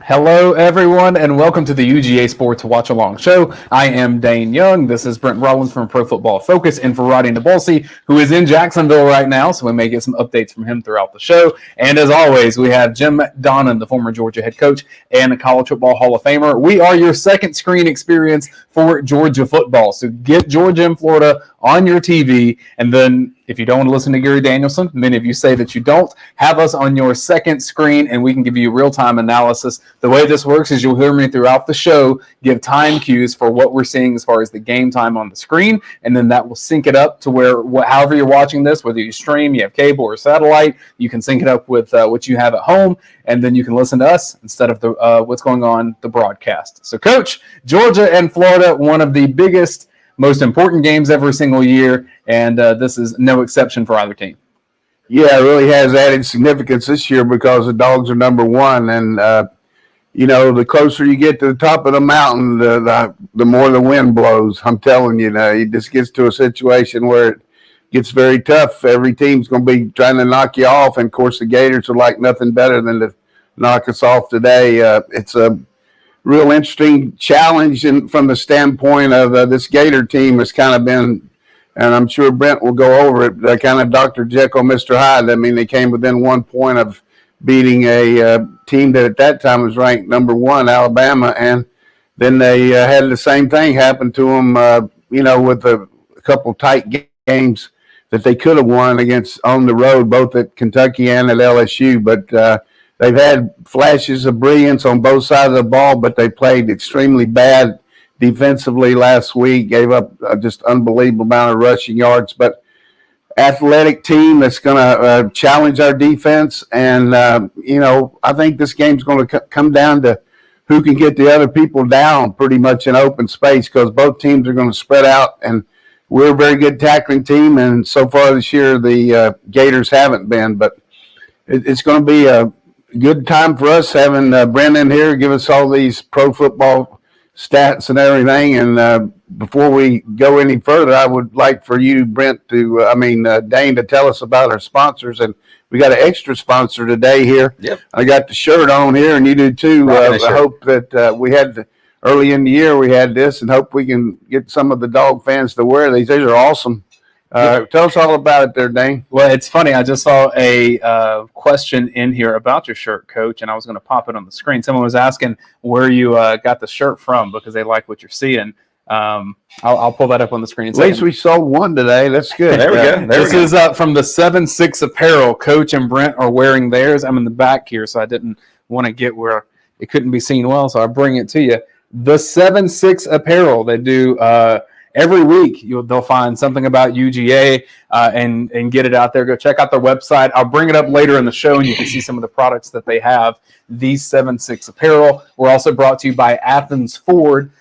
Hello, everyone, and welcome to the UGASports Watch Along Show. I am Dayne Young. This is Brent Rollins from Pro Football Focus, and for Roddy Nabolsi, who is in Jacksonville right now, so we may get some updates from him throughout the show. And as always, we have Jim Donnan, the former Georgia head coach and a College Football Hall of Famer. We are your second screen experience for Georgia football, so get Georgia and Florida on your TV, and then if you don't want to listen to Gary Danielson, many of you say that you don't, have us on your second screen and we can give you real-time analysis. The way this works is you'll hear me throughout the show give time cues for what we're seeing as far as the game time on the screen, and then that will sync it up to where, however you're watching this, whether you stream, you have cable or satellite, you can sync it up with what you have at home, and then you can listen to us instead of what's going on the broadcast. So, Coach, Georgia and Florida, one of the biggest, most important games every single year, and this is no exception for either team. Yeah, it really has added significance this year because the Dogs are number one, and the closer you get to the top of the mountain, the more the wind blows. I'm telling you, it just gets to a situation where it gets very tough. Every team's going to be trying to knock you off, and of course the Gators are like nothing better than to knock us off today. It's a real interesting challenge from the standpoint of this Gator team has kind of been, and I'm sure Brent will go over it, kind of Dr. Jekyll, Mr. Hyde. I mean, they came within 1 point of beating a team that at that time was ranked number one, Alabama, and then they had the same thing happen to them, with a couple tight games that they could have won against on the road, both at Kentucky and at LSU, but they've had flashes of brilliance on both sides of the ball, but they played extremely bad defensively last week, gave up just unbelievable amount of rushing yards. But athletic team that's going to challenge our defense. And, I think this game's going to come down to who can get the other people down pretty much in open space, because both teams are going to spread out. And we're a very good tackling team, and so far this year the Gators haven't been. But it's going to be a good time for us having Brent in here give us all these pro football stats and everything. And before we go any further, I would like for you, Brent, Dayne, to tell us about our sponsors. And we got an extra sponsor today here. Yep. I got the shirt on here, and you do too. I hope that we had early in the year we had this, and hope we can get some of the dog fans to wear these. These are awesome. Tell us all about it there, Dayne. Well, it's funny. I just saw a question in here about your shirt, Coach, and I was going to pop it on the screen. Someone was asking where you got the shirt from because they like what you're seeing. I'll pull that up on the screen. At least we sold one today. That's good. There we go. This is from the 7-6 Apparel. Coach and Brent are wearing theirs. I'm in the back here, so I didn't want to get where it couldn't be seen well, so I bring it to you. The 7-6 Apparel. They do every week. They'll find something about UGA and get it out there. Go check out their website. I'll bring it up later in the show, and you can see some of the products that they have. The 7-6 Apparel. We're also brought to you by Athens Ford.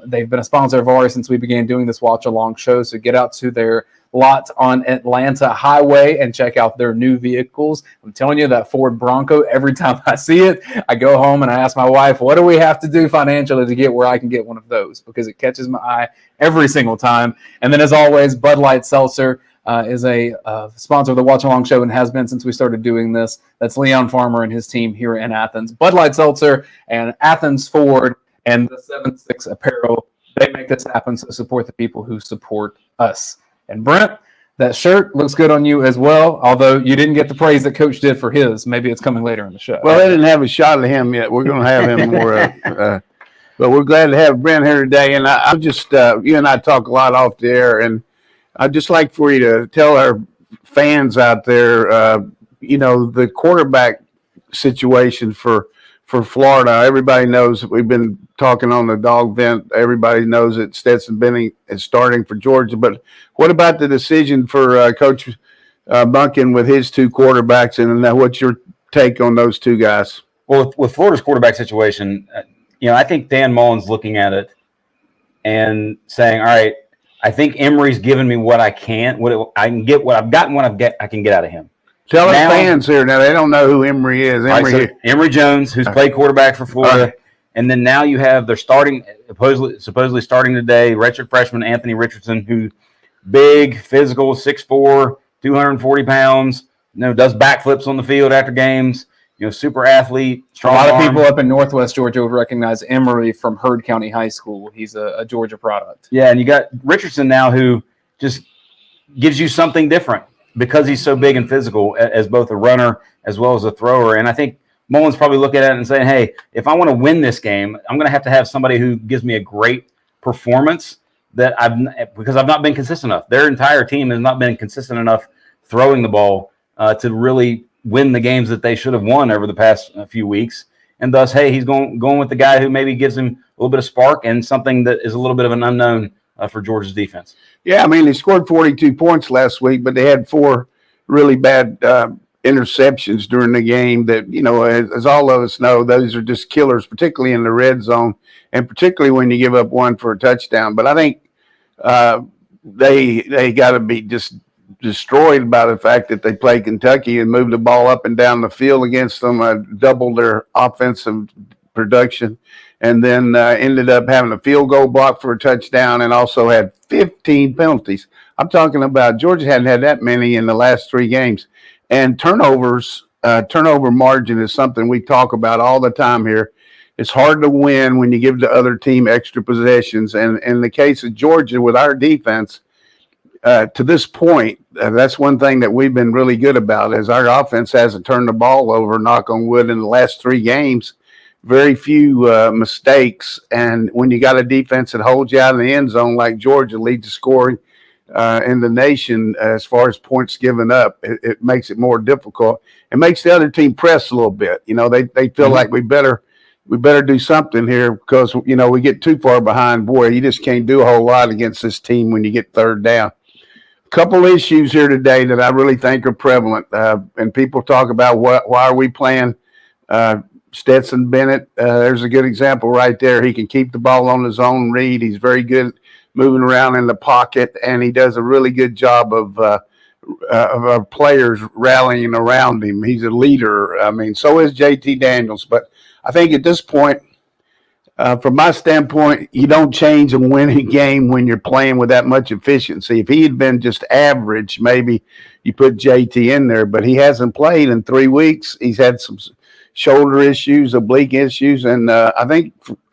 They've been a sponsor of ours since we began doing this watch along show. So get out to their lot on Atlanta Highway and check out their new vehicles. I'm telling you, that Ford Bronco, every time I see it, I go home and I ask my wife, what do we have to do financially to get where I can get one of those? Because it catches my eye every single time. And then, as always, Light Seltzer is a sponsor of the Watch Along Show and has been since we started doing this. That's Leon Farmer and his team here in Athens. Light Seltzer and Athens Ford and the 7-6 Apparel, they make this happen, so support the people who support us. And Brent, that shirt looks good on you as well, although you didn't get the praise that Coach did for his. Maybe it's coming later in the show. Well, they didn't have a shot of him yet. We're going to have him more. But we're glad to have Brent here today. And I'm just, you and I talk a lot off the air, and I'd just like for you to tell our fans out there, the quarterback situation for Florida. Everybody knows that we've been talking on the dog vent. Everybody knows that Stetson Bennett is starting for Georgia. But what about the decision for Coach Bunkin with his two quarterbacks? And what's your take on those two guys? Well, with Florida's quarterback situation, I think Dan Mullen's looking at it and saying, all right, I think Emory's given me what I can, I can get out of him. Tell our fans here now, they don't know who Emory is. Emory Jones, who's played quarterback for Florida. And then now you have their starting, supposedly starting today, redshirt freshman Anthony Richardson, who big, physical, 6'4", 240 pounds, does backflips on the field after games. super athlete, A strong lot of arm. people up in Northwest Georgia would recognize Emery from Heard County High School. He's a Georgia product. Yeah, and you got Richardson now, who just gives you something different because he's so big and physical as both a runner as well as a thrower. And I think Mullins probably looking at it and saying, hey, if I want to win this game, I'm going to have somebody who gives me a great performance because I've not been consistent enough. Their entire team has not been consistent enough throwing the ball to really win the games that they should have won over the past few weeks. And thus, hey, he's going with the guy who maybe gives him a little bit of spark and something that is a little bit of an unknown for Georgia's defense. Yeah, I mean, they scored 42 points last week, but they had 4 really bad interceptions during the game that, as all of us know, those are just killers, particularly in the red zone, and particularly when you give up one for a touchdown. But I think they got to be just destroyed by the fact that they played Kentucky and moved the ball up and down the field against them, doubled their offensive production, and then ended up having a field goal block for a touchdown and also had 15 penalties. I'm talking about Georgia hadn't had that many in the last 3 games. And turnover margin is something we talk about all the time here. It's hard to win when you give the other team extra possessions. And in the case of Georgia with our defense, to this point, that's one thing that we've been really good about is our offense hasn't turned the ball over, knock on wood, in the last 3 games. Very few mistakes. And when you got a defense that holds you out in the end zone like Georgia, leads the scoring in the nation as far as points given up, it makes it more difficult. It makes the other team press a little bit. They feel like we better do something here because, we get too far behind. Boy, you just can't do a whole lot against this team when you get 3rd down. Couple issues here today that I really think are prevalent, and people talk about why are we playing Stetson Bennett. There's a good example right there. He can keep the ball on his own read. He's very good at moving around in the pocket, and he does a really good job of our players rallying around him. He's a leader. I mean, so is JT Daniels. But I think at this point, from my standpoint, you don't change a winning game when you're playing with that much efficiency. If he had been just average, maybe you put JT in there, but he hasn't played in 3 weeks. He's had some shoulder issues, oblique issues, and I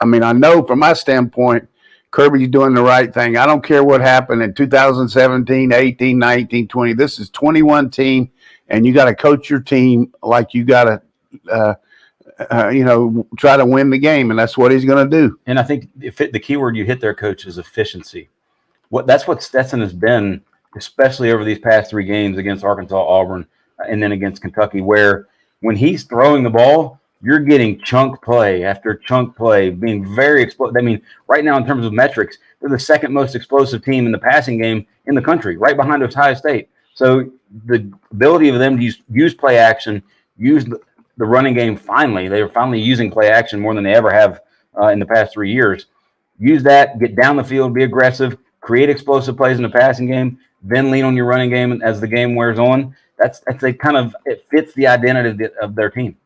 know from my standpoint, Kirby's doing the right thing. I don't care what happened in 2017, 18, 19, 20. This is 21 team, and you got to coach your team like you got to try to win the game, and that's what he's going to do. And I think the key word you hit there, Coach, is efficiency. That's what Stetson has been, especially over these past 3 games against Arkansas, Auburn, and then against Kentucky, where when he's throwing the ball, you're getting chunk play after chunk play, being very explosive. I mean, right now in terms of metrics, they're the 2nd most explosive team in the passing game in the country, right behind Ohio State. So the ability of them to use play action, use the running game they're finally using play action more than they ever have in the past 3 years. Use that, get down the field, be aggressive, create explosive plays in the passing game, then lean on your running game as the game wears on. It fits the identity of their team.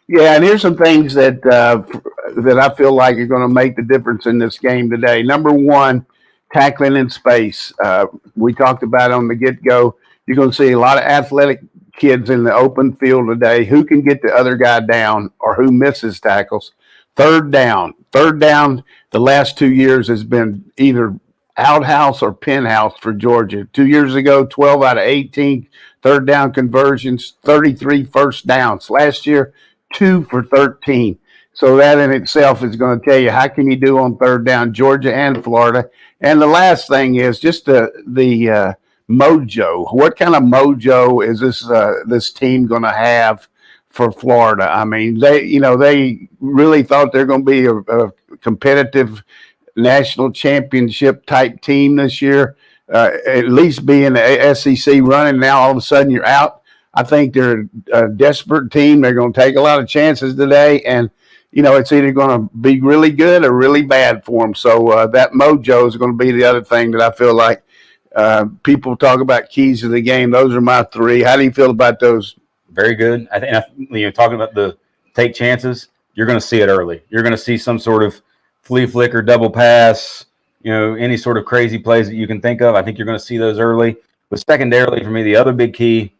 Yeah, and here's some things that I feel like are going to make the difference in this game today. Number 1, tackling in space. We talked about on the get-go. You're going to see a lot of athletic kids in the open field today who can get the other guy down or who misses tackles. 3rd down. 3rd down the last 2 years has been either outhouse or penthouse for Georgia. 2 years ago, 12 out of 18 3rd down conversions, 33 first downs. Last year, 2 for 13. So that in itself is going to tell you how can you do on 3rd down, Georgia and Florida. And the last thing is just the mojo. What kind of mojo is this team going to have for Florida? I mean, they really thought they're going to be a competitive national championship type team this year. At least be in the SEC running. Now all of a sudden you're out. I think they're a desperate team. They're going to take a lot of chances today, and it's either going to be really good or really bad for them. So that mojo is going to be the other thing that I feel like people talk about keys to the game. Those are my 3. How do you feel about those? Very good. I think talking about the take chances, you're going to see it early. You're going to see some sort of flea flicker, double pass, any sort of crazy plays that you can think of. I think you're going to see those early. But secondarily, for me, the other big key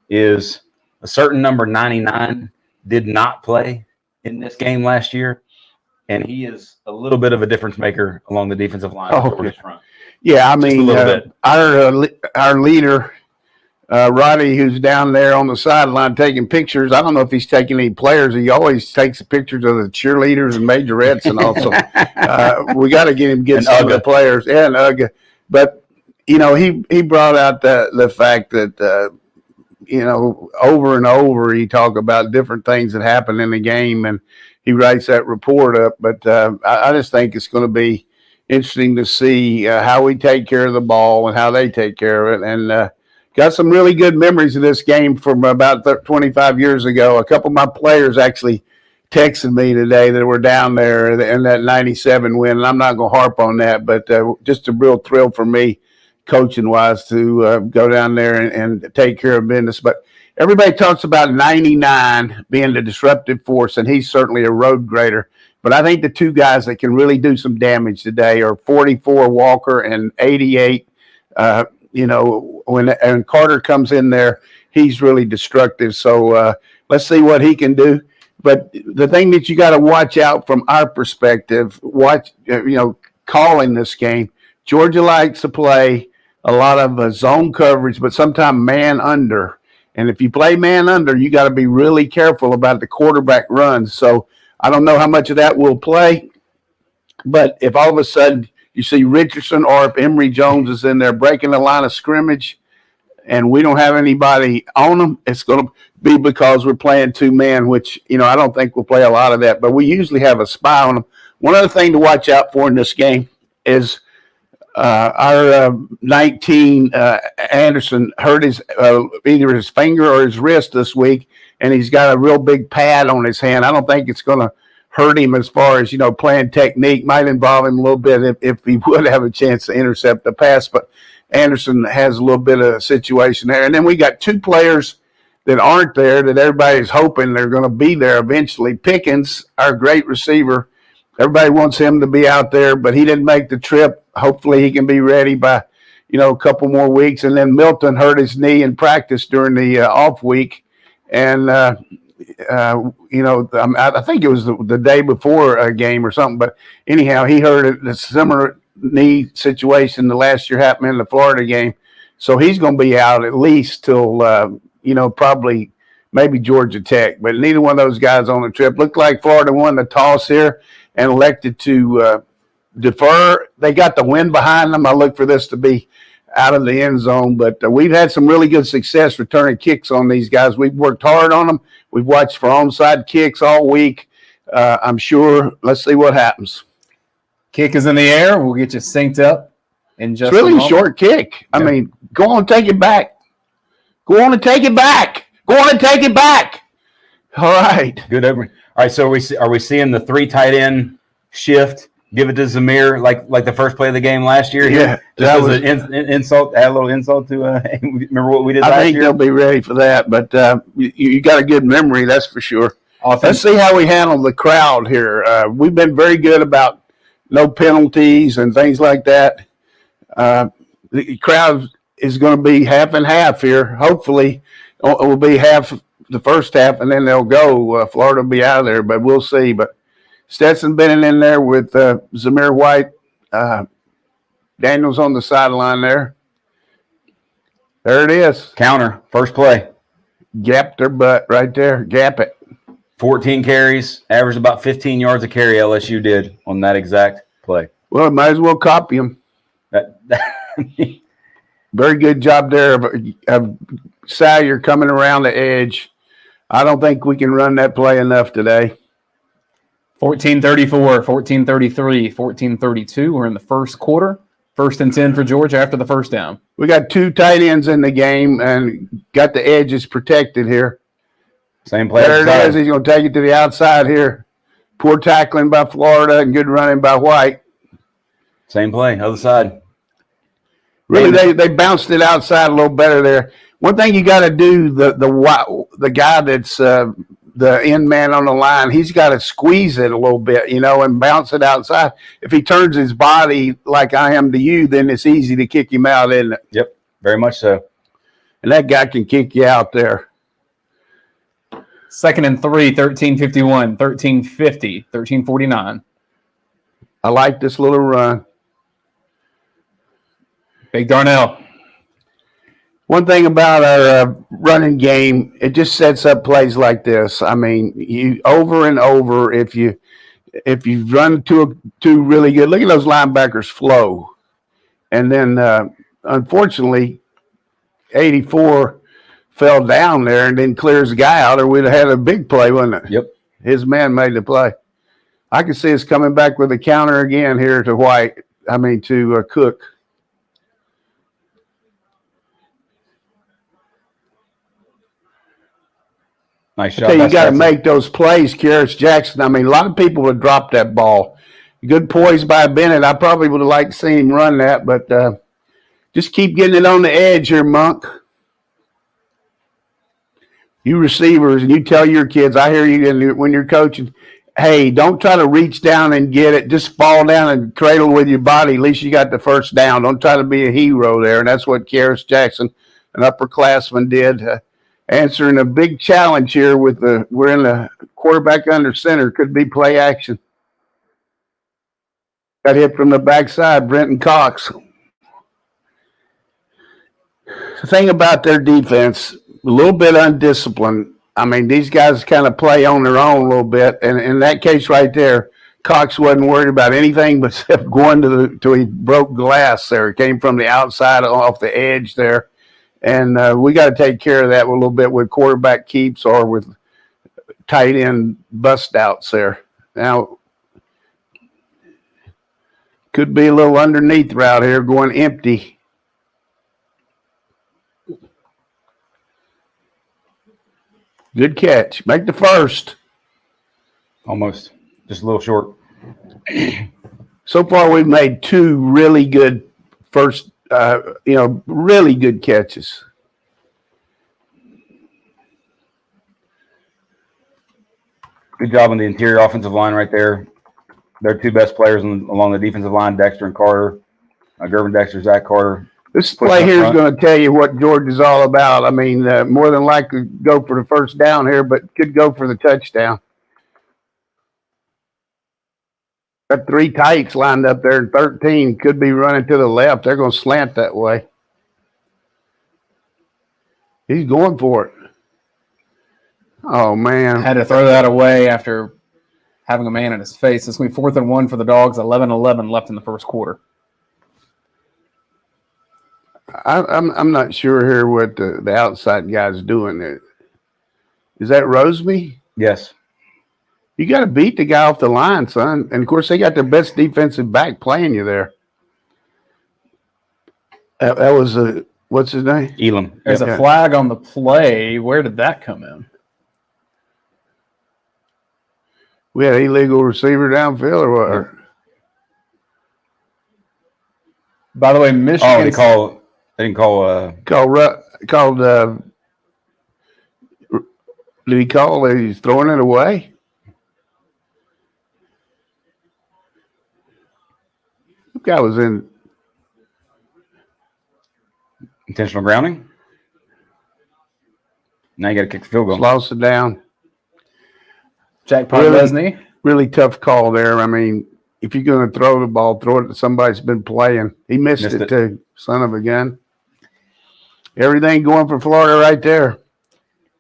is a certain number 99 did not play in this game last year, and he is a little bit of a difference maker along the defensive line of Georgia's front. Yeah, I Just mean, a little bit. Our leader, Roddy, who's down there on the sideline taking pictures. I don't know if he's taking any players. He always takes pictures of the cheerleaders and majorettes, and also we got to get him some of the players. Yeah, and Uga. But he brought out the fact that over and over he talked about different things that happen in the game, and he writes that report up. But I just think it's going to be interesting to see how we take care of the ball and how they take care of it. And got some really good memories of this game from about 25 years ago. A couple of my players actually texted me today that were down there in that 97 win, and I'm not going to harp on that, but just a real thrill for me, coaching-wise, to go down there and take care of business. But everybody talks about 99 being the disruptive force, and he's certainly a road grader. But I think the two guys that can really do some damage today are 44 Walker and 88. When Carter comes in there, he's really destructive. So let's see what he can do. But the thing that you got to watch out from our perspective, calling this game, Georgia likes to play a lot of zone coverage, but sometimes man under. And if you play man under, you got to be really careful about the quarterback runs. So I don't know how much of that will play, but if all of a sudden you see Richardson or if Emory Jones is in there breaking the line of scrimmage and we don't have anybody on them, it's going to be because we're playing two man, which, I don't think we'll play a lot of that, but we usually have a spy on them. One other thing to watch out for in this game is our 19 Anderson hurt either his finger or his wrist this week, and he's got a real big pad on his hand. I don't think it's going to hurt him as far as, playing technique. Might involve him a little bit if he would have a chance to intercept the pass, but Anderson has a little bit of a situation there. And then we got two players that aren't there that everybody's hoping they're going to be there eventually. Pickens, our great receiver, everybody wants him to be out there, but he didn't make the trip. Hopefully he can be ready by, a couple more weeks. And then Milton hurt his knee in practice during the off week. And, I think it was the day before a game or something. But anyhow, he hurt a similar knee situation the last year happened in the Florida game. So he's going to be out at least till, probably maybe Georgia Tech. But neither one of those guys on the trip. Looked like Florida won the toss here and elected to defer. They got the wind behind them. I look for this to be out of the end zone, but we've had some really good success returning kicks on these guys. We've worked hard on them. We've watched for onside kicks all week. I'm sure. Let's see what happens. Kick is in the air. We'll get you synced up in just It's really a short kick. I mean, go on and take it back. Go on and take it back. Go on and take it back. All right. Good. All right. So are we seeing the 3 tight end shift? Give it to Zamir like the first play of the game last year. Yeah, that was an insult. Add a little insult to. Remember what we did last year? I think they'll be ready for that. But you got a good memory, that's for sure. Let's see how we handle the crowd here. We've been very good about no penalties and things like that. The crowd is going to be half and half here. Hopefully, it will be half the first half, and then they'll go. Florida will be out of there, but we'll see. But Stetson Bennett in there with Zamir White. Daniels on the sideline there. There it is. Counter, first play. Gap their butt right there. Gap it. 14 carries, averaged about 15 yards a carry LSU did on that exact play. Well, might as well copy him. Very good job there of Salyer coming around the edge. I don't think we can run that play enough today. 14-34, 14-33, 14-32. We're in the first quarter. 1st and 10 for Georgia after the first down. We got 2 tight ends in the game and got the edges protected here. Same play. There it is. He's going to take it to the outside here. Poor tackling by Florida and good running by White. Same play, other side. Really, they bounced it outside a little better there. One thing you got to do, the guy that's the end man on the line, he's got to squeeze it a little bit, and bounce it outside. If he turns his body like I am to you, then it's easy to kick him out, isn't it? Yep, very much so. And that guy can kick you out there. 2nd and 3, 13:51, 13:50, 13:49. I like this little run. Big Darnell. One thing about our running game, it just sets up plays like this. I mean, you over and over. If you run two really good, look at those linebackers flow, and then unfortunately, 84 fell down there and then clears the guy out, or we'd have had a big play, wouldn't it? Yep. His man made the play. I can see us coming back with a counter again here to White. I mean to Cook. Nice shot. You got to make those plays, Kearis Jackson. I mean, a lot of people would drop that ball. Good poise by Bennett. I probably would have liked to see him run that, but just keep getting it on the edge here, Monk. You receivers, and you tell your kids, I hear you when you're coaching, hey, don't try to reach down and get it. Just fall down and cradle with your body. At least you got the first down. Don't try to be a hero there, and that's what Kearis Jackson, an upperclassman, did. Answering a big challenge here with we're in the quarterback under center. Could be play action. Got hit from the backside, Brenton Cox. The thing about their defense, a little bit undisciplined. I mean, these guys kind of play on their own a little bit. And in that case right there, Cox wasn't worried about anything but going till he broke glass there. It came from the outside off the edge there. And we got to take care of that a little bit with quarterback keeps or with tight end bust outs there. Now, could be a little underneath route here going empty. Good catch. Make the first. Almost. Just a little short. So far, we've made two really good first really good catches. Good job on the interior offensive line right there. Their two best players along the defensive line, Dexter and Carter. Gervin Dexter, Zach Carter. This play here is going to tell you what Georgia's all about. I mean, more than likely go for the first down here, but could go for the touchdown. Got three tights lined up there in 13. Could be running to the left. They're going to slant that way. He's going for it. Oh, man. Had to throw that away after having a man in his face. It's going to be 4th and 1 for the Dogs, 11-11 left in the first quarter. I'm not sure here what the outside guy's doing there. Is that Roseby? Yes. You got to beat the guy off the line, son. And, of course, they got their best defensive back playing you there. That was what's his name? Elam. There's a flag on the play. Where did that come in? We had an illegal receiver downfield or what? Yeah. By the way, Michigan. Oh, they didn't call. Did he call? He's throwing it away. The guy was in intentional grounding. Now you got to kick the field goal. Lost it down. Jack Podlesny. Really tough call there. I mean, if you're going to throw the ball, throw it to somebody that's been playing. He missed it too. Son of a gun. Everything going for Florida right there.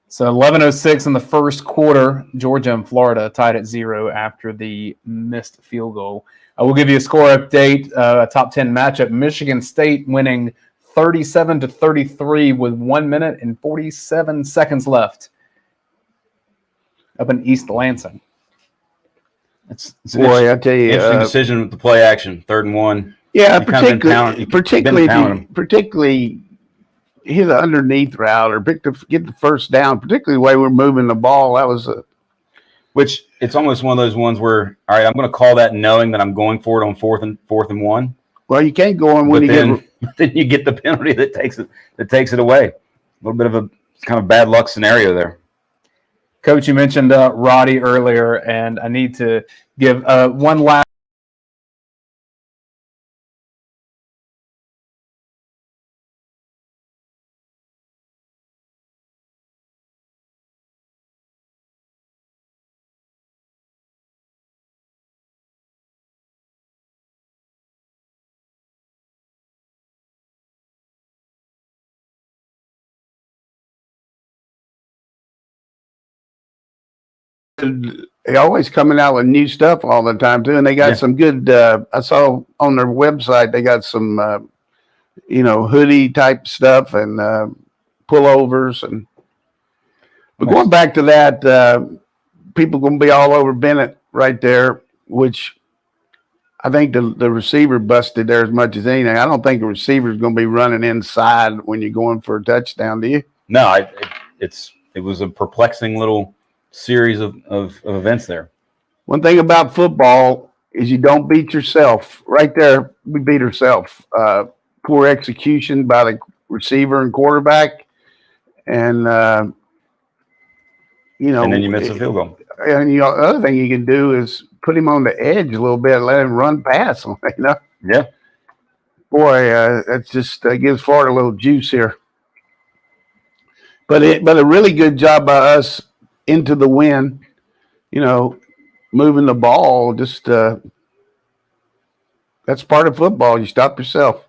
So 11:06 in the first quarter. Georgia and Florida tied at 0 after the missed field goal. I will give you a score update. A top 10 matchup. Michigan State winning 37-33 with 1 minute and 47 seconds left. Up in East Lansing. It's Boy, I tell you, interesting decision with the play action, 3rd and 1. Yeah, particularly hit the underneath route or get the first down. Particularly the way we're moving the ball, that was which it's almost one of those ones where, all right, I'm going to call that knowing that I'm going for it on 4th and 1. Well, you can't go on when then you get the penalty that takes it away. A little bit of a kind of bad luck scenario there. Coach, you mentioned Roddy earlier, and I need to give one last They're always coming out with new stuff all the time too, and they got some good. I saw on their website they got some, hoodie type stuff and pullovers. And but going back to that, people going to be all over Bennett right there, which I think the receiver busted there as much as anything. I don't think the receiver is going to be running inside when you're going for a touchdown, do you? No, it was a perplexing little series of events there. One thing about football is you don't beat yourself. Right there, we beat ourselves. Poor execution by the receiver and quarterback, and and then you miss a field goal. And the other thing you can do is put him on the edge a little bit, and let him run past him. Yeah. Boy, that just gives Florida a little juice here. But a really good job by us into the win. Moving the ball. Just that's part of football. You stop yourself.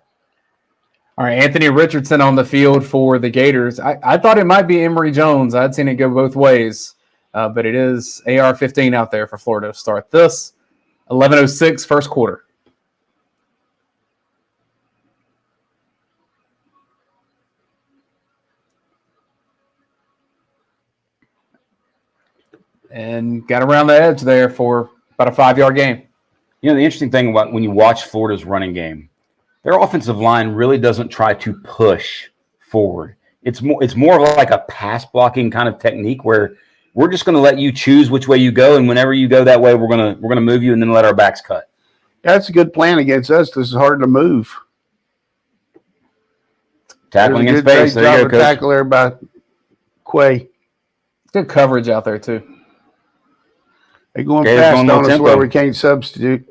All right, Anthony Richardson on the field for the Gators. I thought it might be Emory Jones. I'd seen it go both ways, but it is AR-15 out there for Florida to start this. 11:06 first quarter. And got around the edge there for about a 5-yard gain. The interesting thing about when you watch Florida's running game, their offensive line really doesn't try to push forward. It's more of like a pass blocking kind of technique where we're just going to let you choose which way you go, and whenever you go that way, we're gonna move you and then let our backs cut. That's a good plan against us. This is hard to move. Tackling in space. There you go, Coach. Tackle there by Quay. Good coverage out there too. They're going fast on us where we can't substitute.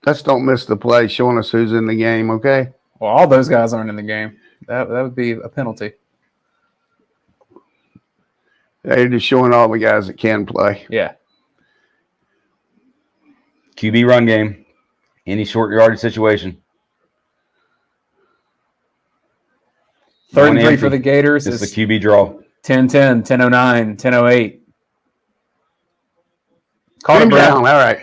Let's don't miss the play showing us who's in the game, okay? Well, all those guys aren't in the game. That would be a penalty. They're just showing all the guys that can play. Yeah. QB run game. Any short yardage situation. 3rd and 3 for the Gators. It's the QB draw. 10-10, 10-09, 10-08. Call him down. All right.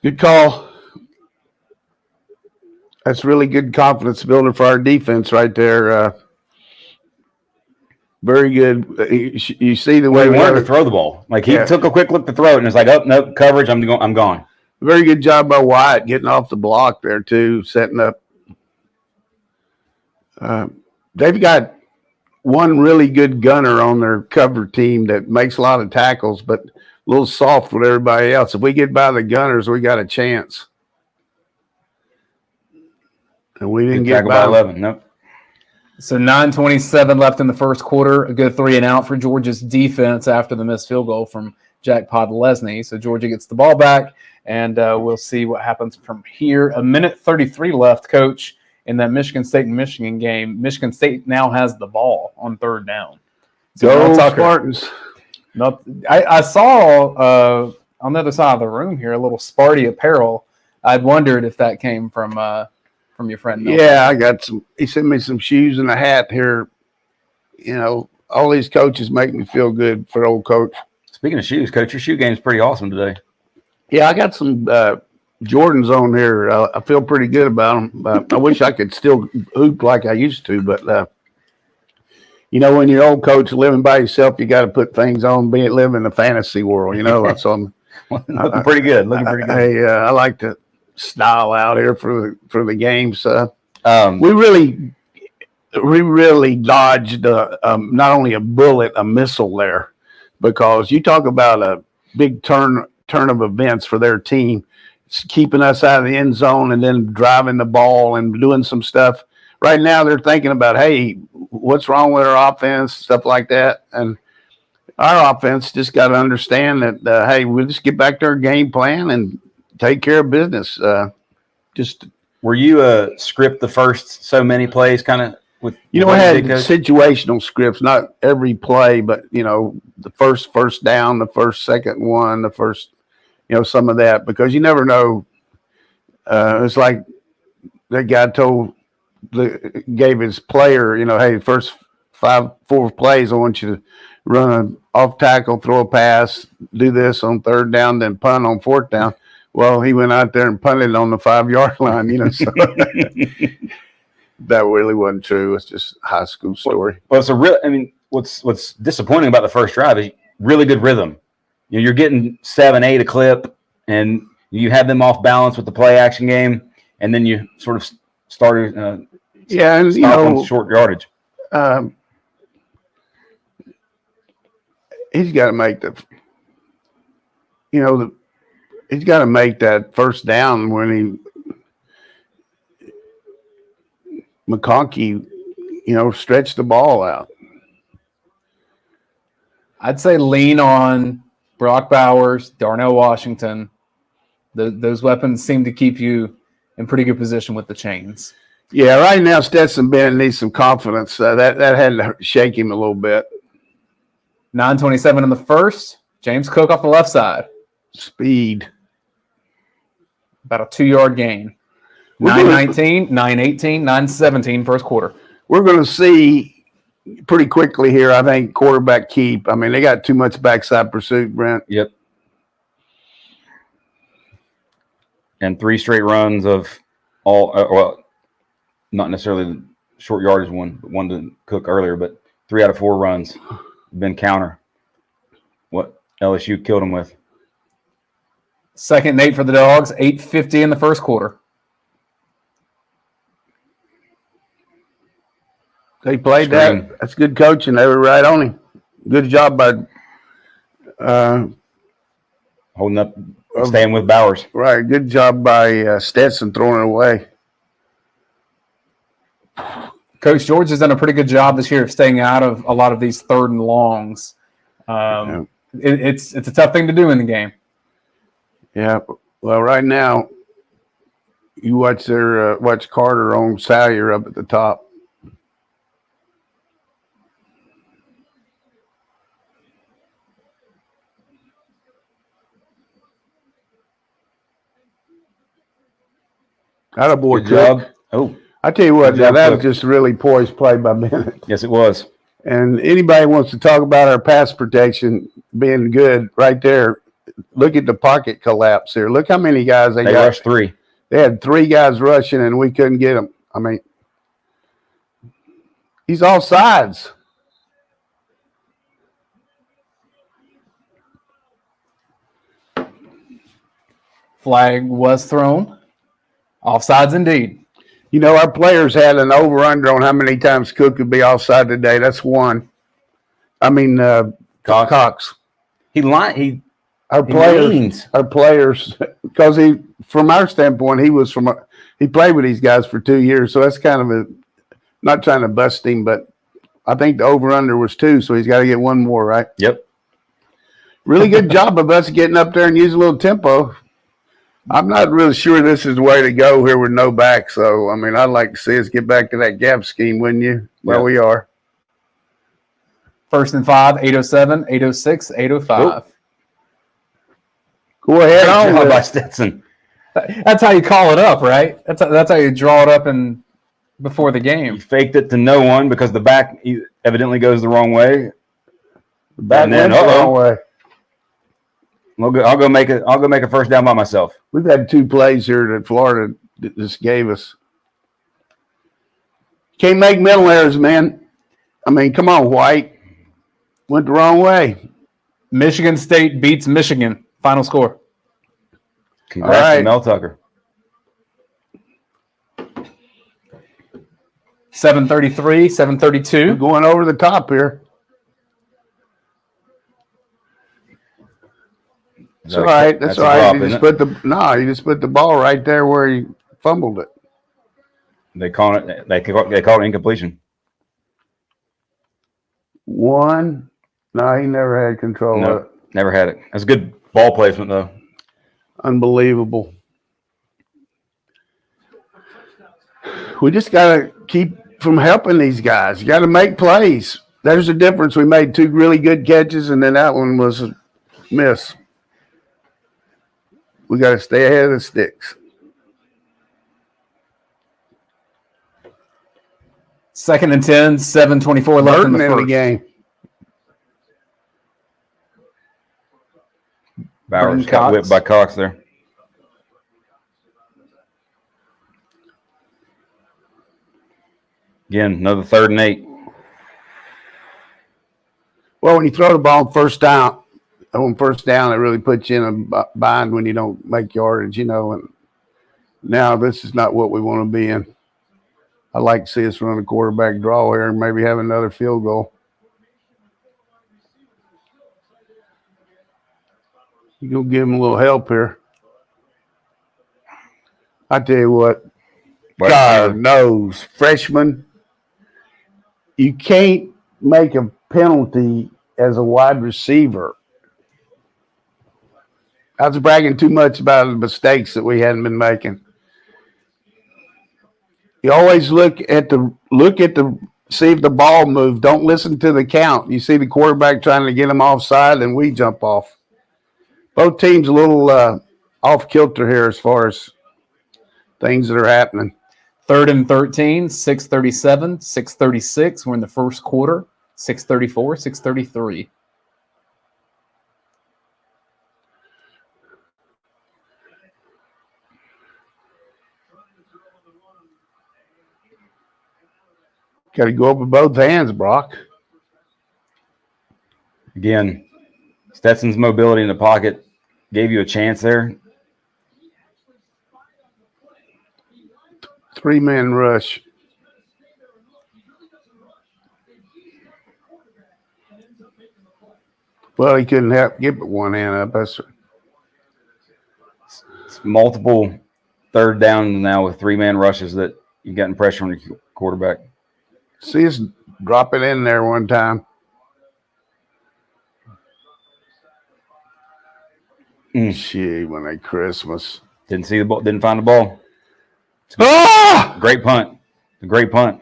Good call. That's really good confidence builder for our defense right there. Very good. You see the way he wanted to throw the ball. Like he took a quick look to throw it and it's like, oh, no, coverage, I'm gone. Very good job by Wyatt getting off the block there too, setting up. They've got one really good gunner on their cover team that makes a lot of tackles, but a little soft with everybody else. If we get by the gunners, we got a chance. And we didn't get by 11. Nope. So 9:27 left in the first quarter. A good 3 and out for Georgia's defense after the missed field goal from Jack Podlesny. So Georgia gets the ball back, and we'll see what happens from here. 1:33 left, Coach. In that Michigan State and Michigan game, Michigan State now has the ball on 3rd down. So go Spartans. I saw on the other side of the room here a little Sparty Apparel. I'd wondered if that came from your friend. Milton. Yeah, I got some. He sent me some shoes and a hat here. All these coaches make me feel good for old coach. Speaking of shoes, Coach, your shoe game's pretty awesome today. Yeah, I got some Jordans on here. I feel pretty good about them. I wish I could still hoop like I used to, but when you're old coach living by yourself, you got to put things on. Live in the fantasy world, So looking pretty good. Hey, I like to style out here for the games. We really dodged not only a bullet, a missile there, because you talk about a big turn of events for their team. Keeping us out of the end zone and then driving the ball and doing some stuff. Right now they're thinking about, hey, what's wrong with our offense, stuff like that. And our offense just got to understand that, hey, we'll just get back to our game plan and take care of business. Were you a script the first so many plays kind of with? I had situational scripts, not every play, but, the first down, the second one, the first – some of that, because you never know. It's like that guy gave his player, hey, first 4 plays. I want you to run an off tackle, throw a pass, do this on 3rd down, then punt on 4th down. Well, he went out there and punted on the 5-yard line, so that really wasn't true. It's just a high school story. Well, it's a real. I mean, what's disappointing about the first drive is really good rhythm. You're getting 7, 8 a clip, and you have them off balance with the play action game, and then you sort of started. And on short yardage. He's got to make he's got to make that 1st down when McConkey, stretched the ball out. I'd say lean on Brock Bowers, Darnell Washington. Those weapons seem to keep you in pretty good position with the chains. Yeah, right now Stetson Bennett needs some confidence. That had to shake him a little bit. 9:27 in the first. James Cook off the left side. Speed. About a 2-yard gain. 9:19, 9:18, 9:17 first quarter. We're going to see pretty quickly here, I think, quarterback keep. I mean, they got too much backside pursuit, Brent. Yep. And 3 straight runs of all well, not necessarily the short yardage one, but one to Cook earlier, but 3 out of 4 runs have been counter. What LSU killed them with. 2nd and 8 for the Dogs. 8:50 in the first quarter. They played that. That's good coaching. They were right on him. Good job by holding up, staying with Bowers. Right. Good job by Stetson throwing it away. Coach George has done a pretty good job this year of staying out of a lot of these 3rd and longs. It's a tough thing to do in the game. Yeah. Well, right now, you watch watch Carter on Salyer up at the top. Attaboy, Good job. Oh, I tell you what, job, that was Cook. just really poised play by Bennett. yes, it was. And anybody wants to talk about our pass protection being good right there, look at the pocket collapse here. Look how many guys they got. Rushed 3. They had 3 guys rushing, and we couldn't get them. I mean, he's all sides. Flag was thrown. Offsides indeed. Our players had an over-under on how many times Cook could be offside today. That's 1. I mean, Cox. Our players, because from our standpoint, he played with these guys for 2 years, so that's kind of not trying to bust him, but I think the over-under was 2, so he's got to get 1 more, right? Yep. Really good job of us getting up there and use a little tempo. I'm not really sure this is the way to go here with no back, so, I mean, I'd like to see us get back to that gap scheme, wouldn't you? Well, we are. 1st and 5, 8:07, 8:06, 8:05. Go ahead Great job on. by Stetson. That's how you call it up, right? That's how you draw it up before the game. He faked it to no one because the back evidently goes the wrong way. Back And then, went the wrong way. I'll go make a 1st down by myself. We've had 2 plays here that Florida just gave us. Can't make mental errors, man. I mean, come on, White. Went the wrong way. Michigan State beats Michigan. Final score. Congrats to Mel Tucker. 7:33, 7:32. We're going over the top here. That's all right. That's all right. You just put the ball right there where he fumbled it. They call it incompletion. 1. No, he never had control of it. Never had it. That's good ball placement, though. Unbelievable. We just got to keep from helping these guys. You got to make plays. There's a difference. We made 2 really good catches, and then that one was a miss. We got to stay ahead of the sticks. 2nd and 10, 7:24 left in Burton the in first. the game. Bowers Burton got Cox. whipped by Cox there. Again, another 3rd and 8. Well, when you throw the ball on first down, it really puts you in a bind when you don't make yardage, you know. And now this is not what we want to be in. I like to see us run a quarterback draw here and maybe have another field goal. You go give him a little help here. I tell you what, God knows, freshman, you can't make a penalty as a wide receiver. I was bragging too much about the mistakes that we hadn't been making. You always look at the see if the ball moved. Don't listen to the count. You see the quarterback trying to get him offside, and we jump off. Both teams a little off kilter here as far as things that are happening. 3rd and 13, 6:37, 6:36. We're in the first quarter. 6:34, 6:33. Got to go up with both hands, Brock. Again, Stetson's mobility in the pocket gave you a chance there. 3-man rush. Well, he couldn't get but one hand up. That's It's multiple 3rd down now with 3-man rushes that you've gotten pressure on your quarterback. see us drop it in there one time. Gee, when they Christmas. Didn't see the ball. Didn't find the ball. Ah! Great punt. A great punt.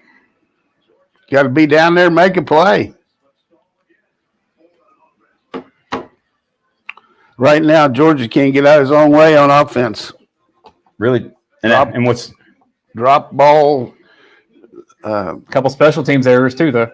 Got to be down there and make a play. Right now, Georgia can't get out his own way on offense. Really. And what's Drop ball. A couple special teams errors too, though.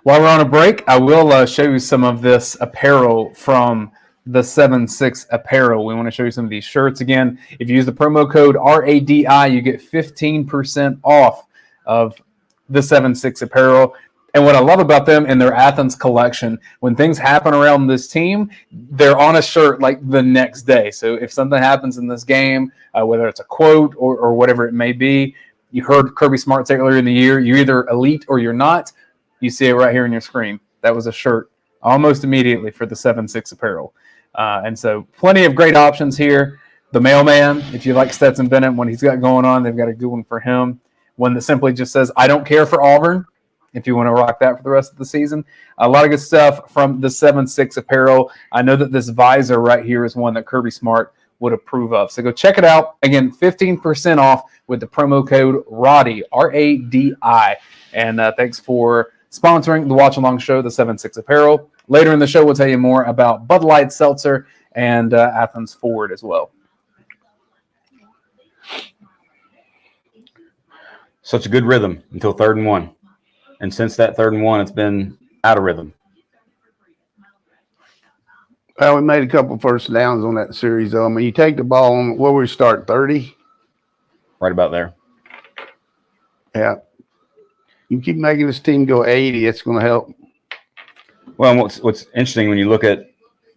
While we're on a break, I will show you some of this apparel from the 7-6 Apparel. We want to show you some of these shirts again. If you use the promo code RADI, you get 15% off of the 7-6 Apparel. And what I love about them in their Athens collection, when things happen around this team, they're on a shirt like the next day. So if something happens in this game, whether it's a quote or whatever it may be, you heard Kirby Smart say earlier in the year, you're either elite or you're not. You see it right here on your screen. That was a shirt almost immediately for the 7-6 Apparel. And so plenty of great options here. The Mailman, if you like Stetson Bennett, when he's got going on, they've got a good one for him. One that simply just says, I don't care for Auburn, if you want to rock that for the rest of the season. A lot of good stuff from the 7-6 Apparel. I know that this visor right here is one that Kirby Smart would approve of. So go check it out. Again, 15% off with the promo code RADI, R-A-D-I. And thanks for sponsoring the Watch Along Show, the 7-6 Apparel. Later in the show, we'll tell you more about Bud Light Seltzer and Athens Ford as well. such a good rhythm until 3rd and 1. And since that 3rd and 1, it's been out of rhythm. Well, we made a couple first downs on that series, though. I mean, you take the ball on, where we start, 30? Right about there. Yeah. You keep making this team go 80, it's going to help. Well, what's interesting when you look at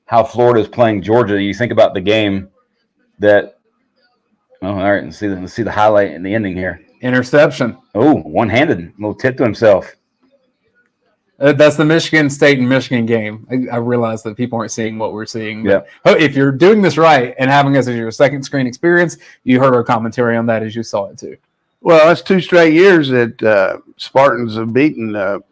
how Florida is playing Georgia, you think about the game that – oh, all right, let's see the highlight and the ending here. Interception. Oh, one-handed, little tip to himself. That's the Michigan State and Michigan game. I realize that people aren't seeing what we're seeing. Yeah. But if you're doing this right and having us as your second screen experience, you heard our commentary on that as you saw it too. Well, that's 2 straight years that Spartans have beaten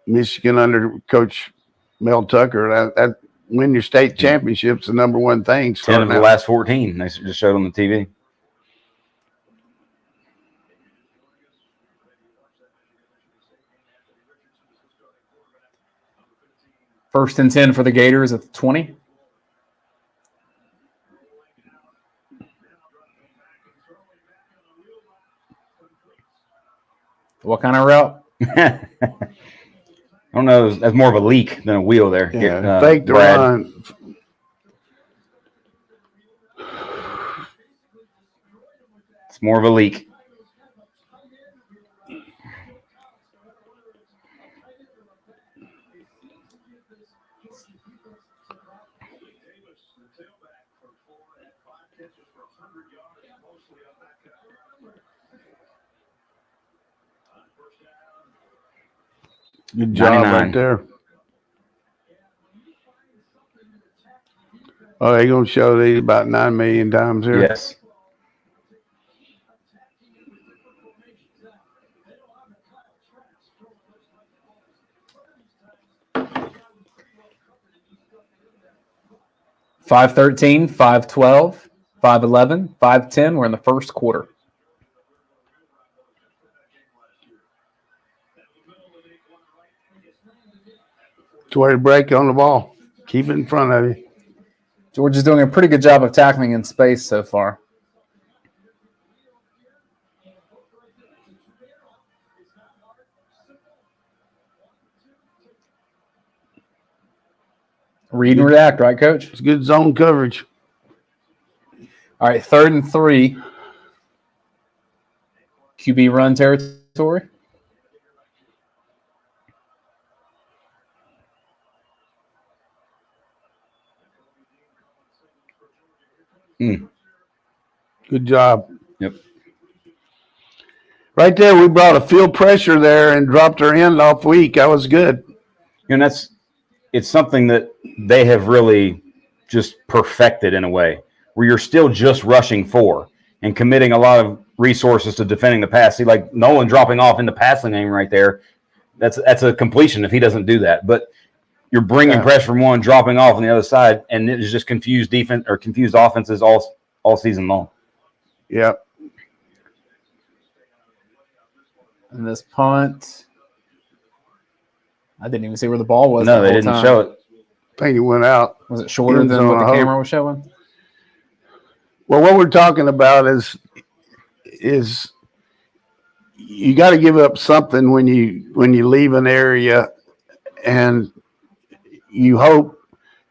Michigan under Coach Mel Tucker. That win your state championship's the number one thing. 10 of the last 14, they just showed on the TV. First and 10 for the Gators at the 20. What kind of route? I don't know. That's more of a leak than a wheel there. Yeah, fake the Brad. run. It's more of a leak. Good job 99. right there. Oh, they're going to show these about 9 million times here. Yes. $5.13, $5.12, $5.11, $5.10. We're in the first quarter. It's way to break on the ball. Keep it in front of you. Georgia's doing a pretty good job of tackling in space so far. Read and react, right, Coach? It's good zone coverage. All right, 3rd and 3. QB run territory. Good job. Yep. Right there, we brought a field pressure there and dropped our end off weak. That was good. And it's something that they have really just perfected in a way where you're still just rushing 4 and committing a lot of resources to defending the pass. See, like Nolan dropping off in the passing game right there. That's a completion if he doesn't do that. But you're bringing pressure from one, dropping off on the other side, and it is just confused defense or confused offenses all season long. Yep. And this punt, I didn't even see where the ball was. No, they didn't show it. I think it went out. Was it shorter than what the camera was showing? Well, what we're talking about is you got to give up something when you leave an area, and you hope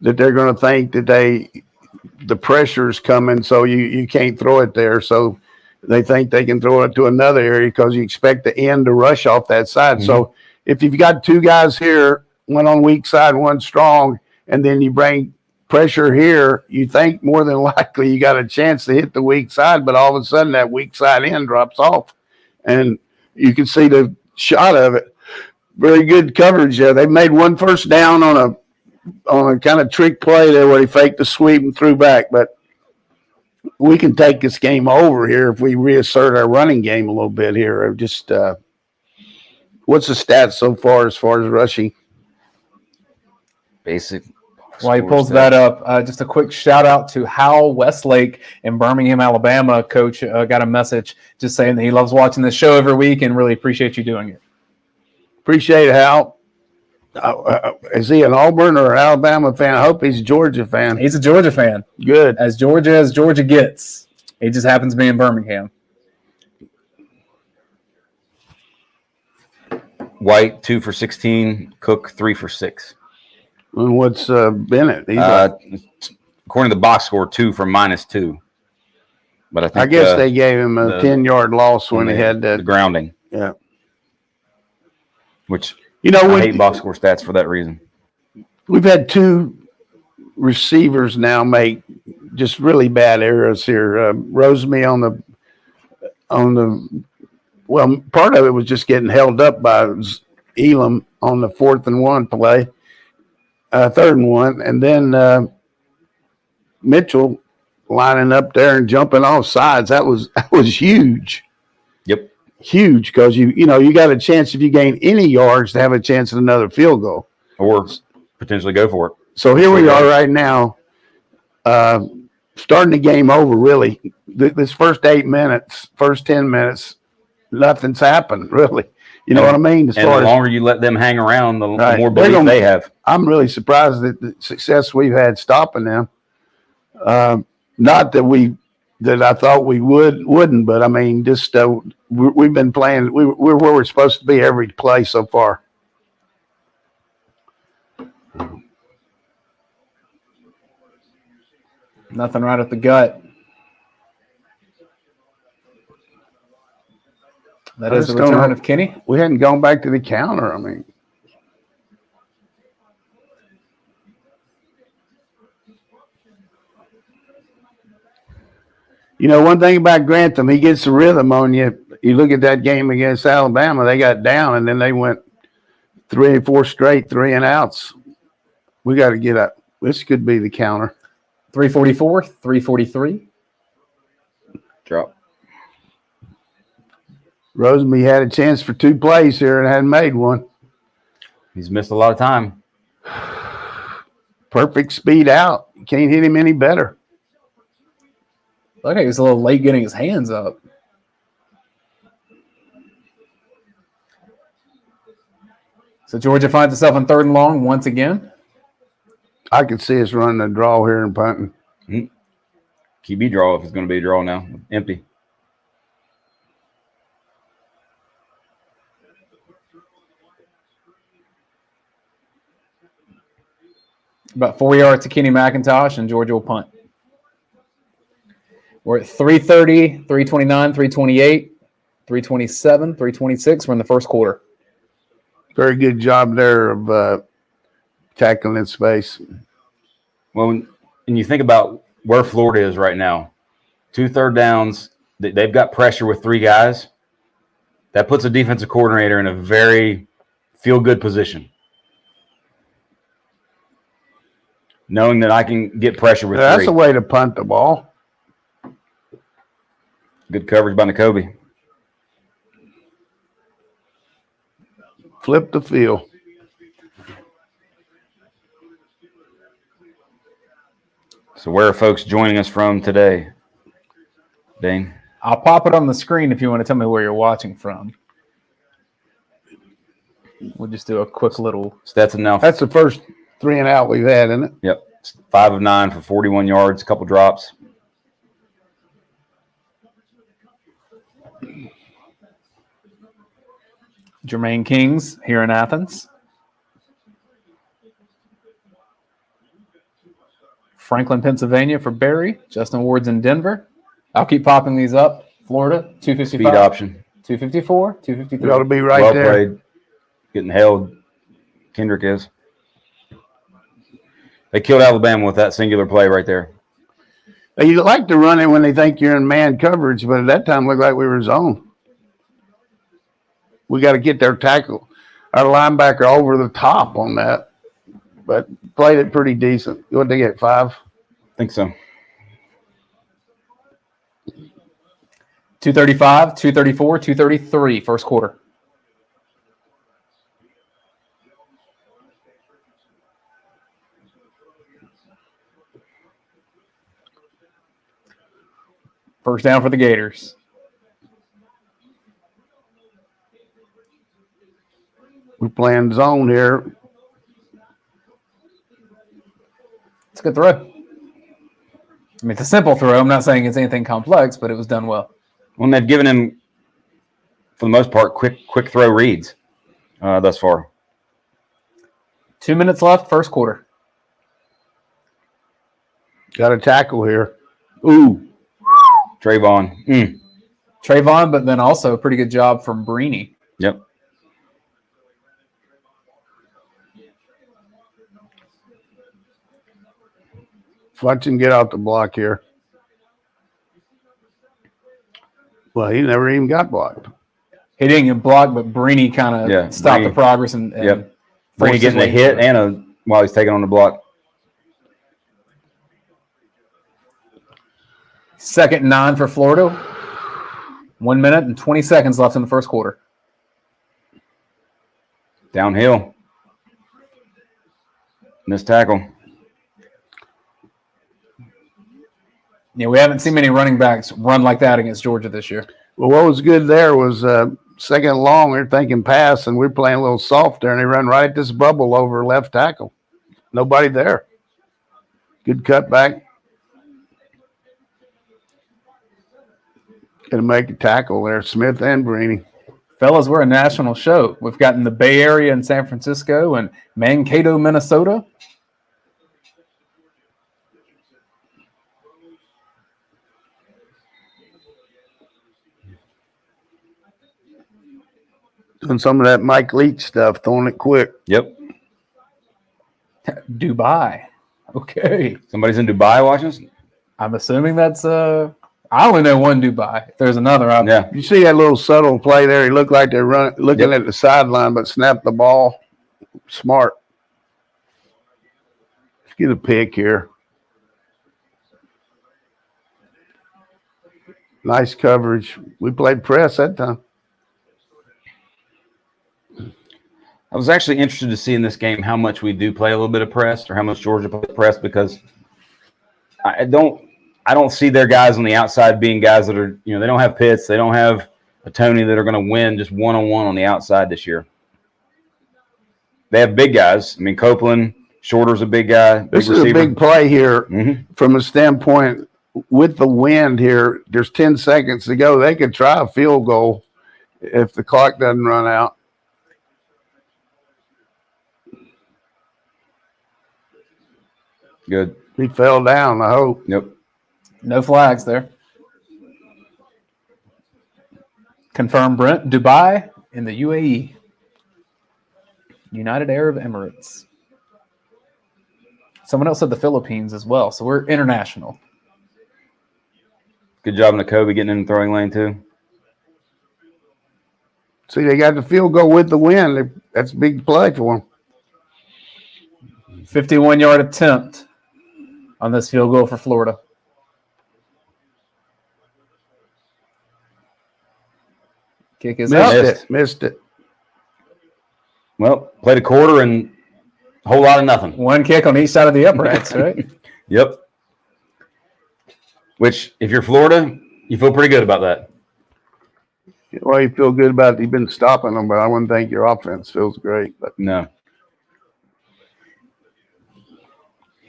that they're going to think that the pressure's coming, so you can't throw it there. So they think they can throw it to another area because you expect the end to rush off that side. Mm-hmm. So if you've got 2 guys here, one on weak side, one strong, and then you bring pressure here, you think more than likely you got a chance to hit the weak side, but all of a sudden that weak side end drops off. And you can see the shot of it. Very good coverage there. They made 1 first down on a kind of trick play there where he faked the sweep and threw back, but we can take this game over here if we reassert our running game a little bit here. Just what's the stats so far as rushing? Basic. While he pulls that up, just a quick shout out to Hal Westlake in Birmingham, Alabama. Coach got a message just saying that he loves watching this show every week and really appreciate you doing it. Appreciate it, Hal. Is he an Auburn or an Alabama fan? I hope he's a Georgia fan. He's a Georgia fan. Good. As Georgia gets. He just happens to be in Birmingham. White 2 for 16, Cook 3 for 6. And what's Bennett? According to the box score, 2 for -2. But I think guess they gave him a 10-yard loss when he had the grounding. Yeah. Which I hate box score stats for that reason. We've had 2 receivers now make just really bad errors here. Rosemy on the well, part of it was just getting held up by Elam on the 4th and 1 play. 3rd and 1, and then Mitchell lining up there and jumping off sides. That was huge. Yep, huge because you got a chance if you gain any yards to have a chance at another field goal or potentially go for it. So here we are right now, starting the game over. Really, this first 8 minutes, first 10 minutes, nothing's happened really. You know what I mean? And the longer you let them hang around, the more belief they have. I'm really surprised at the success we've had stopping them. Not that we that I thought we wouldn't. But I mean, just we've been playing. We're where we're supposed to be every play so far. Nothing right at the gut. That is the return of Kenny. We hadn't gone back to the counter. I mean, you know, one thing about Grantham, he gets the rhythm on you. You look at that game against Alabama, they got down, and then they went 3 and 4 straight 3-and-outs. We got to get up. This could be the counter. 344, 343. Drop. Rosenby had a chance for 2 plays here and hadn't made one. He's missed a lot of time. Perfect speed out. You can't hit him any better. Look, he was a little late getting his hands up. So Georgia finds itself in 3rd and long once again. I could see us running a draw here and punting. QB draw if it's going to be a draw now. Empty. About 4 yards to Kenny McIntosh, and Georgia will punt. We're at 330, 329, 328, 327, 326. We're in the first quarter. Very good job there of tackling in space. Well, and you think about where Florida is right now, 2 third downs. They've got pressure with 3 guys. That puts a defensive coordinator in a very feel-good position. Knowing that I can get pressure with 3. That's a way to punt the ball. Good coverage by Nakobe. Flip the field. So where are folks joining us from today, Dayne? I'll pop it on the screen if you want to tell me where you're watching from. We'll just do a quick little. Stetson now. That's the first 3-and-out we've had, isn't it? Yep. 5 of 9 for 41 yards, a couple drops. Jermaine Kings here in Athens. Franklin, Pennsylvania for Barry. Justin Ward's in Denver. I'll keep popping these up. Florida, 255. Speed option. 254, 253. We ought to be right well there. Played. Getting held. Kendrick is. They killed Alabama with that singular play right there. You like to run it when they think you're in man coverage, but at that time it looked like we were zone. We got to get their tackle, our linebacker over the top on that, but played it pretty decent. What did they get, 5? I think so. 235, 234, 233, first quarter. First down for the Gators. We're playing zone here. It's a good throw. I mean, it's a simple throw. I'm not saying it's anything complex, but it was done well. Well, and they've given him, for the most part, quick throw reads thus far. 2 minutes left, first quarter. Got a tackle here. Ooh. Trayvon. Trayvon, but then also a pretty good job from Brini. Yep. Watch him get out the block here. Well, he never even got blocked. He didn't get blocked, but Brini kind of stopped the progress and Brini getting a hit and while he's taking on the block. 2nd and 9 for Florida. 1 minute and 20 seconds left in the first quarter. Downhill. Missed tackle. Yeah, we haven't seen many running backs run like that against Georgia this year. Well, what was good there was 2nd and long. They're thinking pass, and we're playing a little soft there, and they run right at this bubble over left tackle. Nobody there. Good cutback. Gonna make a tackle there, Smith and Brini. Fellas, we're a national show. We've gotten the Bay Area in San Francisco and Mankato, Minnesota. Doing some of that Mike Leach stuff, throwing it quick. Yep. Dubai. Okay. Somebody's in Dubai watching us? I'm assuming that's I only know one Dubai. If there's another out there. Yeah. You see that little subtle play there? He looked like they're looking at the sideline, but snapped the ball. Smart. Let's get a pick here. Nice coverage. We played press that time. I was actually interested to see in this game how much we do play a little bit of press, or how much Georgia plays press, because I don't see their guys on the outside being guys that are, they don't have Pitts, they don't have a Tony that are going to win just one-on-one on the outside this year. They have big guys. I mean, Copeland, Shorter's a big guy. This is a big play here from a standpoint with the wind here. There's 10 seconds to go. They could try a field goal if the clock doesn't run out. Good. He fell down, I hope. Yep. No flags there. Confirmed, Brent. Dubai in the UAE. United Arab Emirates. Someone else said the Philippines as well, so we're international. Good job, Nakobe, getting in the throwing lane too. See, they got the field goal with the wind. That's a big play for them. 51-yard attempt on this field goal for Florida. Kick is up. Missed it. Well, played a quarter and a whole lot of nothing. One kick on each side of the uprights, right? Yep. Which, if you're Florida, you feel pretty good about that. Well, you feel good about it. You've been stopping them, but I wouldn't think your offense feels great. But No.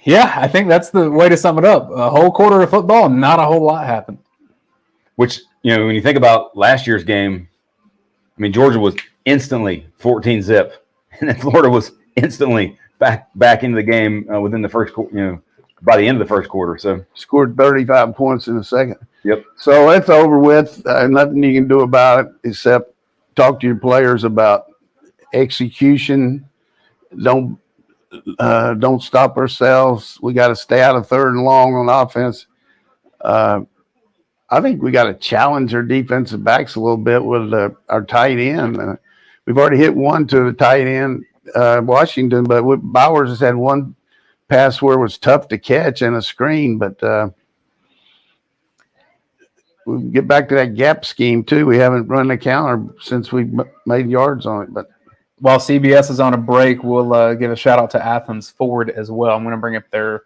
Yeah, I think that's the way to sum it up. A whole quarter of football, not a whole lot happened. Which, when you think about last year's game, I mean, Georgia was instantly 14-zip, and then Florida was instantly back into the game within the first, by the end of the first quarter. So scored 35 points in a second. Yep. So it's over with. Nothing you can do about it except talk to your players about execution. Don't stop ourselves. We got to stay out of third and long on offense. I think we got to challenge our defensive backs a little bit with our tight end. We've already hit one to the tight end, Washington, but Bowers has had one pass where it was tough to catch and a screen. But we'll get back to that gap scheme too. We haven't run the counter since we made yards on it. But while CBS is on a break, we'll give a shout out to Athens Ford as well. I'm going to bring up their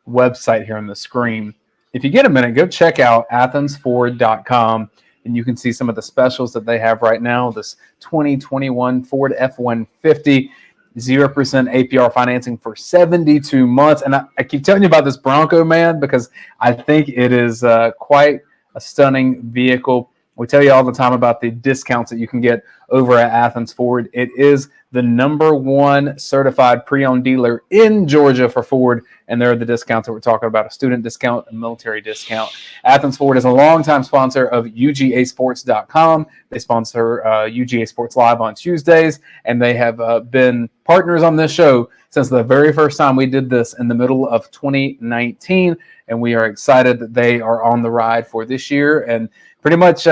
website here on the screen. If you get a minute, go check out athensford.com, and you can see some of the specials that they have right now. This 2021 Ford F-150, 0% APR financing for 72 months. And I keep telling you about this Bronco, man, because I think it is quite a stunning vehicle. We tell you all the time about the discounts that you can get over at Athens Ford. It is the #1 certified pre-owned dealer in Georgia for Ford, and they're the discounts that we're talking about, a student discount, a military discount. Athens Ford is a longtime sponsor of UGASports.com. They sponsor UGA Sports Live on Tuesdays, and they have been partners on this show since the very first time we did this in the middle of 2019, and we are excited that they are on the ride for this year. And pretty much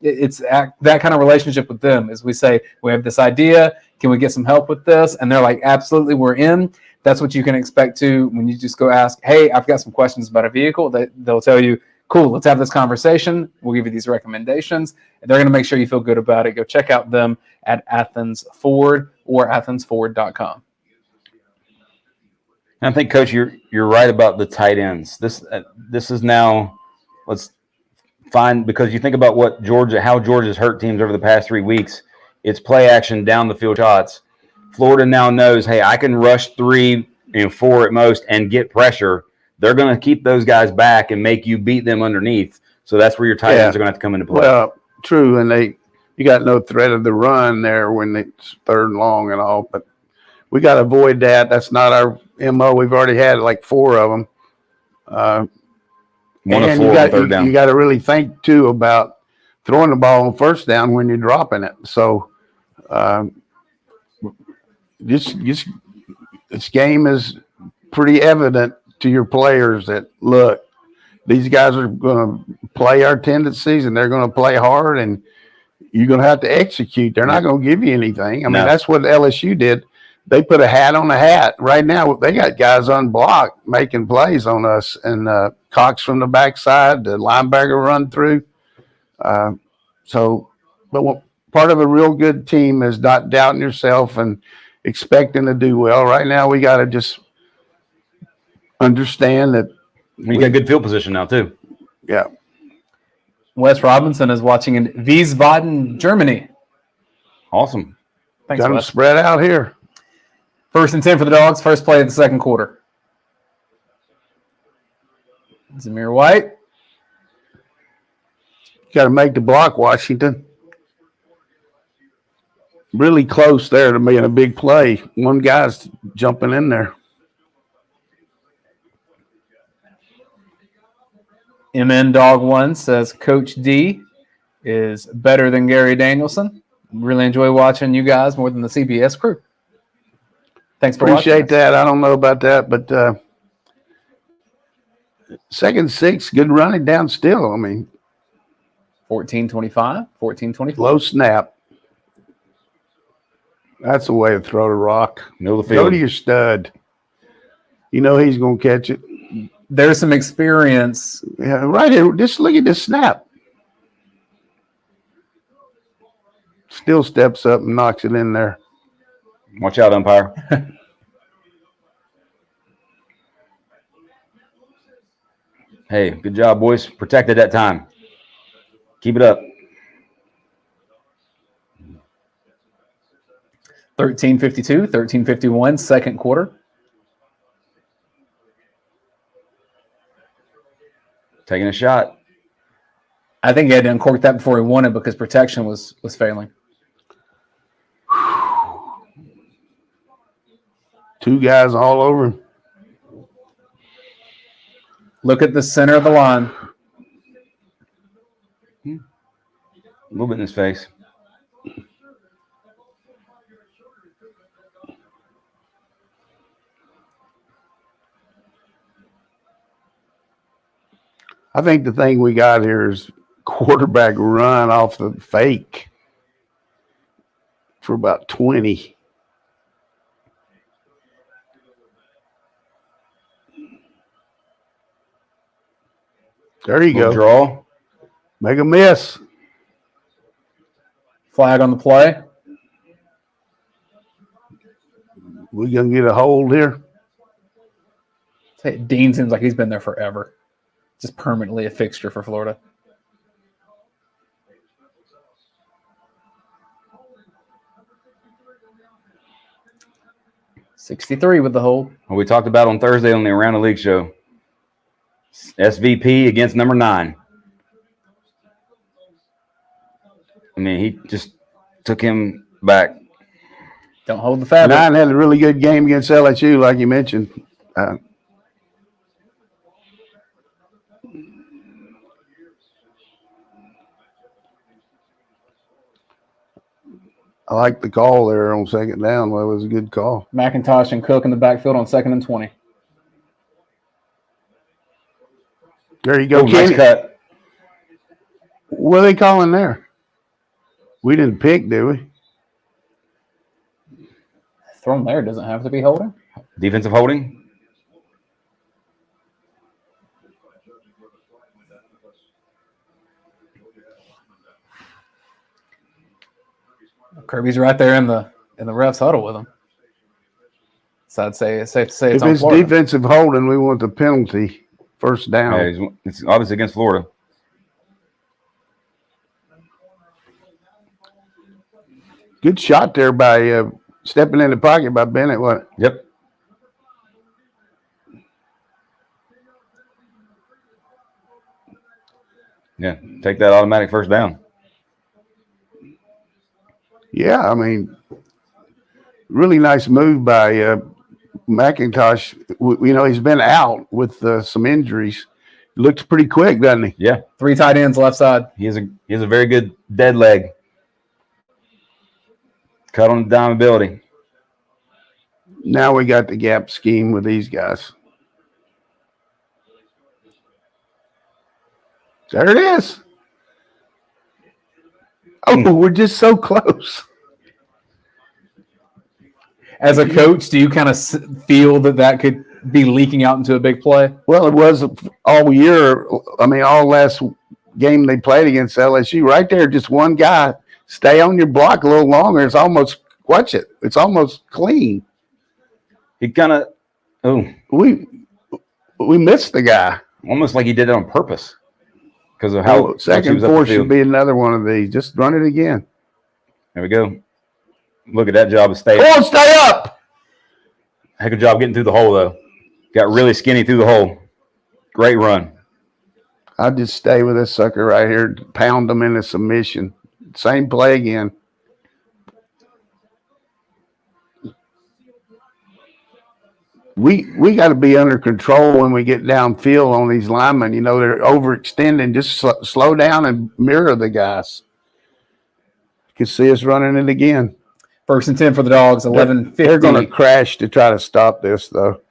it's that kind of relationship with them as we say, we have this idea, can we get some help with this? And they're like, absolutely, we're in. That's what you can expect to when you just go ask, hey, I've got some questions about a vehicle. They'll tell you, cool, let's have this conversation. We'll give you these recommendations. And they're going to make sure you feel good about it. Go check out them at Athens Ford or athensford.com. I think, Coach, you're right about the tight ends. This is now, let's find, because you think about how Georgia's hurt teams over the past 3 weeks. It's play action down the field shots. Florida now knows, hey, I can rush 3, 4 at most and get pressure. They're going to keep those guys back and make you beat them underneath. So that's where your tight ends are going to have to come into play. Well, true, and you got no threat of the run there when it's third and long and all, but we got to avoid that. That's not our MO. We've already had like 4 of them. 1 of and 4 on third down. You got to really think too about throwing the ball on first down when you're dropping it. So, this game is pretty evident to your players that look, these guys are going to play our tendencies and they're going to play hard, and you're going to have to execute. They're not going to give you anything. I mean, that's what LSU did. They put a hat on a hat. Right now, they got guys unblocked making plays on us, and Cox from the backside, the linebacker run through. But part of a real good team is not doubting yourself and expecting to do well. Right now, we got to just understand that you got good field position now too. Yeah. Wes Robinson is watching in Wiesbaden, Germany. Awesome. Thanks, got them Wes. spread out here. 1st and 10 for the Dogs. First play of the second quarter. Zamir White. Got to make the block, Washington. Really close there to being a big play. One guy's jumping in there. MN Dog 1 says Coach D is better than Gary Danielson. Really enjoy watching you guys more than the CBS crew. Thanks for Appreciate watching. that. I don't know about that, but 2nd and 6, good running down still. I mean, 14-25, 14-24. low snap. That's the way to throw the rock. Middle of the field. Go to your stud. You know he's going to catch it. There's some experience. Yeah, right here. Just look at this snap. Still steps up and knocks it in there. Watch out, umpire. Hey, good job, boys. Protected that time. Keep it up. 13-52, 13-51, second quarter. Taking a shot. I think he had to uncork that before he won it because protection was failing. 2 guys all over him. Look at the center of the line. A little bit in his face. I think the thing we got here is quarterback run off the fake for about 20. There you go. Draw. Make a miss. Flag on the play. We going to get a hold here? Dean seems like he's been there forever. Just permanently a fixture for Florida. $63 with the hold. What we talked about on Thursday on the Around the League show. SVP against number 9. I mean, he just took him back. Don't hold the fabric. 9 had a really good game against LSU, like you mentioned. I like the call there on 2nd down. Well, it was a good call. McIntosh and Cook in the backfield on 2nd and 20. There you go. Nice cut. What are they calling there? We didn't pick, did we? Thrown there doesn't have to be holding. Defensive holding. Kirby's right there in the ref's huddle with him. So I'd say it's safe to say If it's on it's Florida. defensive holding, we want the penalty. 1st down. Yeah, it's obviously against Florida. Good shot there by stepping in the pocket by Bennett. What? Yep. Yeah, take that automatic first down. Yeah, I mean, really nice move by McIntosh. He's been out with some injuries. Looks pretty quick, doesn't he? Yeah, 3 tight ends left side. he has a very good dead leg. Cut on the dime ability. Now we got the gap scheme with these guys. There it is. Oh, we're just so close. As a coach, do you kind of feel that could be leaking out into a big play? Well, it was all year. I mean, all last game they played against LSU. Right there, just one guy. Stay on your block a little longer. It's almost, watch it. It's almost clean. He kind of, We missed the guy. almost like he did it on purpose because of how Second much he was up the four field. should be another one of these. Just run it again. There we go. Look at that job of staying. Come on, stay up. Heck of a job getting through the hole, though. Got really skinny through the hole. Great run. I'll just stay with this sucker right here. Pound them into submission. Same play again. We got to be under control when we get downfield on these linemen. They're overextending. Just slow down and mirror the guys. You can see us running it again. 1st and 10 for the Dogs, 11-50. They're going to crash to try to stop this, though.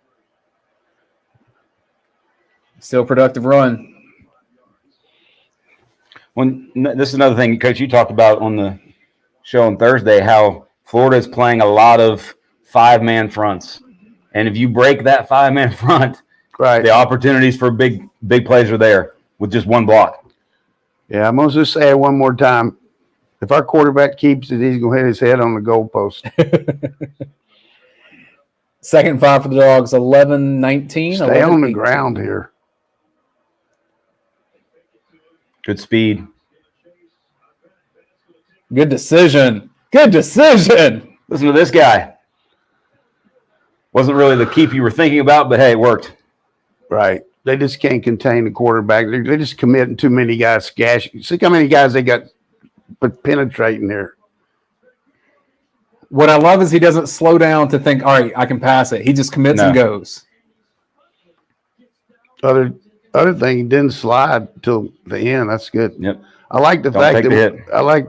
Still productive run. This is another thing, Coach, you talked about on the show on Thursday, how Florida is playing a lot of 5-man fronts. And if you break that 5-man front, Right. the opportunities for big plays are there with just one block. Yeah, I'm going to just say it one more time. If our quarterback keeps it, he's going to hit his head on the goalpost. 2nd and 5 for the Dogs, 11-19. Stay on the ground here. Good speed. Good decision. Good decision. Listen to this guy. Wasn't really the keep you were thinking about, but hey, it worked. Right. They just can't contain the quarterback. They're just committing too many guys. See how many guys they got penetrating there. What I love is he doesn't slow down to think, all right, I can pass it. He just commits and goes. Other thing, he didn't slide till the end. That's good. Yep. I like the fact that I like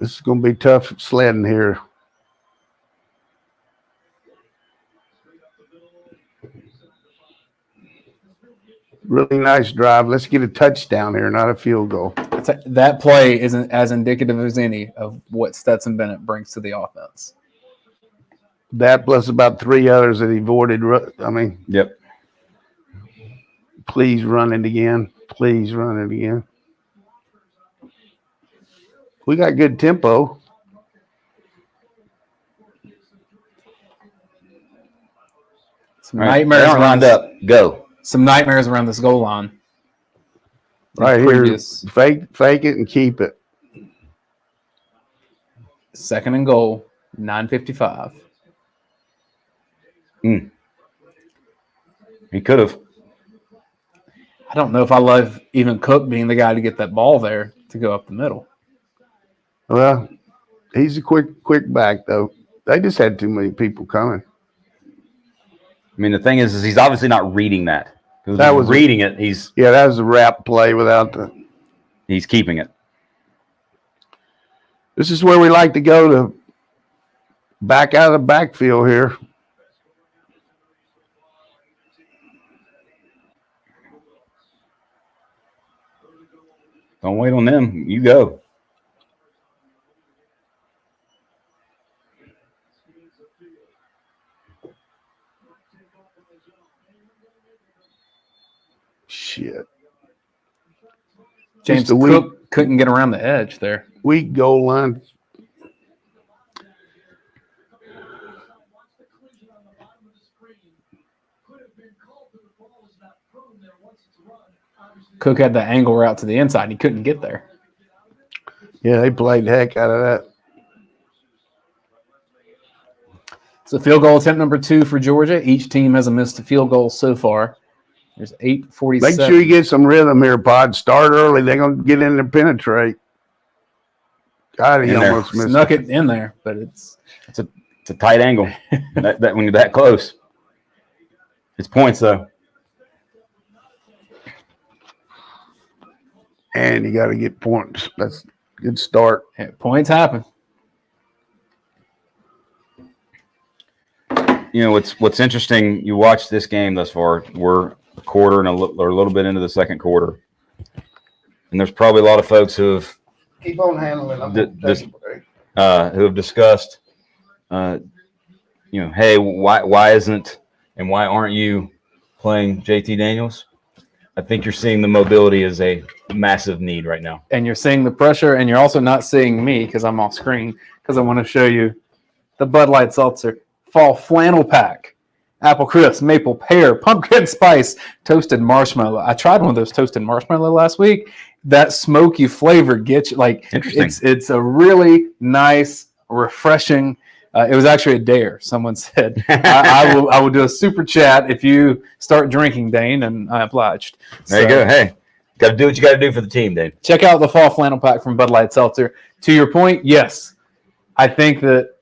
this is going to be tough sledding here. Really nice drive. Let's get a touchdown here, not a field goal. That play isn't as indicative as any of what Stetson Bennett brings to the offense. That plus about 3 others that he avoided. I mean, yep. Please run it again. Please run it again. We got good tempo. Some nightmares aren't lined up. Go. Some nightmares around this goal line. Right here. Fake it and keep it. 2nd and goal, 9:55. He could have. I don't know if I love even Cook being the guy to get that ball there to go up the middle. Well, he's a quick back, though. They just had too many people coming. I mean, the thing is he's obviously not reading that. That was reading it. That was a wrap play without he's keeping it. This is where we like to go to back out of the backfield here. Don't wait on them. You go. Shit. James Cook couldn't get around the edge there. Weak goal line. Cook had the angle route to the inside, and he couldn't get there. Yeah, they played the heck out of that. So field goal attempt number 2 for Georgia. Each team has a missed field goal so far. There's 8:47. Make sure you get some rhythm here, Pod. Start early. They're going to get in there and penetrate. God, he almost missed snuck it in there, but it's a tight angle. that when you're that close, it's points though. And you got to get points. That's a good start. Yeah, points happen. You know what's interesting. You watch this game thus far. We're a quarter and a little bit into the second quarter, and there's probably a lot of folks who have Keep on handling who have discussed, hey, why isn't and why aren't you playing JT Daniels? I think you're seeing the mobility as a massive need right now. And you're seeing the pressure, and you're also not seeing me because I'm off screen because I want to show you the Bud Light Seltzer Fall Flannel Pack. Apple crisp, maple, pear, pumpkin spice, toasted marshmallow. I tried one of those toasted marshmallow last week. That smoky flavor gets you like it's a really nice, refreshing. It was actually a dare. Someone said, I will do a super chat if you start drinking, Dane, and I obliged. There you go. Hey, got to do what you got to do for the team, Dane. Check out the Fall Flannel Pack from Bud Light Seltzer. To your point, yes, I think that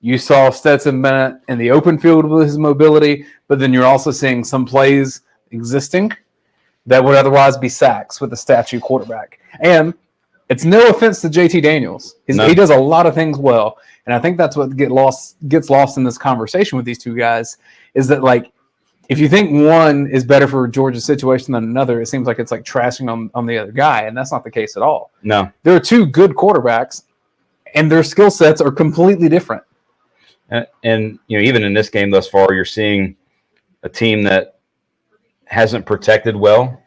you saw Stetson Bennett in the open field with his mobility, but then you're also seeing some plays existing that would otherwise be sacks with a statue quarterback. And it's no offense to JT Daniels. He does a lot of things well. And I think that's what gets lost in this conversation with these two guys is that, like, if you think one is better for Georgia's situation than another, it seems like it's like trashing on the other guy. And that's not the case at all. No. There are two good quarterbacks, and their skill sets are completely different. And even in this game thus far, you're seeing a team that hasn't protected well,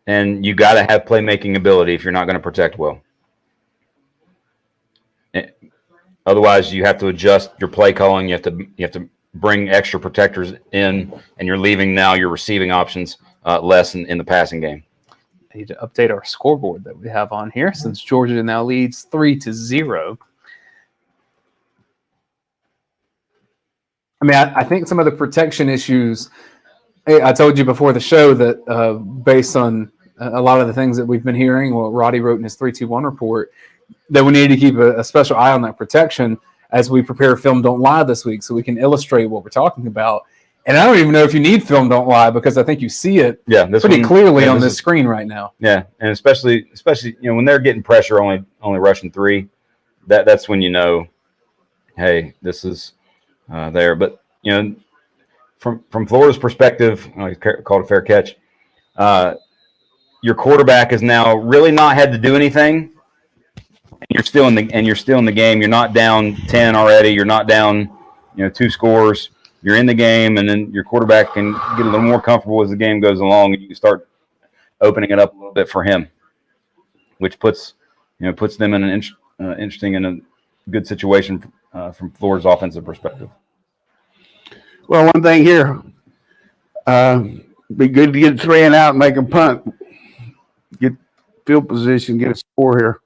and you got to have playmaking ability if you're not going to protect well. Otherwise, you have to adjust your play calling. You have to bring extra protectors in, and you're leaving now your receiving options less in the passing game. I need to update our scoreboard that we have on here since Georgia now leads 3-0. I mean, I think some of the protection issues, I told you before the show that based on a lot of the things that we've been hearing, what Roddy wrote in his 3-2-1 report, that we need to keep a special eye on that protection as we prepare Film Don't Lie this week so we can illustrate what we're talking about. And I don't even know if you need Film Don't Lie because I think you see it pretty clearly on this screen right now. Yeah, and especially when they're getting pressure only rushing 3, that's when you know, hey, this is there. But from Florida's perspective, he called a fair catch. Your quarterback has now really not had to do anything. You're still in the game. You're not down 10 already. You're not down 2 scores. You're in the game, and then your quarterback can get a little more comfortable as the game goes along, and you start opening it up a little bit for him, which puts them in an interesting and a good situation from Florida's offensive perspective. Well, one thing here, be good to get 3 and out and make a punt. Get field position, get a score here.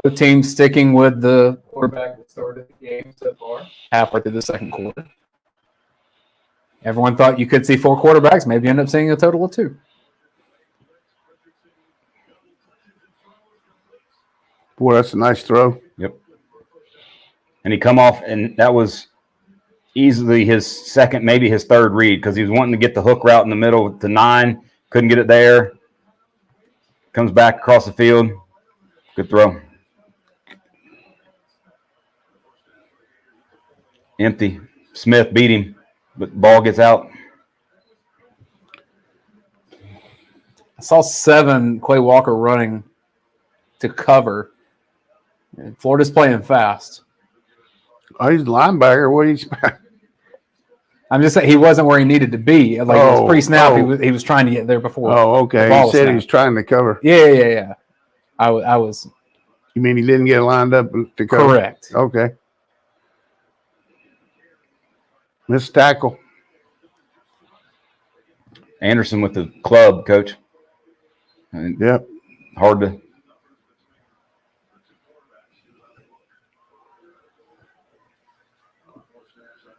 Both teams sticking with the quarterback that started the game so far, halfway through the second quarter. Everyone thought you could see 4 quarterbacks. Maybe you end up seeing a total of 2. Boy, that's a nice throw. Yep. And he come off, and that was easily his second, maybe his third read, because he was wanting to get the hook route in the middle to 9. Couldn't get it there. Comes back across the field. Good throw. Empty. Smith beat him, but ball gets out. I saw 7 Quay Walker running to cover. And Florida's playing fast. Oh, he's a linebacker. What he's I'm just saying he wasn't where he needed to be. Like it was pre-snap. He was trying to get there before. Oh, okay. He said he was trying to cover. Yeah. I was. You mean he didn't get lined up to cover? Correct. Okay. Missed tackle. Anderson with the club, coach. Yep. Hard to.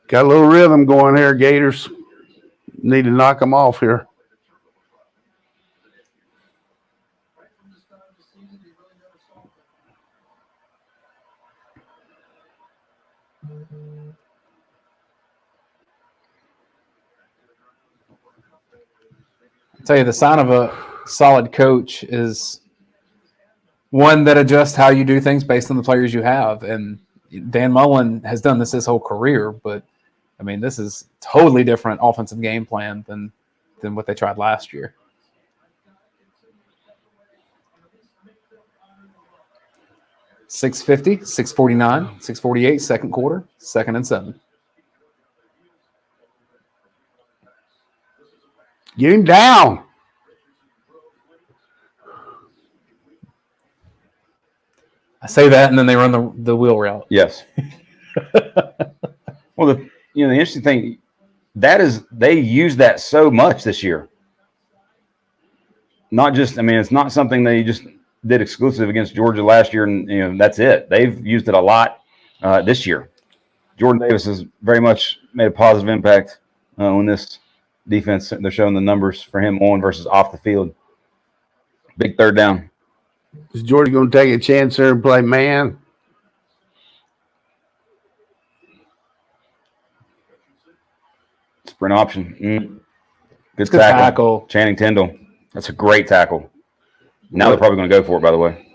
Got a little rhythm going here, Gators. Need to knock them off here. I'll tell you, the sign of a solid coach is one that adjusts how you do things based on the players you have. And Dan Mullen has done this his whole career, but I mean, this is totally different offensive game plan than what they tried last year. .650, 6:49, 6:48, second quarter, 2nd and 7. Get him down. I say that, and then they run the wheel route. Yes. Well, the interesting thing that is they use that so much this year. Not just, I mean, it's not something they just did exclusive against Georgia last year, and that's it. They've used it a lot this year. Jordan Davis has very much made a positive impact on this defense. They're showing the numbers for him on versus off the field. Big third down. Is Georgia going to take a chance there and play man? Sprint option. Good Good tackle. Channing Tindall. That's a great tackle. Now they're probably going to go for it, by the way.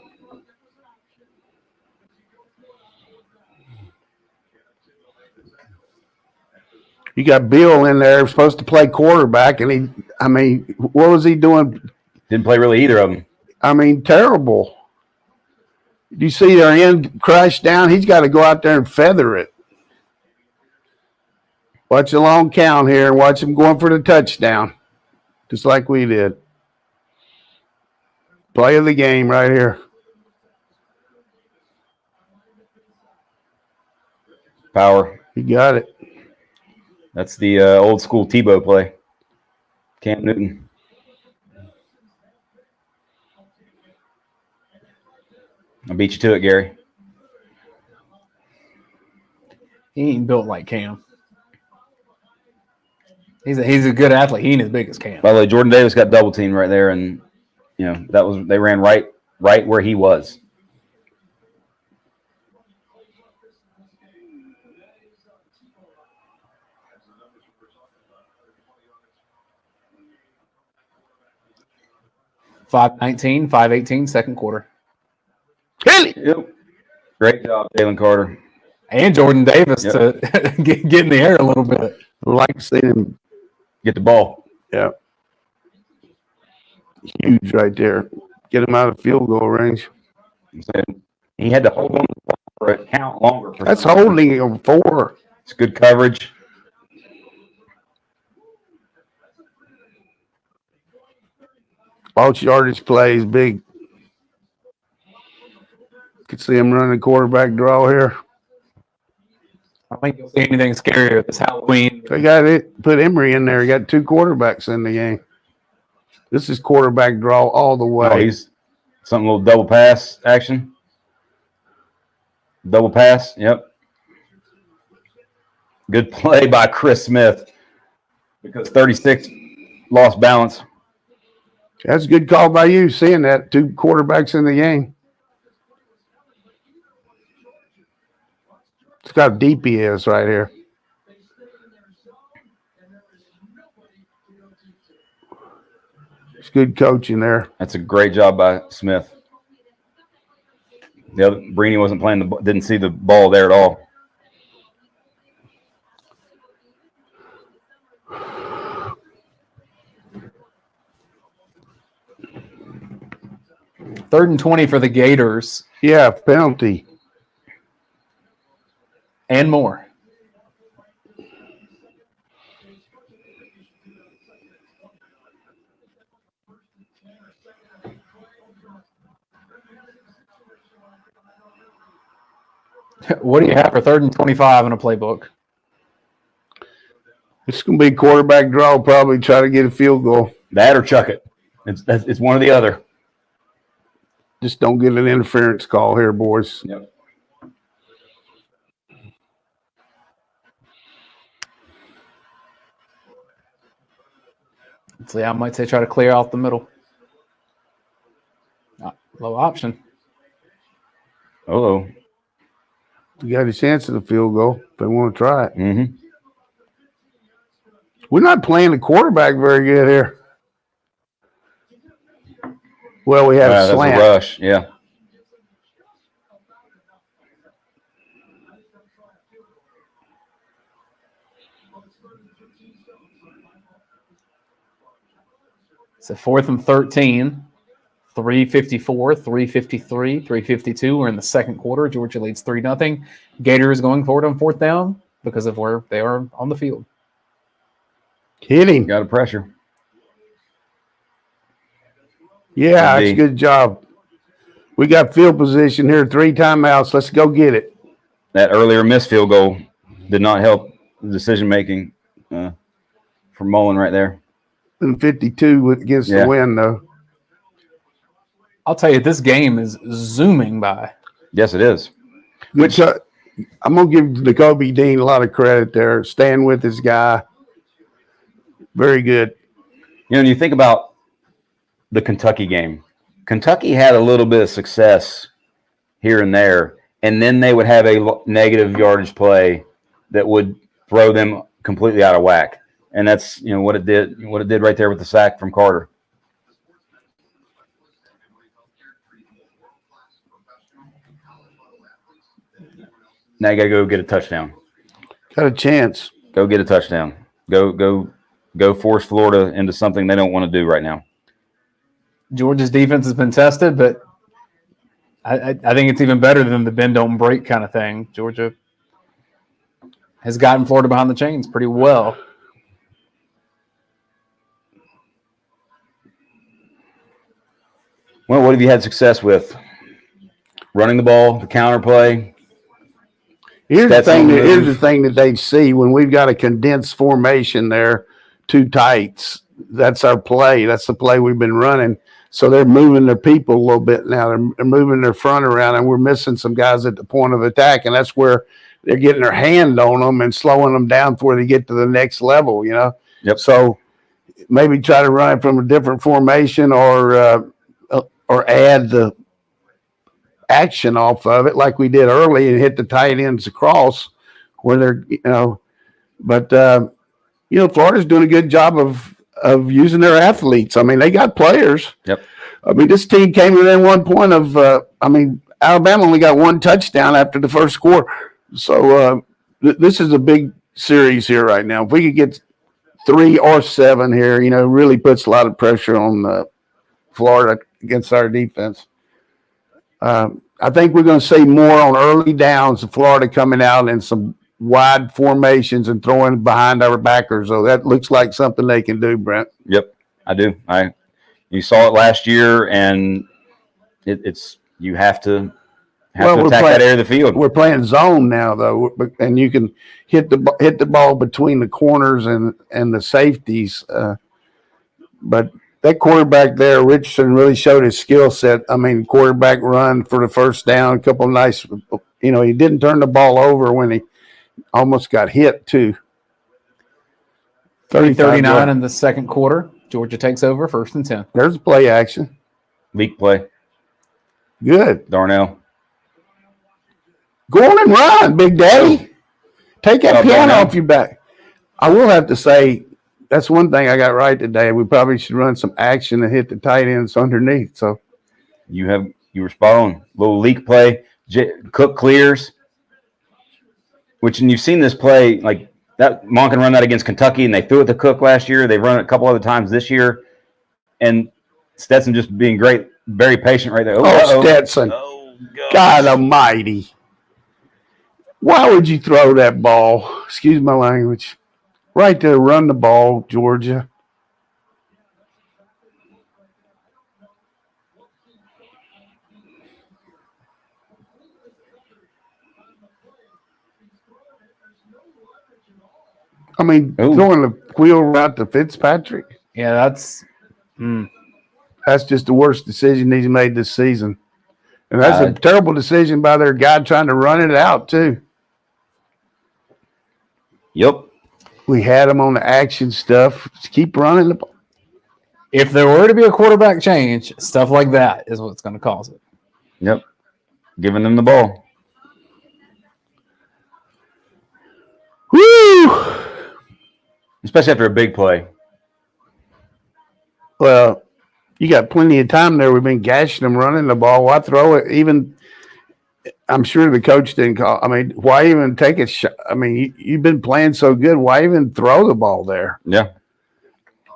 You got Bill in there, supposed to play quarterback, and what was he doing? Didn't play really either of them. I mean, terrible. You see their end crash down, he's got to go out there and feather it. Watch the long count here and watch him going for the touchdown, just like we did. Play of the game right here. Power. You got it. That's the old school Tebow play. Cam Newton. I beat you to it, Gary. He ain't built like Cam. He's a good athlete. He ain't as big as Cam. By the way, Jordan Davis got double teamed right there, and they ran right where he was. .519, 5:18, second quarter. Yep. Great job, Jalen Carter. And Jordan Davis to get in the air a little bit. I like to see him get the ball. Yeah. Huge right there. Get him out of field goal range. He had to hold on to the ball for a count longer. That's holding him 4. It's good coverage. Both yardage plays big. Could see him running the quarterback draw here. I think you'll see anything scarier this Halloween. They got it. Put Emory in there. Got 2 quarterbacks in the game. This is quarterback draw all the way. Oh, he's something a little double pass action. Double pass. Yep. Good play by Chris Smith because 36 lost balance. That's a good call by you, seeing that 2 quarterbacks in the game. It's got how deep he is right here. It's good coaching there. That's a great job by Smith. The other Brini wasn't playing didn't see the ball there at all. Third and 20 for the Gators. Yeah, penalty. And more. What do you have for 3rd and 25 in a playbook? It's going to be quarterback draw, probably try to get a field goal. That or chuck it. It's one or the other. Just don't get an interference call here, boys. Yep. So yeah, I might say try to clear out the middle. Low option. Oh, You got a chance at a field goal if they want to try it. mm-hmm. We're not playing the quarterback very good here. Well, we have a That's slant. a rush. Yeah. So 4th and 13, 3:54, 3:53, 3:52. We're in the second quarter. Georgia leads 3-0. Gators going forward on 4th down because of where they are on the field. Hitting. Got a pressure. Yeah, that's a good job. We got field position here, 3 timeouts. Let's go get it. That earlier missed field goal did not help the decision making for Mullen right there. And 52 against the win, though. I'll tell you, this game is zooming by. Yes, it is. Which I'm going to give Jacoby Dean a lot of credit there. Staying with his guy. Very good. You know, when you think about the Kentucky game, Kentucky had a little bit of success here and there, and then they would have a negative yardage play that would throw them completely out of whack. And that's, you know, what it did right there with the sack from Carter. Now you got to go get a touchdown. Got a chance. Go get a touchdown. Go force Florida into something they don't want to do right now. Georgia's defense has been tested, but I think it's even better than the bend don't break kind of thing. Georgia has gotten Florida behind the chains pretty well. Well, what have you had success with? Running the ball, the counter play. Here's the thing that they see when we've got a condensed formation there, 2 tights. That's our play. That's the play we've been running. So they're moving their people a little bit now. They're moving their front around, and we're missing some guys at the point of attack, and that's where they're getting their hand on them and slowing them down before they get to the next level, you know? Yep. So maybe try to run from a different formation or add the action off of it like we did early and hit the tight ends across where they're, you know, but, you know, Florida's doing a good job of using their athletes. I mean, they got players. Yep. I mean, this team came within 1 point of, Alabama only got 1 touchdown after the first quarter. So this is a big series here right now. If we could get 3 or 7 here, you know, really puts a lot of pressure on Florida against our defense. I think we're going to see more on early downs of Florida coming out in some wide formations and throwing behind our backers. So that looks like something they can do, Brent. Yep, I do. You saw it last year, and it's you have to attack that area of the field. We're playing zone now, though, and you can hit the ball between the corners and the safeties. But that quarterback there, Richardson, really showed his skill set. I mean, quarterback run for the first down, a couple of nice, you know, he didn't turn the ball over when he almost got hit, too. 39 in the second quarter. Georgia takes over, 1st and 10. There's a play action. Leak play. Good. Darnell. Go on and run, Big Daddy. Take that piano off your back. I will have to say, that's one thing I got right today. We probably should run some action and hit the tight ends underneath. So you were spot on. Little leak play. Cook clears. Which, and you've seen this play, like that. Mon can run that against Kentucky, and they threw it to Cook last year. They've run it a couple other times this year. And Stetson just being great, very patient right there. Oh, Stetson. Oh, God almighty. Why would you throw that ball? Excuse my language. Right there, run the ball, Georgia. I mean, throwing the wheel route to Fitzpatrick. Yeah, that's just the worst decision he's made this season. And that's a terrible decision by their guy trying to run it out, too. Yep. We had him on the action stuff. Just keep running the ball. if there were to be a quarterback change, stuff like that is what's going to cause it. Yep. Giving them the ball. Woo! Especially after a big play. Well, you got plenty of time there. We've been gashing them running the ball. Why throw it? Even I'm sure the coach didn't call. I mean, why even take a shot? I mean, you've been playing so good. Why even throw the ball there? Yeah.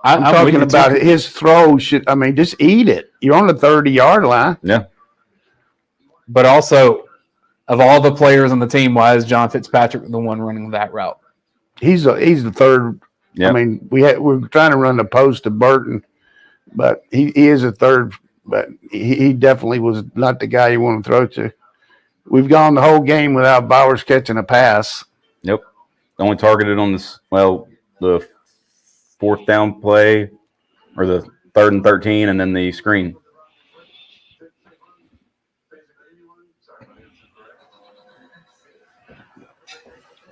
I'm talking about his throw. I mean, just eat it. You're on the 30-yard line. Yeah. But also, of all the players on the team, why is John Fitzpatrick the one running that route? He's the third. Yep. I mean, we're trying to run the post to Burton, but he is a third. But he definitely was not the guy you want to throw to. We've gone the whole game without Bowers catching a pass. Yep. Only targeted on this. Well, the 4th down play, or the 3rd and 13, and then the screen.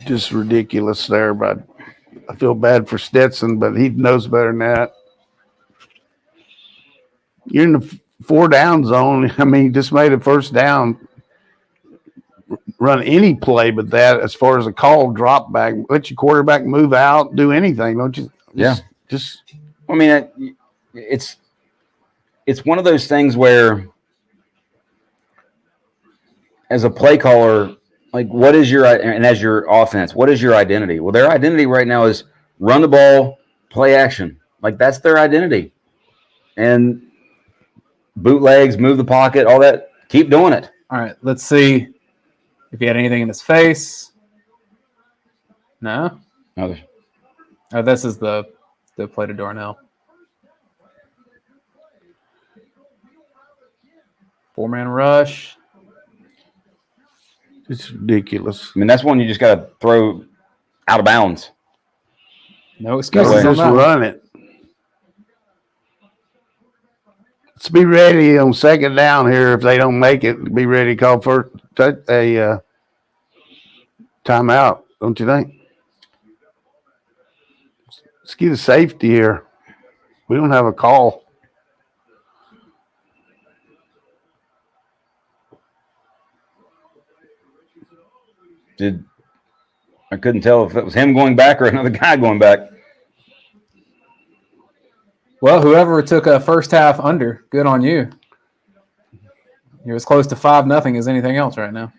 Just ridiculous there, but I feel bad for Stetson, but he knows better than that. You're in the 4 down zone. I mean, you just made a 1st down. Run any play but that as far as a call drop back. Let your quarterback move out, do anything, don't you? Just I mean, it's one of those things where, as a play caller, like, what is your, and as your offense, what is your identity? Well, their identity right now is run the ball, play action. Like, that's their identity. And bootlegs, move the pocket, all that, keep doing it. All right, let's see if he had anything in his face. No? Oh, this is the play to Darnell. 4-man rush. it's ridiculous. I mean, that's one you just got to throw out of bounds. No excuses on Just that. run it. Let's be ready on 2nd down here. If they don't make it, be ready to call for a timeout, don't you think? Let's get a safety here. We don't have a call. I couldn't tell if it was him going back or another guy going back. Well, whoever took a first half under, good on you. You're as close to 5-0 as anything else right now.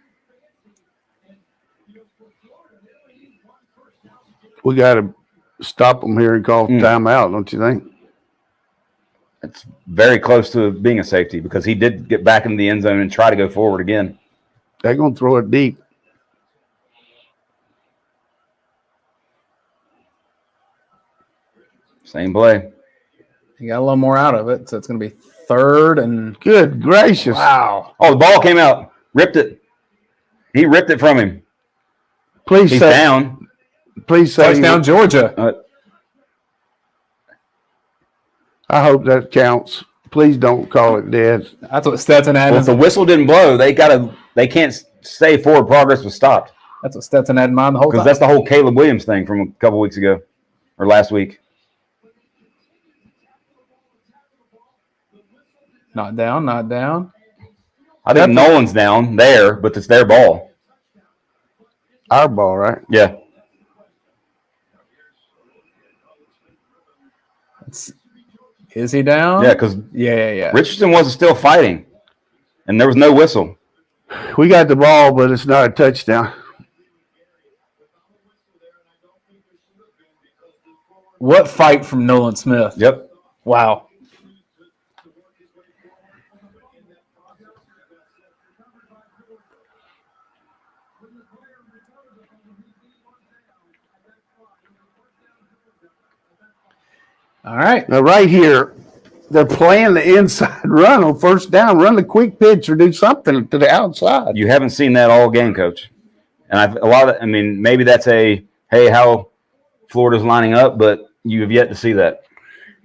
We got to stop them here and call timeout, don't you think? It's very close to being a safety because he did get back in the end zone and try to go forward again. They're going to throw it deep. Same play. You got a little more out of it, so it's going to be 3rd and Good gracious. wow. Oh, the ball came out. Ripped it. He ripped it from him. Please He's say, down. please say, Touchdown, Georgia. I hope that counts. Please don't call it dead. That's what Stetson had. Well, if the whistle didn't blow, they can't say forward progress was stopped. That's what Stetson had in mind the whole Because time. that's the whole Caleb Williams thing from a couple weeks ago or last week. Not down, not down. I think Nolan's down there, but it's their ball. Our ball, right? Yeah. Is he down? Yeah, because Yeah. Richardson wasn't still fighting, and there was no whistle. We got the ball, but it's not a touchdown. What fight from Nolan Smith? Yep. Wow. All right. Now, right here, they're playing the inside run on 1st down. Run the quick pitch or do something to the outside. You haven't seen that all game, Coach. And maybe that's how Florida's lining up, but you have yet to see that.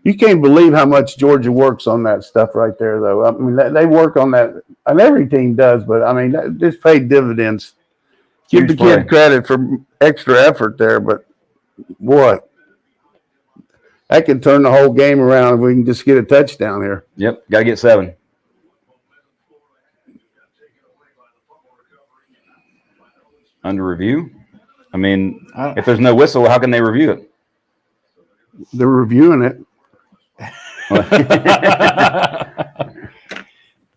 You can't believe how much Georgia works on that stuff right there, though. I mean, they work on that, and every team does, but, I mean, that just paid dividends. Give the kid credit for extra effort there, but, boy, That can turn the whole game around if we can just get a touchdown here. Yep, got to get 7. Under review? I mean, if there's no whistle, how can they review it? They're reviewing it.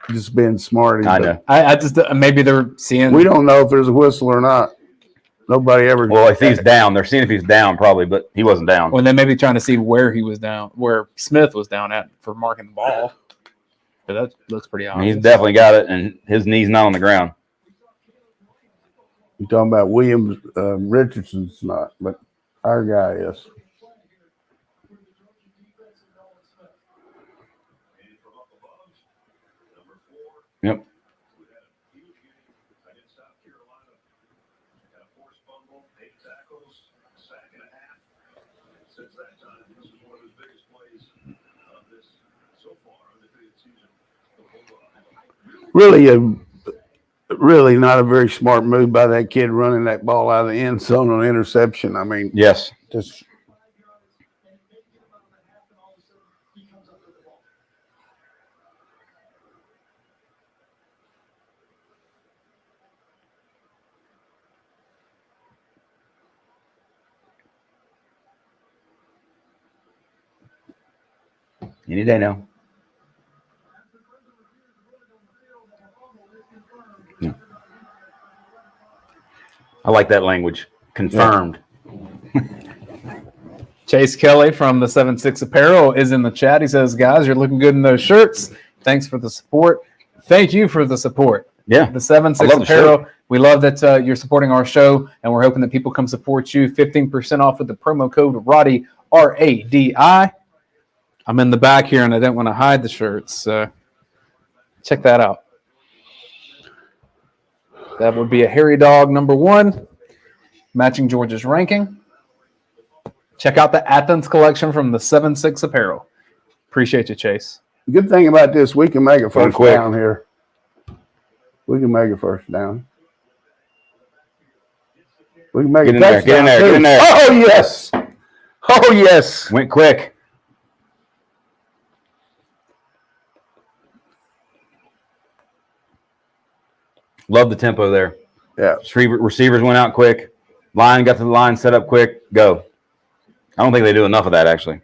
Just being smarty. I know. I just maybe they're seeing. We don't know if there's a whistle or not. Nobody ever. Well, if he's down, they're seeing if he's down probably, but he wasn't down. Well, they may be trying to see where he was down, where Smith was down at for marking the ball. But that looks pretty I obvious. mean, he's definitely got it, and his knee's not on the ground. You're talking about Williams, Richardson's not, but our guy is. Yep. Really not a very smart move by that kid running that ball out of the end zone on interception. I mean, Yes. just Any day now. Yeah. I like that language. Confirmed. Chase Kelly from the 7-6 Apparel is in the chat. He says, guys, you're looking good in those shirts. Thanks for the support. Thank you for the support. Yeah. The 7-6 Apparel. We love that you're supporting our show, and we're hoping that people come support you. 15% off with the promo code RADI, RADI. I'm in the back here, and I didn't want to hide the shirts. So check that out. That would be a Hairy Dog #1, matching Georgia's ranking. Check out the Athens collection from the 7-6 Apparel. Appreciate you, Chase. the good thing about this, we can make a first down here. We can make a first down. We can make a touchdown. Get in there. Get in there. Oh, yes. Oh, yes. Went quick. Love the tempo there. Yeah. Receivers went out quick. Line got to the line set up quick. Go. I don't think they do enough of that, actually.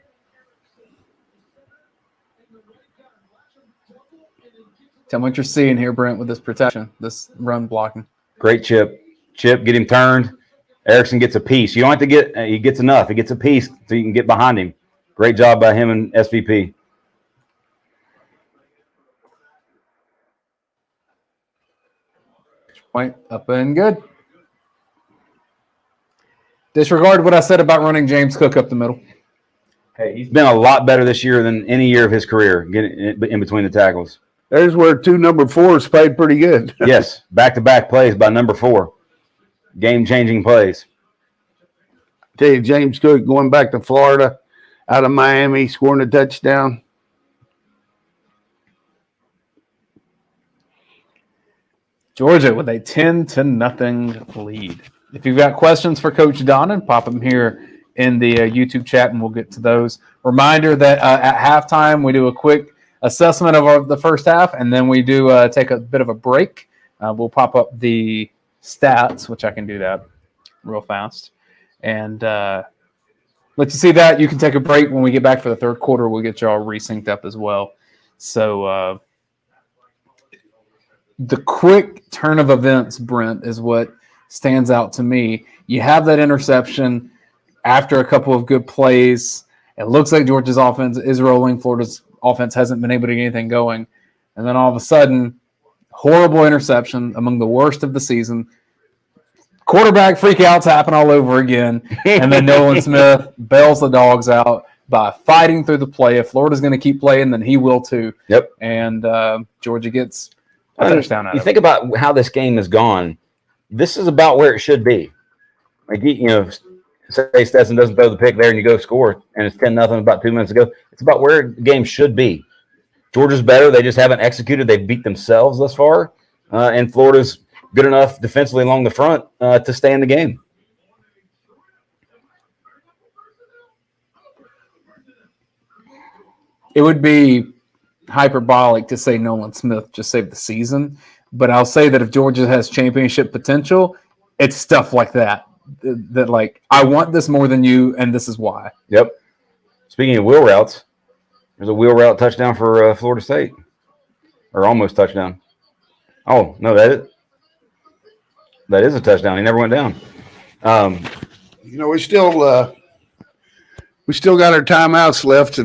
Tell me what you're seeing here, Brent, with this protection, this run blocking. Great chip. Chip, get him turned. Erickson gets a piece. You don't have to get – he gets enough. He gets a piece so you can get behind him. Great job by him and SVP. Point up and good. Disregard what I said about running James Cook up the middle. Hey, he's been a lot better this year than any year of his career getting in between the tackles. There's where 2 number 4s played pretty good. Yes, back-to-back plays by number 4. Game-changing plays. Tell you, James Cook going back to Florida, out of Miami, scoring a touchdown. Georgia with a 10-0 lead. If you've got questions for Coach Donnan, pop them here in the YouTube chat, and we'll get to those. Reminder that at halftime, we do a quick assessment of the first half, and then we do take a bit of a break. We'll pop up the stats, which I can do that real fast. And let you see that. You can take a break when we get back for the third quarter. We'll get you all resynced up as well. So the quick turn of events, Brent, is what stands out to me. You have that interception after a couple of good plays. It looks like Georgia's offense is rolling. Florida's offense hasn't been able to get anything going. And then all of a sudden, horrible interception, among the worst of the season. Quarterback freakouts happen all over again. And then Nolan Smith bails the dogs out by fighting through the play. If Florida's going to keep playing, then he will too. Yep. And Georgia gets a touchdown out of it. You think about how this game has gone. This is about where it should be. Like, say Stetson doesn't throw the pick there and you go score, and it's 10-0 about 2 minutes ago. It's about where the game should be. Georgia's better. They just haven't executed. They've beat themselves thus far. And Florida's good enough defensively along the front to stay in the game. It would be hyperbolic to say Nolan Smith just saved the season, but I'll say that if Georgia has championship potential, it's stuff like that. That like, I want this more than you, and this is why. Yep. Speaking of wheel routes, there's a wheel route touchdown for Florida State, or almost touchdown. Oh no, that is a touchdown. He never went down. We still got our timeouts left.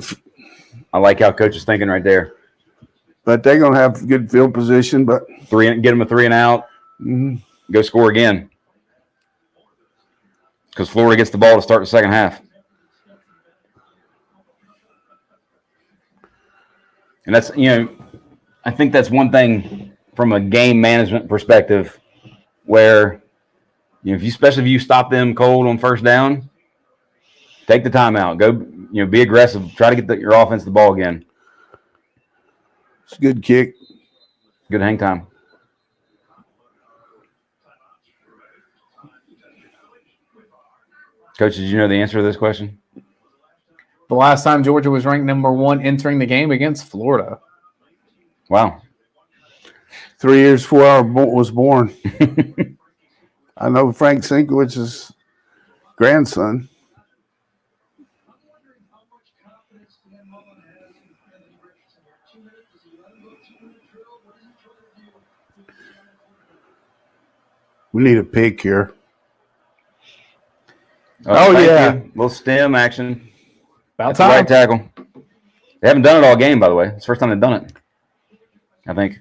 I like how coach is thinking right there. But they're going to have good field position. But get them a 3 and out. mm-hmm. Go score again. Because Florida gets the ball to start the second half. And that's, I think that's one thing from a game management perspective where, especially if you stop them cold on first down, take the timeout. Go, be aggressive. Try to get your offense the ball again. It's a good kick. Good hang time. Coach, did you know the answer to this question? The last time Georgia was ranked number 1 entering the game against Florida. Wow. 3 years before I was born. I know Frank Sinkowicz's grandson. We need a pick here. Oh yeah. Little stem action. About That's the right tackle. They haven't done it all game, by the way. It's the first time they've done it, I think.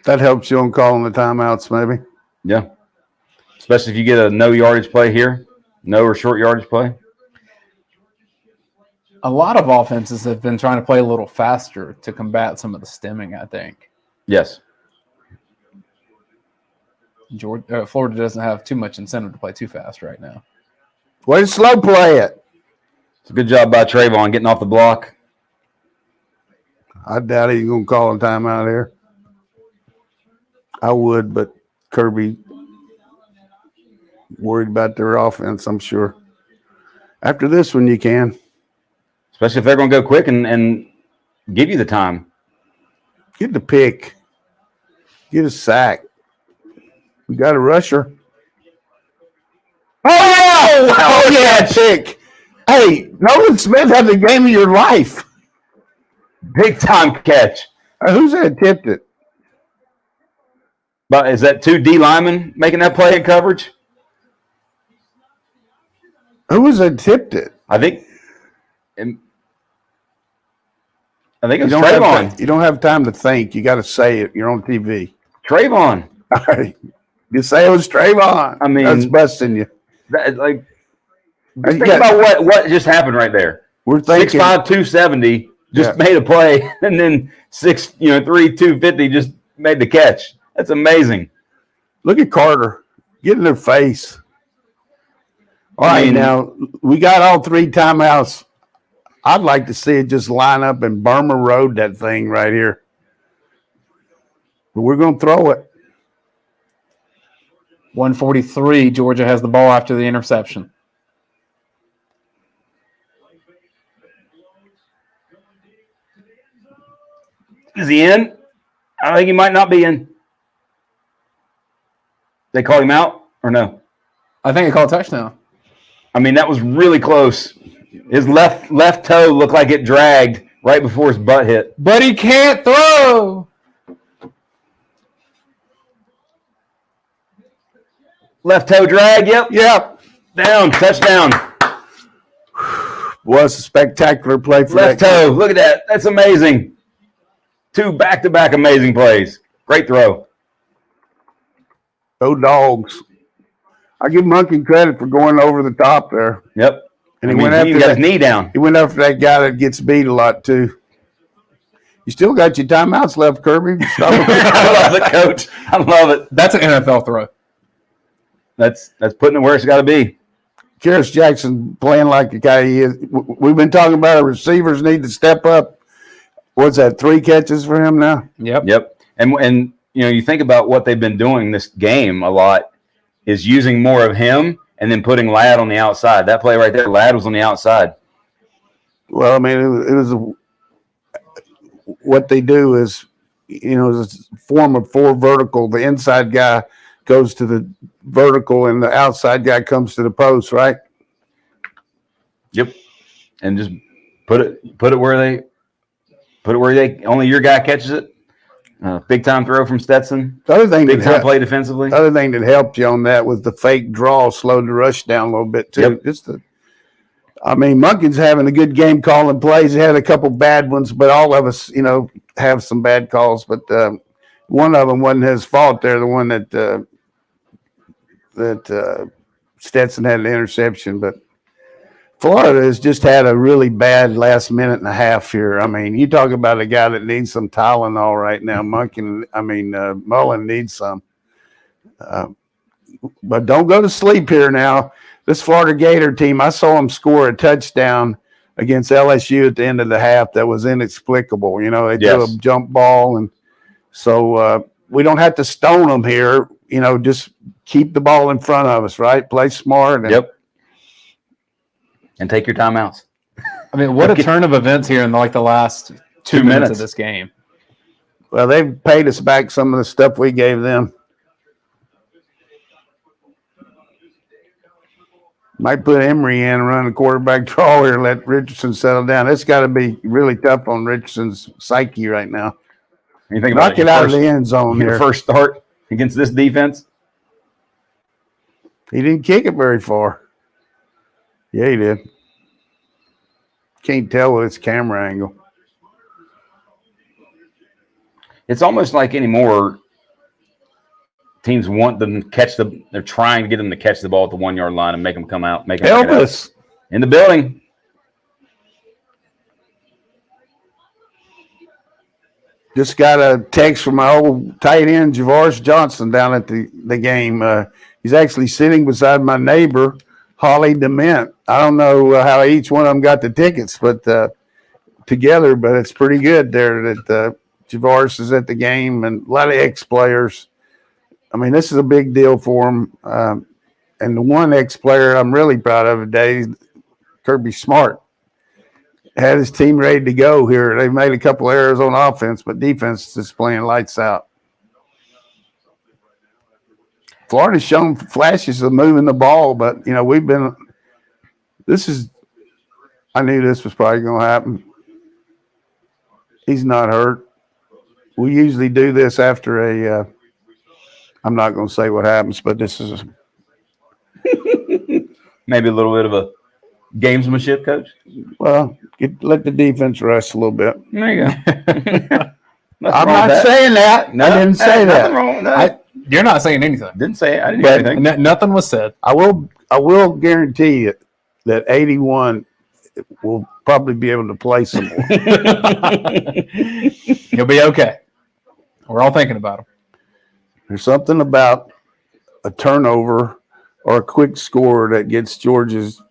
That helps you on calling the timeouts, maybe. Yeah. Especially if you get a no yardage play here, no or short yardage play. A lot of offenses have been trying to play a little faster to combat some of the stemming, I think. Yes. Florida doesn't have too much incentive to play too fast right now. Way to slow play it. It's a good job by Trayvon getting off the block. I doubt he's going to call a timeout here. I would, but Kirby worried about their offense, I'm sure. After this one, you can. Especially if they're going to go quick and give you the time. Get the pick. Get a sack. We got a rusher. Oh yeah, pick. Hey, Nolan Smith had the game of your life. Big time catch. Who's that tipped it? But is that 2 D linemen making that play in coverage? Who was that tipped it? I think it's Trayvon. You don't have time to think. You got to say it. You're on TV. Trayvon. All right. You say it was Trayvon. I mean, that's busting you. Think about what just happened right there. We're thinking 6'5", 270 just made a play, and then 6'3", 250 just made the catch. That's amazing. Look at Carter. Get in their face. All right, now we got all 3 timeouts. I'd like to see it just line up and Burma Road that thing right here. But we're going to throw it. 143, Georgia has the ball after the interception. Is he in? I think he might not be in. They called him out or no? I think they called a touchdown. I mean, that was really close. His left toe looked like it dragged right before his butt hit. But he can't throw. Left toe drag, yep. Down, touchdown. Was a spectacular play for left toe. Look at that. That's amazing. 2 back-to-back amazing plays. Great throw. Go Dogs. I give Munkin credit for going over the top there. Yep. And he went after got his knee down. He went after that guy that gets beat a lot too. You still got your timeouts left, Kirby. I love it, Coach. I love it. That's an NFL throw. That's putting it where it's got to be. Karis Jackson playing like the guy he is. We've been talking about our receivers need to step up. What's that, 3 catches for him now? Yep. And you think about what they've been doing this game a lot is using more of him and then putting Ladd on the outside. That play right there, Ladd was on the outside. Well, I mean, what they do is, it's a form of four vertical. The inside guy goes to the vertical, and the outside guy comes to the post, right? Yep. And just put it where they only your guy catches it. Big time throw from Stetson. The other thing Big time play defensively. The other thing that helped you on that was the fake draw slowed the rush down a little bit too. Yep. Monken's having a good game calling plays. He had a couple bad ones, but all of us, have some bad calls. But one of them wasn't his fault. There, the one that Stetson had an interception. But Florida has just had a really bad last minute and a half here. I mean, you talk about a guy that needs some Tylenol right now. Mullen needs some. But don't go to sleep here now. This Florida Gator team, I saw them score a touchdown against LSU at the end of the half that was inexplicable. They threw a jump ball. And so we don't have to stone them here. Just keep the ball in front of us, right? Play smart. And take your timeouts. I mean, what a turn of events here in the last 2 minutes of this game. Well, they've paid us back some of the stuff we gave them. Might put Emory in and run a quarterback draw here and let Richardson settle down. It's got to be really tough on Richardson's psyche right now. You think Knock it out of the end zone here. Your first start against this defense? He didn't kick it very far. Yeah, he did. Can't tell with its camera angle. It's almost like anymore teams want them to catch they're trying to get them to catch the ball at the 1 yard line and make them come out. Elvis in the building. Just got a text from my old tight end, Javaris Johnson, down at the game. He's actually sitting beside my neighbor, Holly DeMint. I don't know how each one of them got the tickets, but together. But it's pretty good there that Javaris is at the game, and a lot of ex-players. I mean, this is a big deal for him. And the one ex-player I'm really proud of today, Kirby Smart, had his team ready to go here. They've made a couple errors on offense, but defense is playing lights out. Florida's shown flashes of moving the ball, but, I knew this was probably going to happen. He's not hurt. We usually do this after I'm not going to say what happens, but this is maybe a little bit of a gamesmanship, Coach. Well, let the defense rest a little bit. There you go. I'm not saying that. No, I didn't say that. Nothing wrong with that. You're not saying anything. Didn't say it. I didn't say anything. Nothing was said. I will guarantee you that 81 will probably be able to play some more. He'll be okay. We're all thinking about him. There's something about a turnover or a quick score that gets Georgia's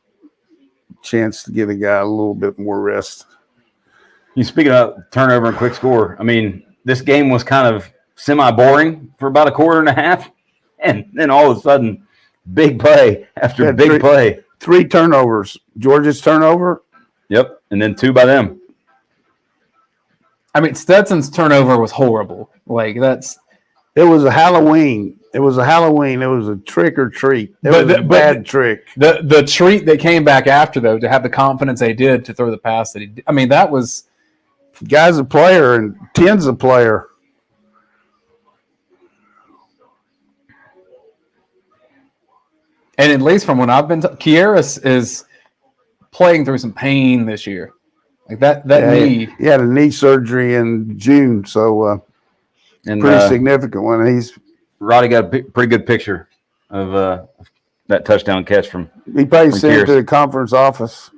chance to get a guy a little bit more rest. You speaking of turnover and quick score, I mean, this game was kind of semi-boring for about a quarter and a half, and then all of a sudden, big play after big play. 3 turnovers. Georgia's turnover? Yep, and then 2 by them. I mean, Stetson's turnover was horrible. It was a Halloween. It was a trick or treat. It was a bad trick. The treat that came back after, though, to have the confidence they did to throw the pass that he did. I mean, that was – guy's a player and 10's a player. And at least from when I've been – Kieras is playing through some pain this year. Knee. He had a knee surgery in June, so pretty significant one. Roddy got a pretty good picture of that touchdown catch from. He probably sent it to the conference office.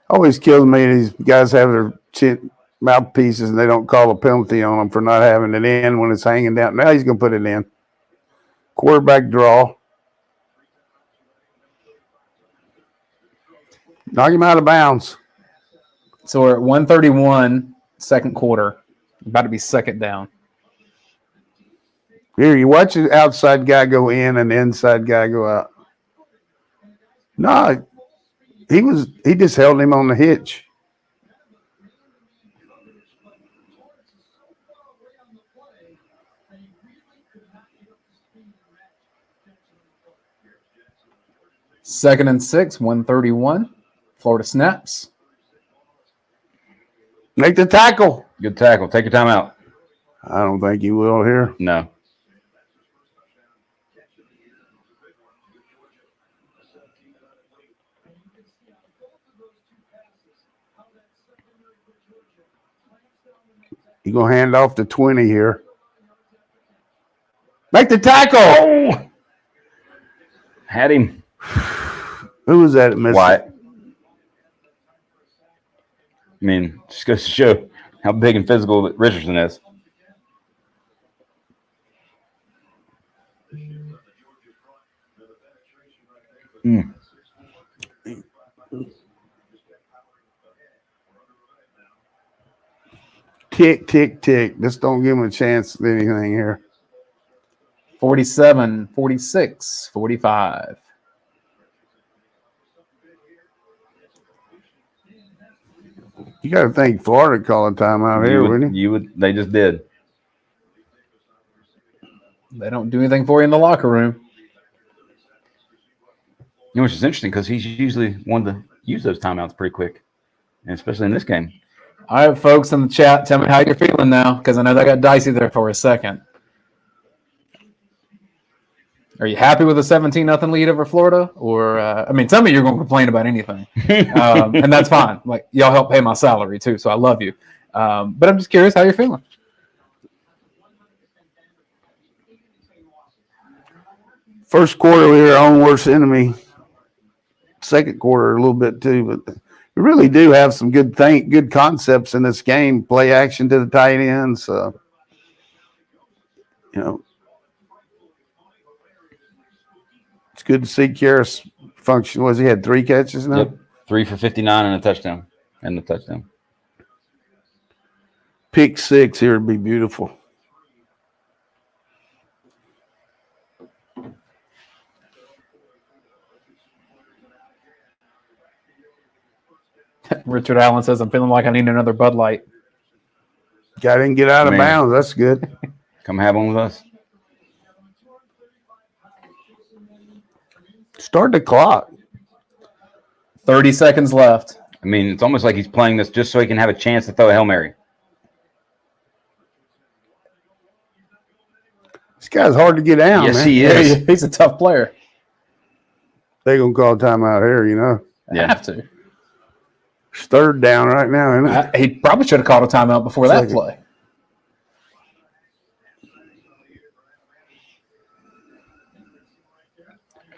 Always kills me. These guys have their mouthpieces and they don't call a penalty on them for not having it in when it's hanging down. Now he's going to put it in. Quarterback draw. Knock him out of bounds. So we're at 1:31, second quarter. About to be second down. Here, you watch the outside guy go in and the inside guy go out. No, He just held him on the hitch. Second and 6, 131. Florida snaps. Make the tackle. Good tackle. Take your time out. I don't think he will here. No. You're going to hand off to 20 here. Make the tackle. Oh! Had him. Who was that? Wyatt. I mean, just goes to show how big and physical that Richardson is. Tick, tick, tick. Just don't give him a chance at anything here. 47, 46, 45. You got to think Florida call a timeout here, wouldn't you? You would. They just did. They don't do anything for you in the locker room. You know, which is interesting because he's usually one to use those timeouts pretty quick, and especially in this game. All right, folks in the chat, tell me how you're feeling now, because I know that got dicey there for a second. Are you happy with a 17-0 lead over Florida? Or, I mean, some of you are going to complain about anything, and that's fine. Like, y'all help pay my salary, too, so I love you. But I'm just curious how you're feeling. First quarter, we were our own worst enemy. Second quarter, a little bit, too. But we really do have some good concepts in this game. Play action to the tight ends. You know, it's good to see Karras function. He had 3 catches now? Yep. 3 for 59 and a touchdown. And the touchdown. Pick 6 here would be beautiful. Richard Allen says, I'm feeling like I need another Bud Light. Guy didn't get out of bounds. That's good. Come have one with us. Start the clock. 30 seconds left. I mean, it's almost like he's playing this just so he can have a chance to throw a Hail Mary. This guy's hard to get down, Yes, man. he is. He's a tough player. They're going to call timeout here, you know. They have to. It's 3rd down right now, isn't it? He probably should have called a timeout before that play.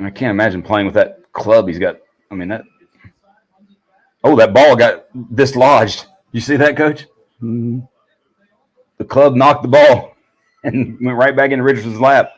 I can't imagine playing with that club he's got. I mean, that. Oh, that ball got dislodged. You see that, Coach? Mm-hmm. The club knocked the ball and went right back into Richardson's lap.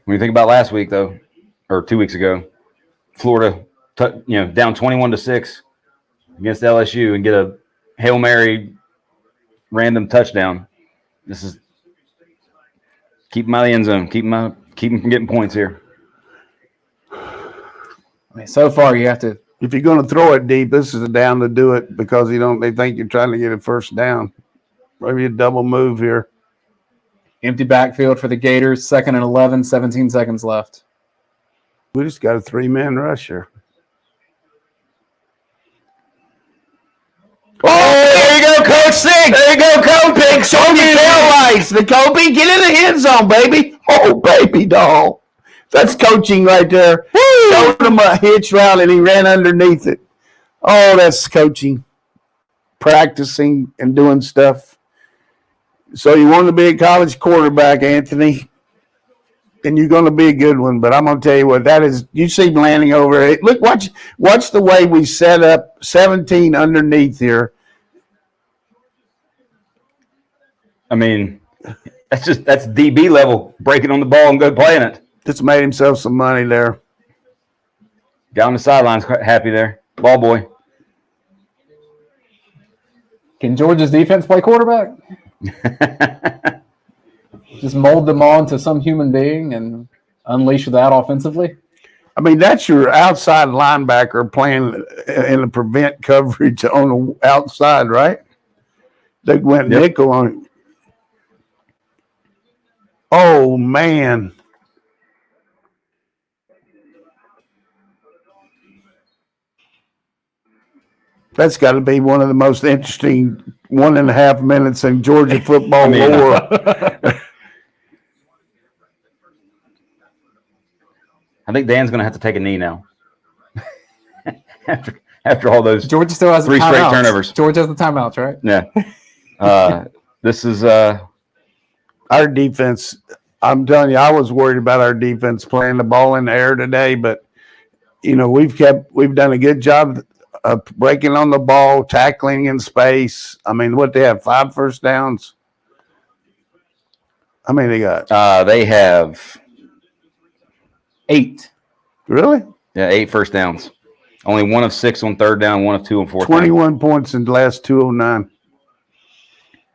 When you think about last week, though, or 2 weeks ago, Florida, down 21-6 against LSU and get a Hail Mary random touchdown. This is keep them out of the end zone. Keep them from getting points here. I mean, so far you have to. If you're going to throw it deep, this is a down to do it because they think you're trying to get a first down. Maybe a double move here. Empty backfield for the Gators. 2nd and 11, 17 seconds left. We just got a 3-man rush here. Oh, there you go, Coach Six. There you go, Kobe. Show me tail lights. The Kobe, get in the end zone, baby. Oh, baby doll. That's coaching right there. Showed him a hitch route, and he ran underneath it. Oh, that's coaching. Practicing and doing stuff. So you want to be a college quarterback, Anthony, and you're going to be a good one. But I'm going to tell you what, that is – you see him landing over it. Look, watch the way we set up 17 underneath here. I mean, That's DB level, breaking on the ball and go playing it. Just made himself some money there. Guy on the sidelines happy there. Ball boy. Can Georgia's defense play quarterback? Just mold them on to some human being and unleash that offensively? I mean, that's your outside linebacker playing in the prevent coverage on the outside, right? They went nickel on it. Oh, man. That's got to be one of the most interesting 1.5 minutes in Georgia football lore. I think Dan's going to have to take a knee now. after all those Georgia still has 3 straight turnovers. Georgia has the timeouts, right? Yeah. This is our defense. I'm telling you, I was worried about our defense playing the ball in the air today, but we've done a good job of breaking on the ball, tackling in space. I mean, what they have 5 first downs. How many they got? they have 8. Really? Yeah, 8 first downs. Only 1 of 6 on 3rd down, 1 of 2 on 4th 21 points in the last 209.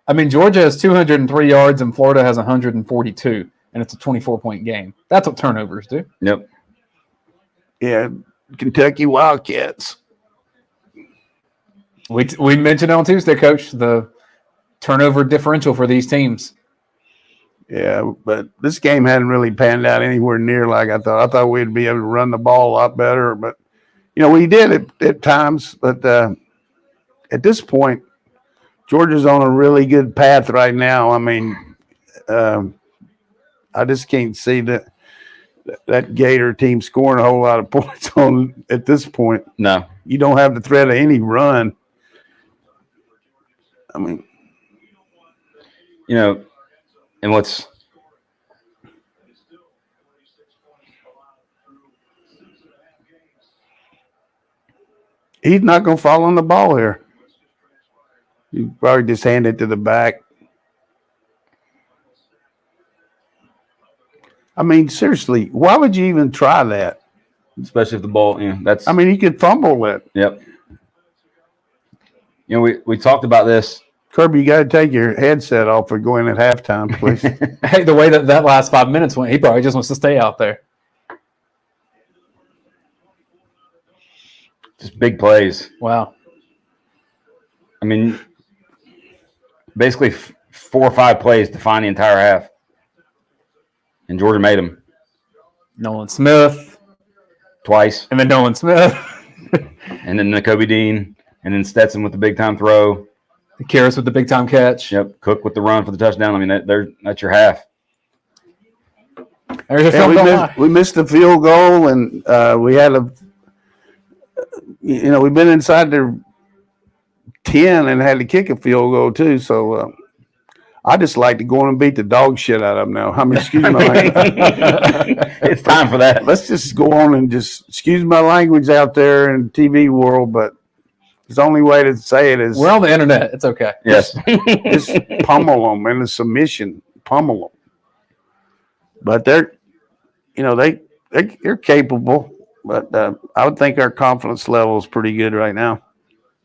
I mean, Georgia has 203 yards and Florida has 142, and it's a 24-point game. That's what turnovers do. Yep. Yeah, Kentucky Wildcats. We mentioned on Tuesday, Coach, the turnover differential for these teams. Yeah, but this game hadn't really panned out anywhere near like I thought. I thought we'd be able to run the ball a lot better, but we did at times. But at this point, Georgia's on a really good path right now. I mean, I just can't see that Gator team scoring a whole lot of points on at this point. No, you don't have the threat of any run. I mean, and what's he's not going to fall on the ball here. You probably just hand it to the back. I mean, seriously, why would you even try that? Especially if the ball, that's. I mean, you could fumble it. Yep. We talked about this. Kirby, you got to take your headset off for going at halftime, please. Hey, the way that last 5 minutes went, he probably just wants to stay out there. Just big plays. Wow. I mean, basically 4 or 5 plays define the entire half. And Georgia made them. Nolan Smith. Twice. And then Nolan Smith. And then Nakobe Dean. And then Stetson with the big-time throw. Karras with the big-time catch. Yep. Cook with the run for the touchdown. I mean, that's your half. We missed the field goal, and we had we've been inside their 10 and had to kick a field goal too. So I just like to go on and beat the dog shit out of them now. I mean, excuse my language. It's time for that. Let's just go on and just excuse my language out there in the TV world, but the only way to say it is we're on the internet. It's okay. Yes. Just pummel them in a submission, pummel them. But they're capable. But I would think our confidence level is pretty good right now.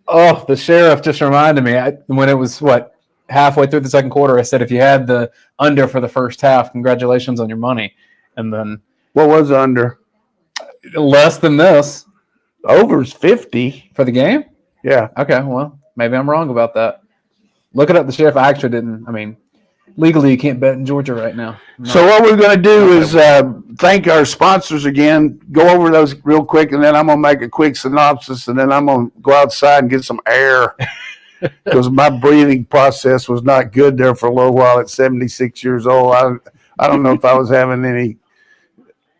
Oh, the sheriff just reminded me when it was halfway through the second quarter. I said if you had the under for the first half, congratulations on your money. And then what was the under? Less than this. Over's 50 for the game. Yeah. Okay. Well, maybe I'm wrong about that. Look it up. The sheriff. I actually didn't. I mean, legally, you can't bet in Georgia right now. No. So what we're going to do is thank our sponsors again, go over those real quick, and then I'm going to make a quick synopsis, and then I'm going to go outside and get some air because my breathing process was not good there for a little while at 76 years old. I don't know if I was having any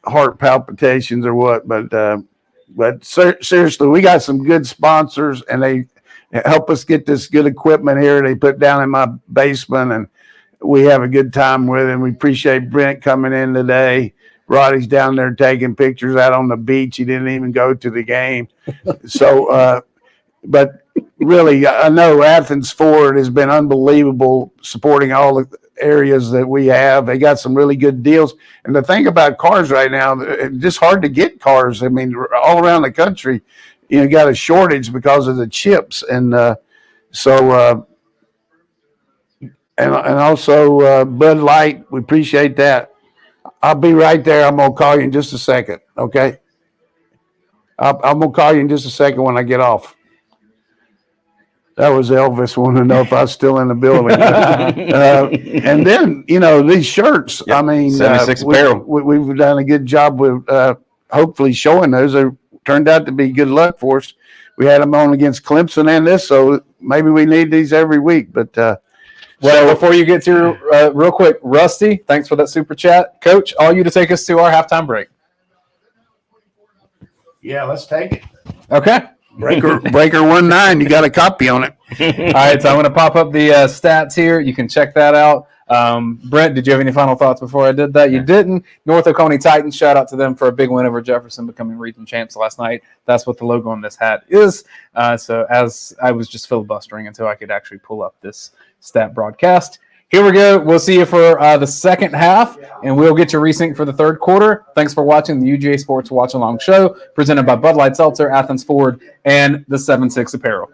heart palpitations or what, but seriously, we got some good sponsors, and they help us get this good equipment here they put down in my basement, and we have a good time with it. We appreciate Brent coming in today. Roddy's down there taking pictures out on the beach. He didn't even go to the game. So, but really, I know Athens Ford has been unbelievable supporting areas that we have. They got some really good deals. And the thing about cars right now, it's just hard to get cars. I mean, all around the country, got a shortage because of the chips. And and also Bud Light, we appreciate that. I'll be right there. I'm gonna call you in just a second. Okay. I'm gonna call you in just a second when I get off. That was Elvis wanting to know if I was still in the building. And then, these shirts, Yep. I mean, 76 Apparel. we've done a good job with hopefully showing those. They turned out to be good luck for us. We had them on against Clemson and this, so maybe we need these every week. But Well, before you get to real quick, Rusty, thanks for that super chat. Coach, all you to take us to our halftime break. yeah, let's take it. Okay. Breaker 19, you got a copy on it. All right, so I'm going to pop up the stats here. You can check that out. Brent, did you have any final thoughts before I did that? You didn't. North Oconee Titans, shout out to them for a big win over Jefferson, becoming region champs last night. That's what the logo on this hat is. So as I was just filibustering until I could actually pull up this stat broadcast. Here we go. We'll see you for the second half, and we'll get you resync for the third quarter. Thanks for watching the UGA Sports Watch Along Show, presented by Bud Light Seltzer, Athens Ford, and the 7-6 Apparel.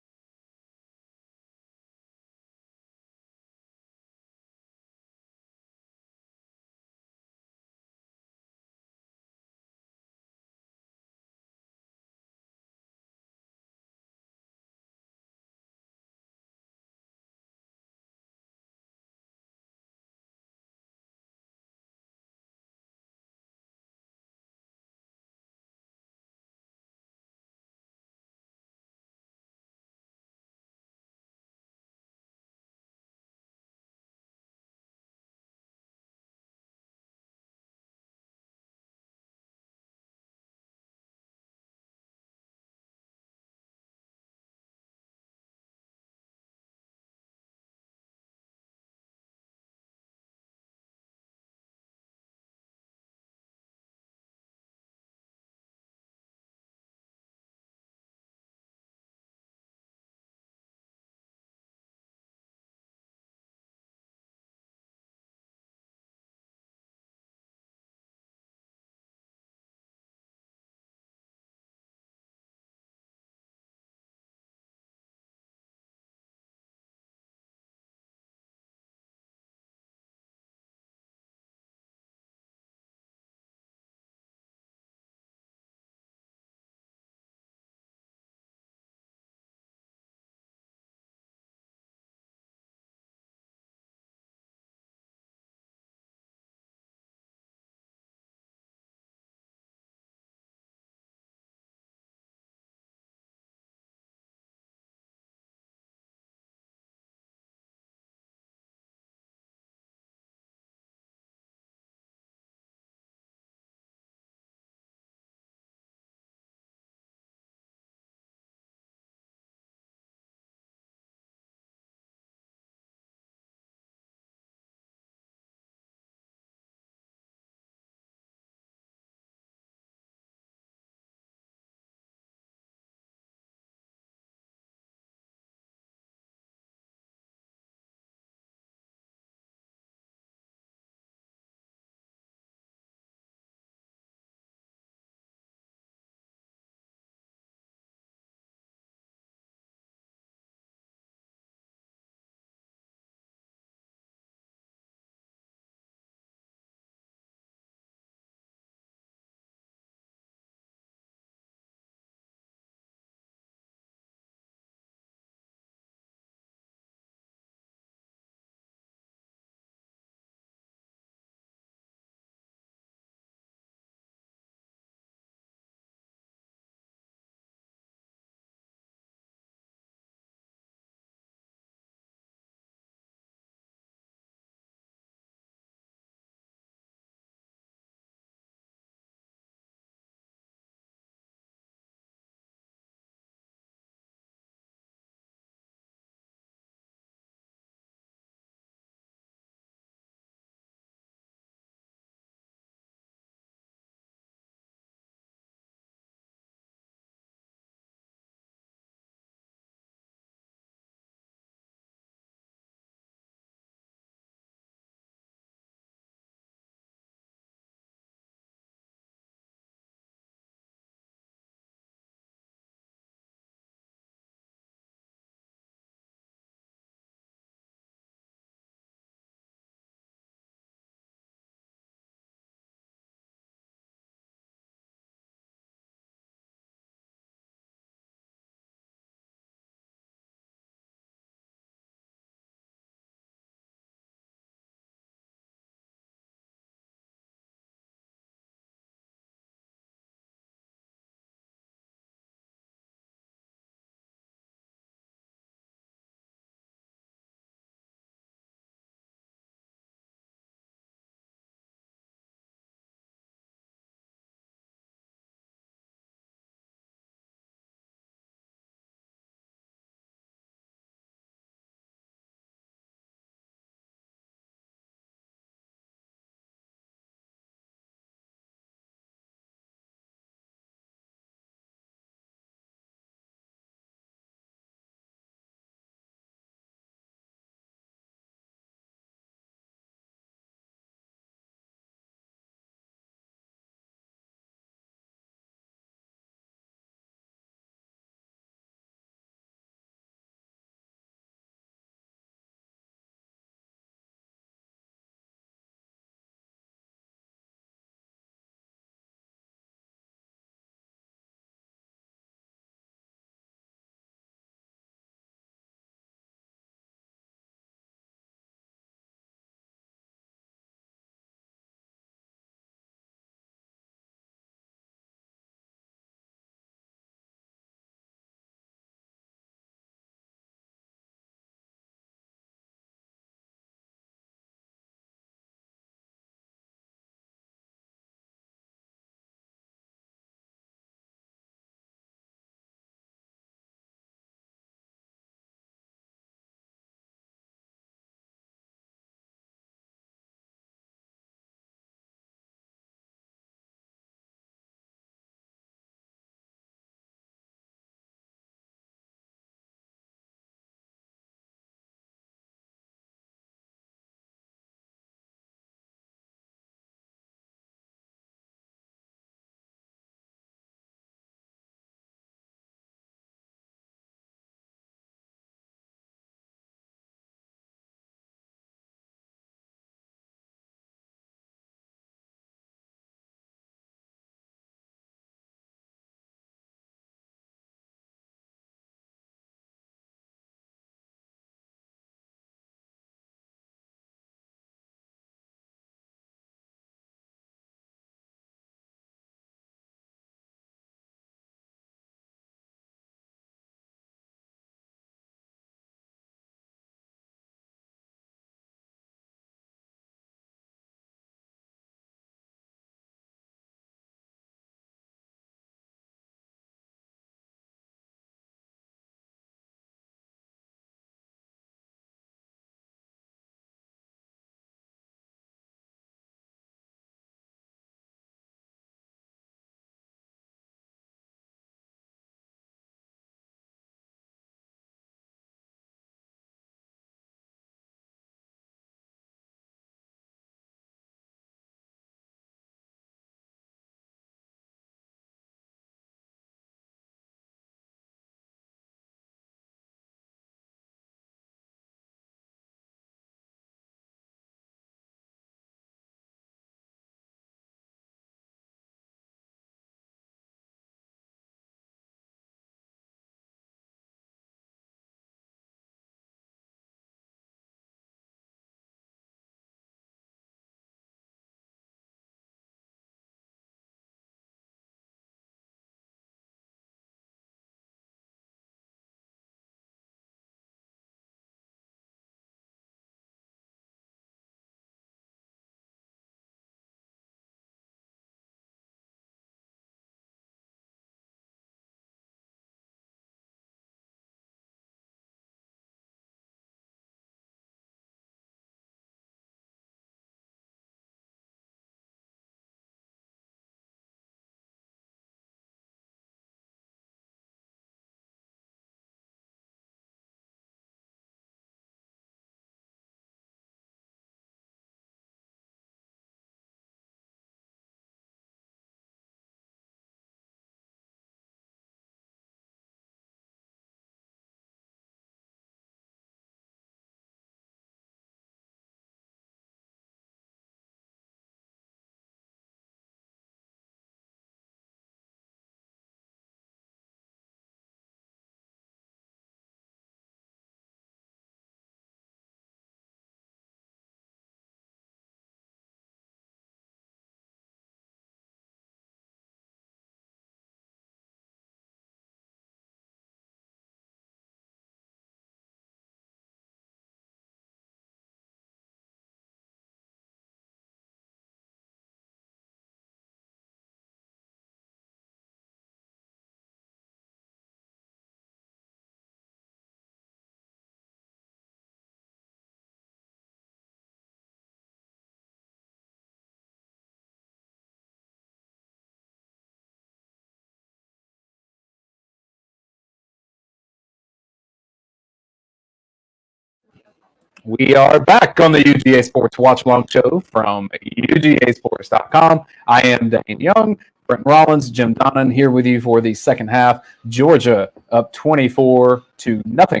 We are back on the UGA Sports Watch Along Show from UGASports.com. I am Dayne Young, Brent Rollins, Jim Donnan here with you for the second half. Georgia up 24-0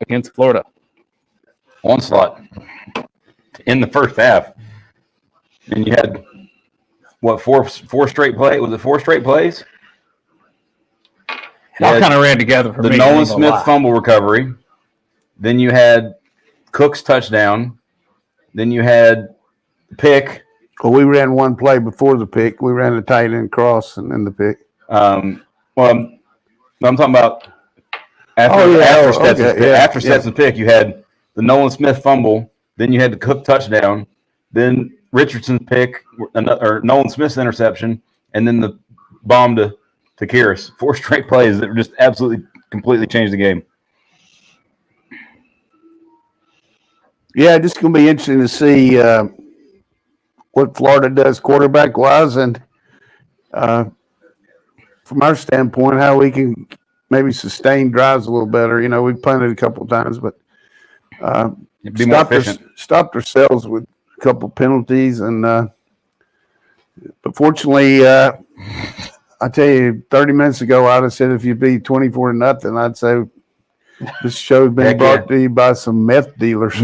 against Florida. Onslaught in the first half. And you had, what, four straight plays? Was it 4 straight plays? It all kind of ran together for the me. Nolan Smith fumble recovery. Then you had Cook's touchdown. Then you had pick. Well, we ran one play before the pick. We ran the tight end cross and then the pick. I'm talking about after Stetson's pick, you had the Nolan Smith fumble. Then you had the Cook touchdown. Then Richardson's pick, or Nolan Smith's interception, and then the bomb to Kyrus. 4 straight plays that just absolutely, completely changed the game. Yeah, just going to be interesting to see what Florida does quarterback-wise, and from our standpoint, how we can maybe sustain drives a little better. You know, we punted a couple of times, but stopped ourselves with a couple penalties, and but fortunately, I tell you, 30 minutes ago, I'd have said if you'd be 24-0, I'd say this show's been brought to you by some meth dealers.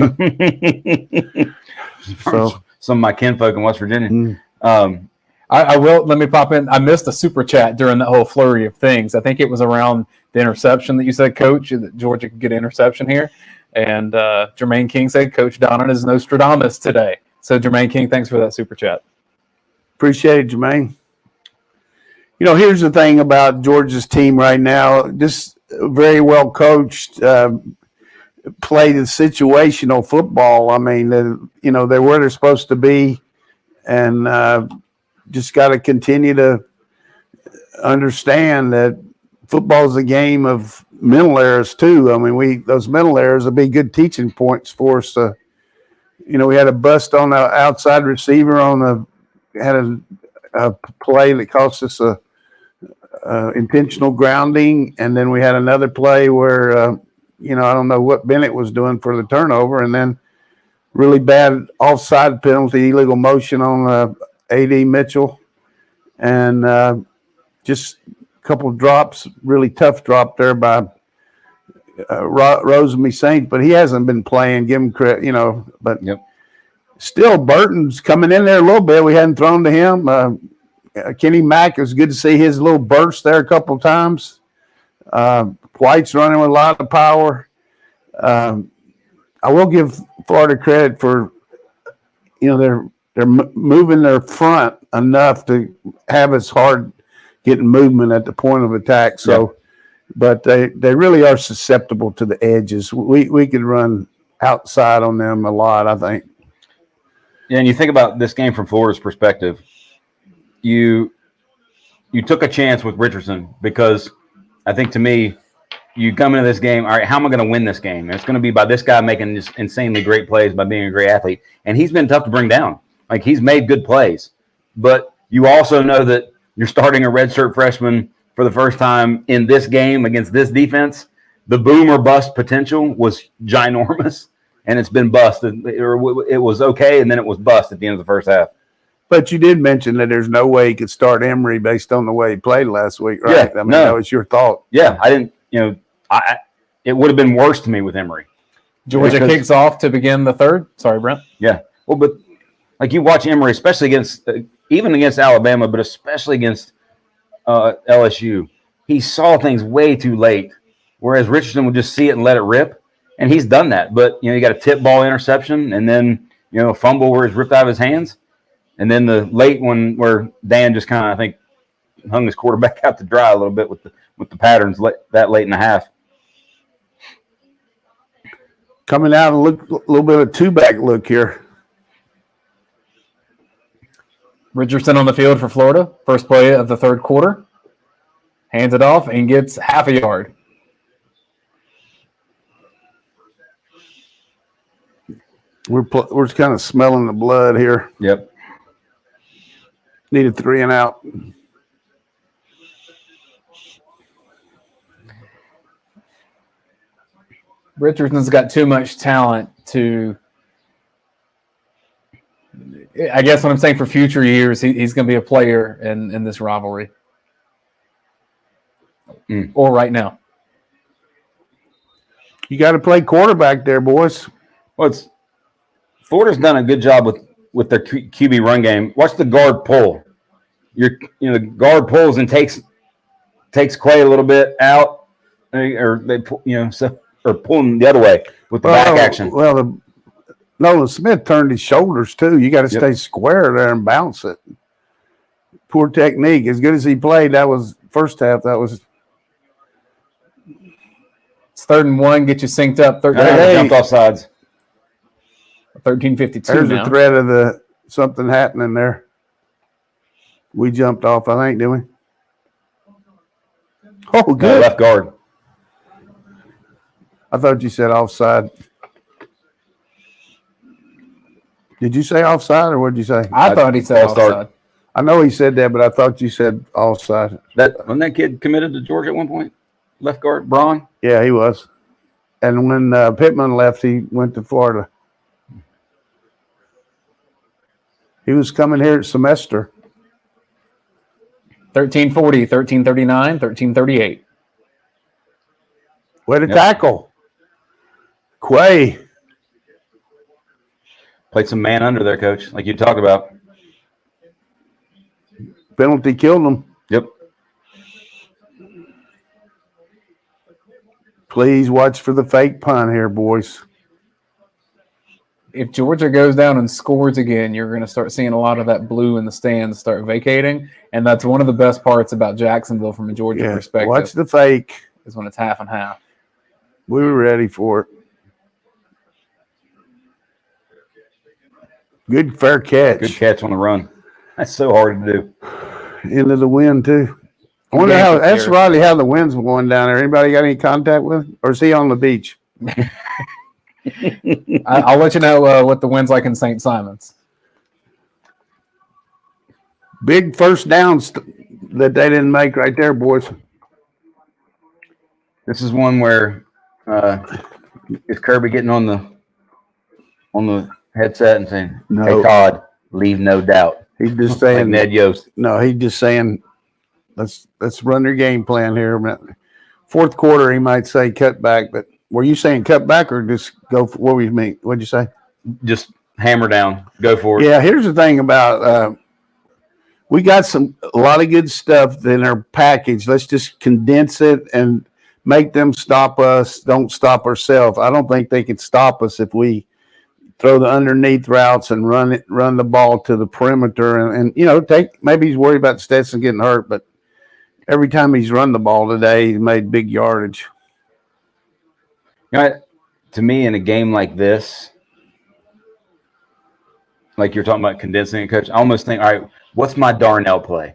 So some of my kinfolk in West Virginia. I will, let me pop in. I missed a super chat during that whole flurry of things. I think it was around the interception that you said, Coach, that Georgia could get an interception here. And Jermaine King said, Coach Donnan is Nostradamus today. So, Jermaine King, thanks for that super chat. Appreciate it, Jermaine. You know, here's the thing about Georgia's team right now. Just very well coached, play the situational football. I mean, they're where they're supposed to be, and just got to continue to understand that football is a game of mental errors too. I mean, those mental errors will be good teaching points for us. We had a bust on the outside receiver had a play that cost us a intentional grounding, and then we had another play where I don't know what Bennett was doing for the turnover, and then really bad offside penalty, illegal motion on A.D. Mitchell, and just a couple of drops, really tough drop there by Rosemy Saint, but he hasn't been playing. Give him credit, but still Burton's coming in there a little bit. We hadn't thrown to him. Kenny Mack, it was good to see his little burst there a couple of times. White's running with a lot of power. I will give Florida credit for, they're moving their front enough to have us hard getting movement at the point of attack. So, but they really are susceptible to the edges. We could run outside on them a lot, I think. Yeah, and you think about this game from Florida's perspective. You took a chance with Richardson because I think, to me, you come into this game, all right, how am I going to win this game? And it's going to be by this guy making just insanely great plays, by being a great athlete. And he's been tough to bring down. Like, he's made good plays. But you also know that you're starting a redshirt freshman for the first time in this game against this defense. The boom or bust potential was ginormous, and it's been busted. It was okay, and then it was bust at the end of the first half. But you did mention that there's no way he could start Emory based on the way he played last week, right? Yeah, I mean, that was your thought. Yeah, I didn't, it would have been worse to me with Emory. Georgia kicks off to begin the third. Sorry, Brent. Yeah. Well, but like, you watch Emory, especially even against Alabama, but especially against LSU, he saw things way too late, whereas Richardson would just see it and let it rip. And he's done that. But, you got a tip ball interception, and then, a fumble where it's ripped out of his hands. And then the late one where Dan just kind of, I think, hung his quarterback out to dry a little bit with the patterns that late in the half. Coming out and look a little bit of a two-back look here. Richardson on the field for Florida. First play of the third quarter. Hands it off and gets half a yard. We're kind of smelling the blood here. Yep. Needed 3 and out. Richardson's got too much talent to, I guess what I'm saying for future years, he's going to be a player in this rivalry. Or right now. You got to play quarterback there, boys. Well, Florida's done a good job with their QB run game. Watch the guard pull. The guard pulls and takes Quay a little bit out, or they or pulling the other way with the back action. Well, Nolan Smith turned his shoulders too. You got to stay square there and bounce it. Poor technique. As good as he played, that was first half. That was. It's 3rd and 1. Get you synced up. Jumped off sides. 13:52 There's now. the threat of something happening there. We jumped off, I think, didn't we? Oh, good. Left guard. I thought you said offside. Did you say offside or what did you say? I thought he said offside. I know he said that, but I thought you said offside. Wasn't that kid committed to Georgia at one point? Left guard, Braun? Yeah, he was. And when Pittman left, he went to Florida. He was coming here at semester. 13:40, 13:39, 13:38. Way to tackle. Quay. Played some man under there, Coach, like you talked about. Penalty killed him. Yep. Please watch for the fake punt here, boys. If Georgia goes down and scores again, you're going to start seeing a lot of that blue in the stands start vacating, and that's one of the best parts about Jacksonville from a Georgia perspective. Watch the fake. Is when it's half and half. We were ready for it. Good fair catch. Good catch on the run. That's so hard to do. Into the wind too. I wonder how that's probably how the wind's blowing down there. Anybody got any contact with him? Or is he on the beach? I'll let you know what the wind's like in St. Simon's. Big first downs that they didn't make right there, boys. This is one where is Kirby getting on the headset and saying, No. "Hey Todd, leave no doubt." He's just saying Like Ned Yost. No, he's just saying let's run their game plan here. Fourth quarter, he might say cut back, but were you saying cut back or just go for what we mean? What'd you say? Just hammer down, go for it. Yeah, here's the thing about we got a lot of good stuff in our package. Let's just condense it and make them stop us. Don't stop ourselves. I don't think they could stop us if we throw the underneath routes and run the ball to the perimeter and maybe he's worried about Stetson getting hurt, but every time he's run the ball today, he's made big yardage. To me, in a game like this, like you're talking about condensing it, Coach, I almost think, all right, what's my Darnell play?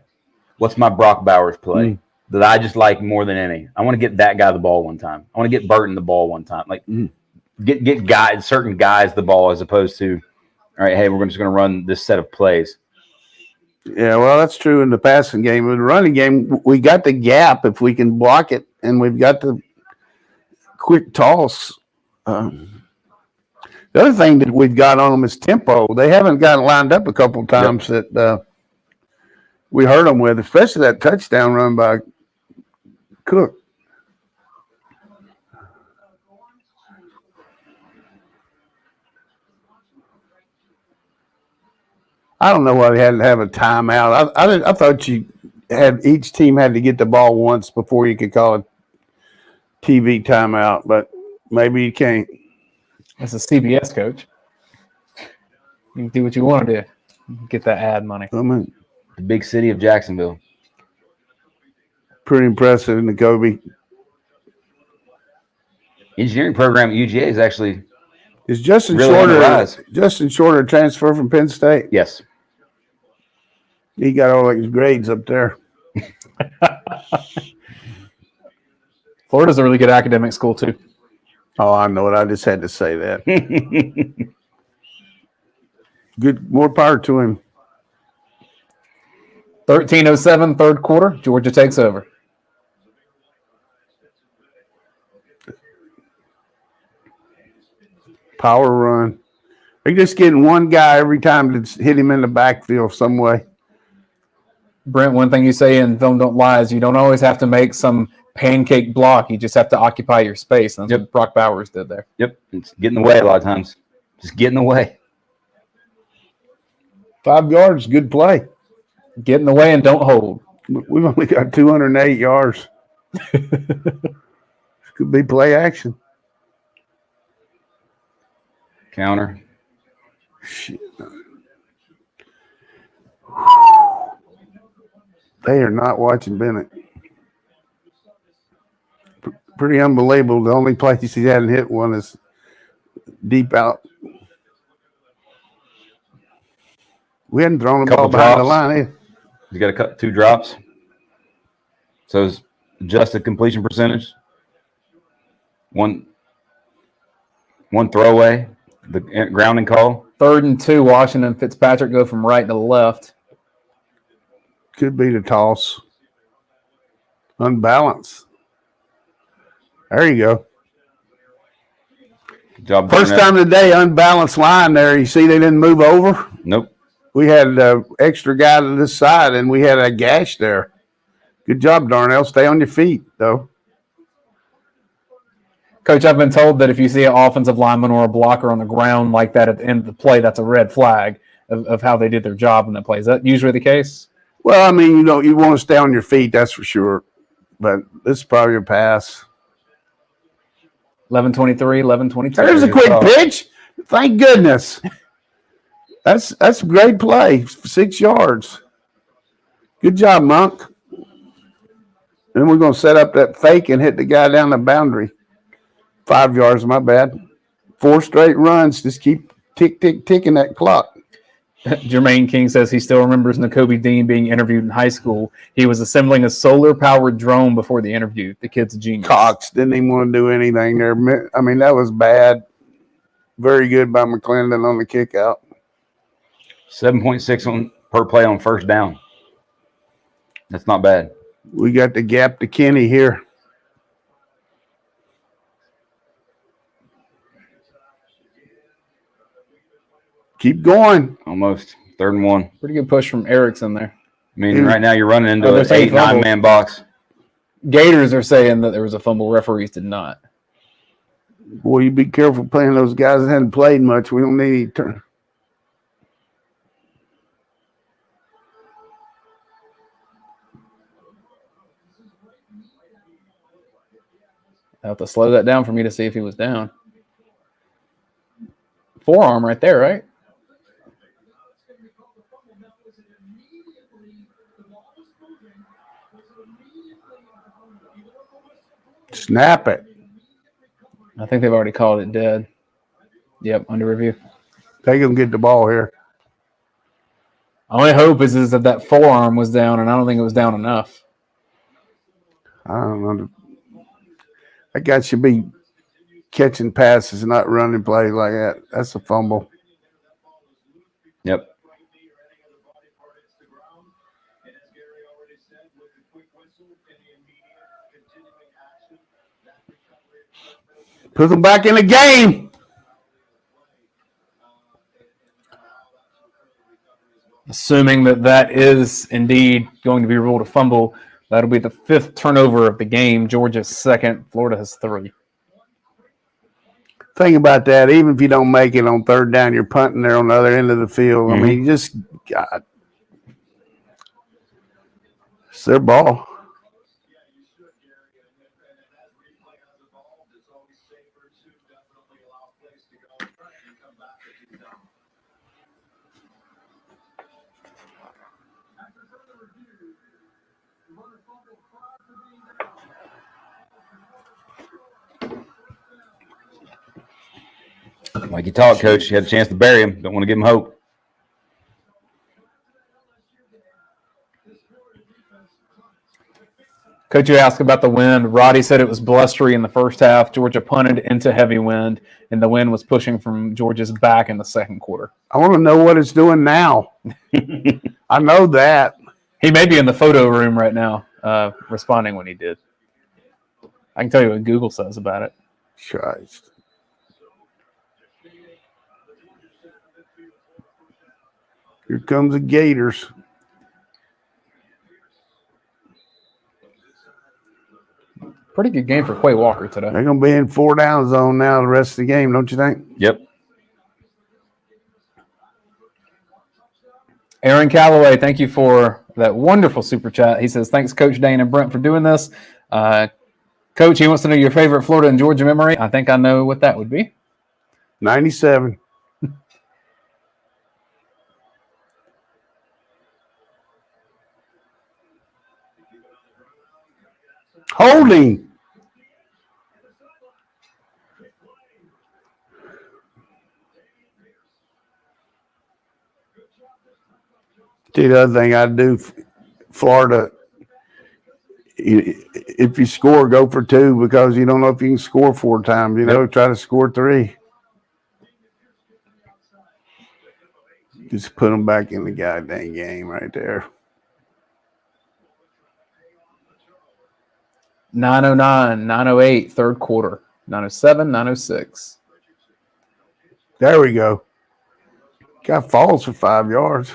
What's my Brock Bowers play that I just like more than any? I want to get that guy the ball one time. I want to get Burton the ball one time. Like get certain guys the ball as opposed to, all right, hey, we're just going to run this set of plays. Yeah, well, that's true in the passing game. In the running game, we got the gap if we can block it, and we've got the quick toss. The other thing that we've got on them is tempo. They haven't gotten lined up a couple of times that we hurt them with, especially that touchdown run by Cook. I don't know why they had to have a timeout. I thought each team had to get the ball once before you could call a TV timeout, but maybe you can't. That's a CBS, Coach. You can do what you want to do. Get that ad money. I mean, The big city of Jacksonville. pretty impressive in the Kobe. Engineering program at UGA is actually Is Justin really on the rise. Shorter transfer from Penn State? Yes. He got all his grades up there. Florida's a really good academic school, too. Oh, I know it. I just had to say that. Good, more power to him. 13:07, third quarter. Georgia takes over. Power run. They're just getting one guy every time to hit him in the backfield some way. Brent, one thing you say in Film Don't Lie is you don't always have to make some pancake block. You just have to occupy your space. And that's what Brock Bowers did there. Yep. It's getting in the way a lot of times. Just get in the way. 5 yards, good play. Get in the way and don't hold. We've only got 208 yards. Could be play action. Counter. Shit. They are not watching Bennett. Pretty unbelievable. The only place he hadn't hit one is deep out. We hadn't thrown the ball behind the line either. He's got to cut 2 drops. So his adjusted completion percentage. One throwaway. The grounding call. 3rd and 2, Washington. Fitzpatrick go from right to left. Could be the toss. Unbalanced. There you go. Good job. First time of the day, unbalanced line there. You see they didn't move over? Nope. We had an extra guy to this side, and we had a gash there. Good job, Darnell. Stay on your feet, though. Coach, I've been told that if you see an offensive lineman or a blocker on the ground like that at the end of the play, that's a red flag of how they did their job in the play. Is that usually the case? Well, I mean, you want to stay on your feet, that's for sure. But this is probably a pass. 11-23, 11-22. There's a quick pitch. Thank goodness. That's a great play. 6 yards. Good job, Monk. Then we're going to set up that fake and hit the guy down the boundary. 5 yards, my bad. 4 straight runs. Just keep ticking that clock. Jermaine King says he still remembers Nakobe Dean being interviewed in high school. He was assembling a solar-powered drone before the interview. The kid's a genius. Cox didn't even want to do anything there. I mean, that was bad. Very good by McClendon on the kick out. 7.6 per play on first down. That's not bad. We got the gap to Kenny here. Keep going. Almost. 3rd and 1. Pretty good push from Erickson there. I mean, right now you're running into they're an saying 8-9 man box. Gators are saying that there was a fumble. Referees did not. Boy, you be careful playing those guys that hadn't played much. We don't need any turn. I have to slow that down for me to see if he was down. Forearm right there, right? Snap it. I think they've already called it dead. Yep, under review. They gonna get the ball here. Only hope is that that forearm was down, and I don't think it was down enough. I don't know. That guy should be catching passes, not running plays like that. That's a fumble. Yep. Put them back in the game. Assuming that is indeed going to be ruled a fumble, that'll be the 5th turnover of the game. Georgia's 2nd. Florida has 3. Think about that. Even if you don't make it on 3rd down, you're punting there on the other end of the field. I mean, just God, it's their ball. Like you taught, Coach. You had a chance to bury him. Don't want to give him hope. Coach, you asked about the wind. Roddy said it was blustery in the first half. Georgia punted into heavy wind, and the wind was pushing from Georgia's back in the 2nd quarter. I want to know what it's doing now. I know that. He may be in the photo room right now, responding when he did. I can tell you what Google says about it. Christ. Here comes the Gators. Pretty good game for Quay Walker today. They're going to be in 4-down zone now the rest of the game, don't you think? Yep. Aaron Calloway, thank you for that wonderful super chat. He says, thanks, Coach Dayne and Brent, for doing this. Coach, he wants to know your favorite Florida and Georgia memory. I think I know what that would be. 97. Holding. See, the other thing I do, Florida, if you score, go for 2 because you don't know if you can score 4 times. Try to score 3. Just put them back in the goddamn game right there. 9:09, 9:08, third quarter. 9:07, 9:06. There we go. Got falls for 5 yards.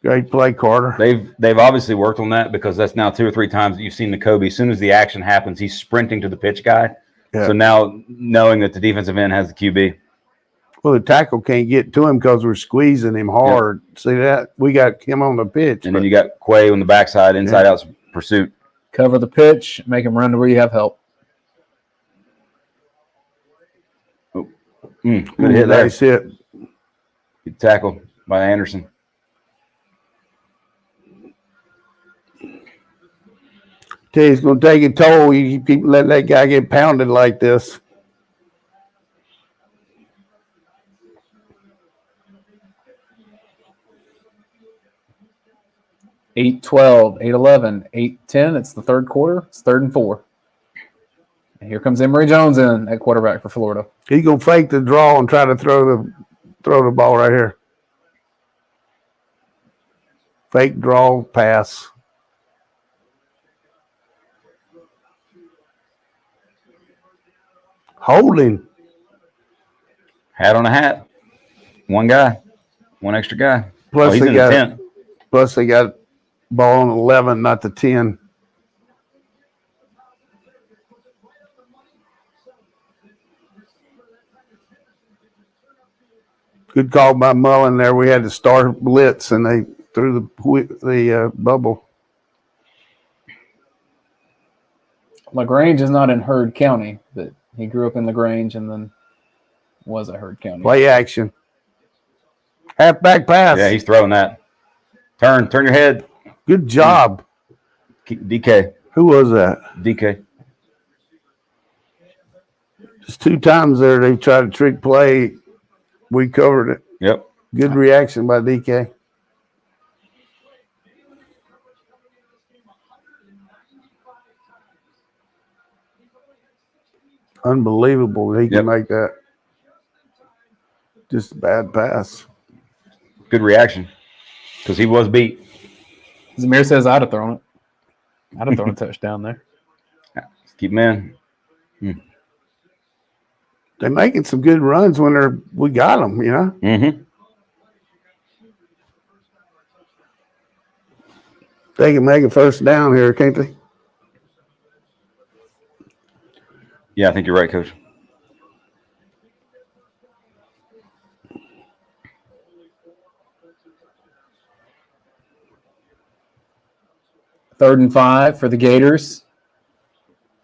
Great play, Carter. They've obviously worked on that because that's now 2 or 3 times that you've seen the Kobe. As soon as the action happens, he's sprinting to the pitch guy. Yeah. So now knowing that the defensive end has the QB. Well, the tackle can't get to him because we're squeezing him hard. Yep. See that? We got him on the pitch. And then you got Quay on the backside, inside out pursuit. Cover the pitch, make him run to where you have help. Oh. Good hit there. Nice hit. Good tackle by Anderson. Tell you, it's going to take a toll. You keep letting that guy get pounded like this. Eight 12, 8-11, 8-10. It's the third quarter. It's 3rd and 4. And here comes Emory Jones in at quarterback for Florida. He's going to fake the draw and try to throw the ball right here. Fake draw, pass. Holding. Hat on a hat. One guy. One extra guy. Plus he's they in got, the 10. Plus they got ball on 11, not the 10. Good call by Mullen there. We had to start blitz, and they threw the bubble. LaGrange is not in Heard County, but he grew up in LaGrange and then was at Heard County. Play action. Halfback pass. Yeah, he's throwing that. Turn your head. Good job. DK. Who was that? DK. Just 2 times there they tried to trick play. We covered it. Yep. Good reaction by DK. Unbelievable he can make that. Just a bad pass. Good reaction because he was beat. Zamir says I'd have thrown it. I'd have thrown a touchdown there. Let's keep him in. They're making some good runs when we got them, you know? Mm-hmm. They can make a first down here, can't they? Yeah, I think you're right, Coach. Third and 5 for the Gators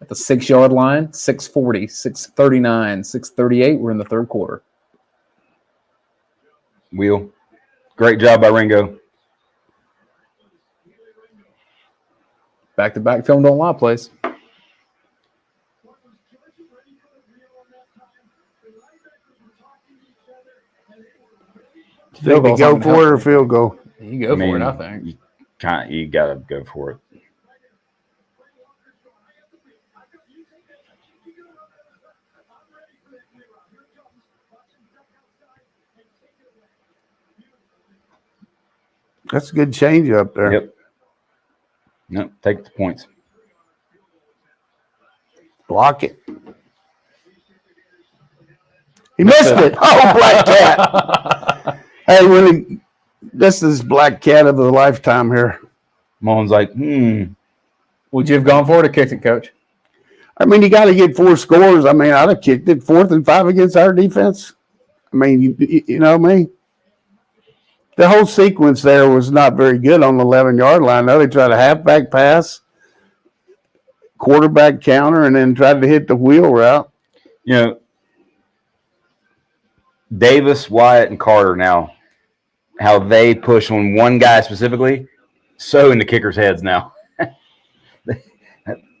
at the 6-yard line. 6:40, 6:39, 6:38. We're in the third quarter. Wheel. Great job by Ringo. Back-to-back film don't lie plays. Think we go for it or field goal? You go for it, I think. You got to go for it. That's a good change up there. Yep. No, take the points. Block it. He missed it. Oh, Black Cat. Hey, this is black cat of a lifetime here. Mullins like, Would you have gone for it or kicked it, Coach? I mean, you got to get 4 scores. I mean, I'd have kicked it 4th and 5 against our defense. I mean, you know what I mean? The whole sequence there was not very good on the 11-yard line. Though they tried a halfback pass, quarterback counter, and then tried to hit the wheel route. you know, Davis, Wyatt, and Carter now, how they push on one guy specifically, so into kickers' heads now.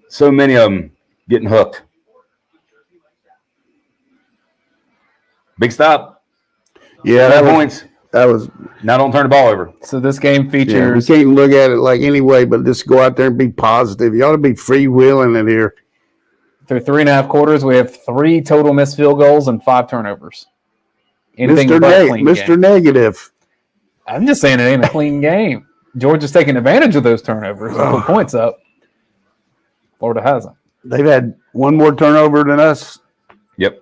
So many of them getting hooked. Big stop. Yeah, That points. That was. Now don't turn the ball over. So this game Yeah, we features can't look at it like any way, but just go out there and be positive. You ought to be freewheeling it here. through 3.5 quarters. We have 3 total missed field goals and 5 turnovers. Anything Mr. but a clean Mr. game. Negative. I'm just saying it ain't a clean game. Georgia's taking advantage of those turnovers and put points up. Florida hasn't. They've had one more turnover than us. Yep.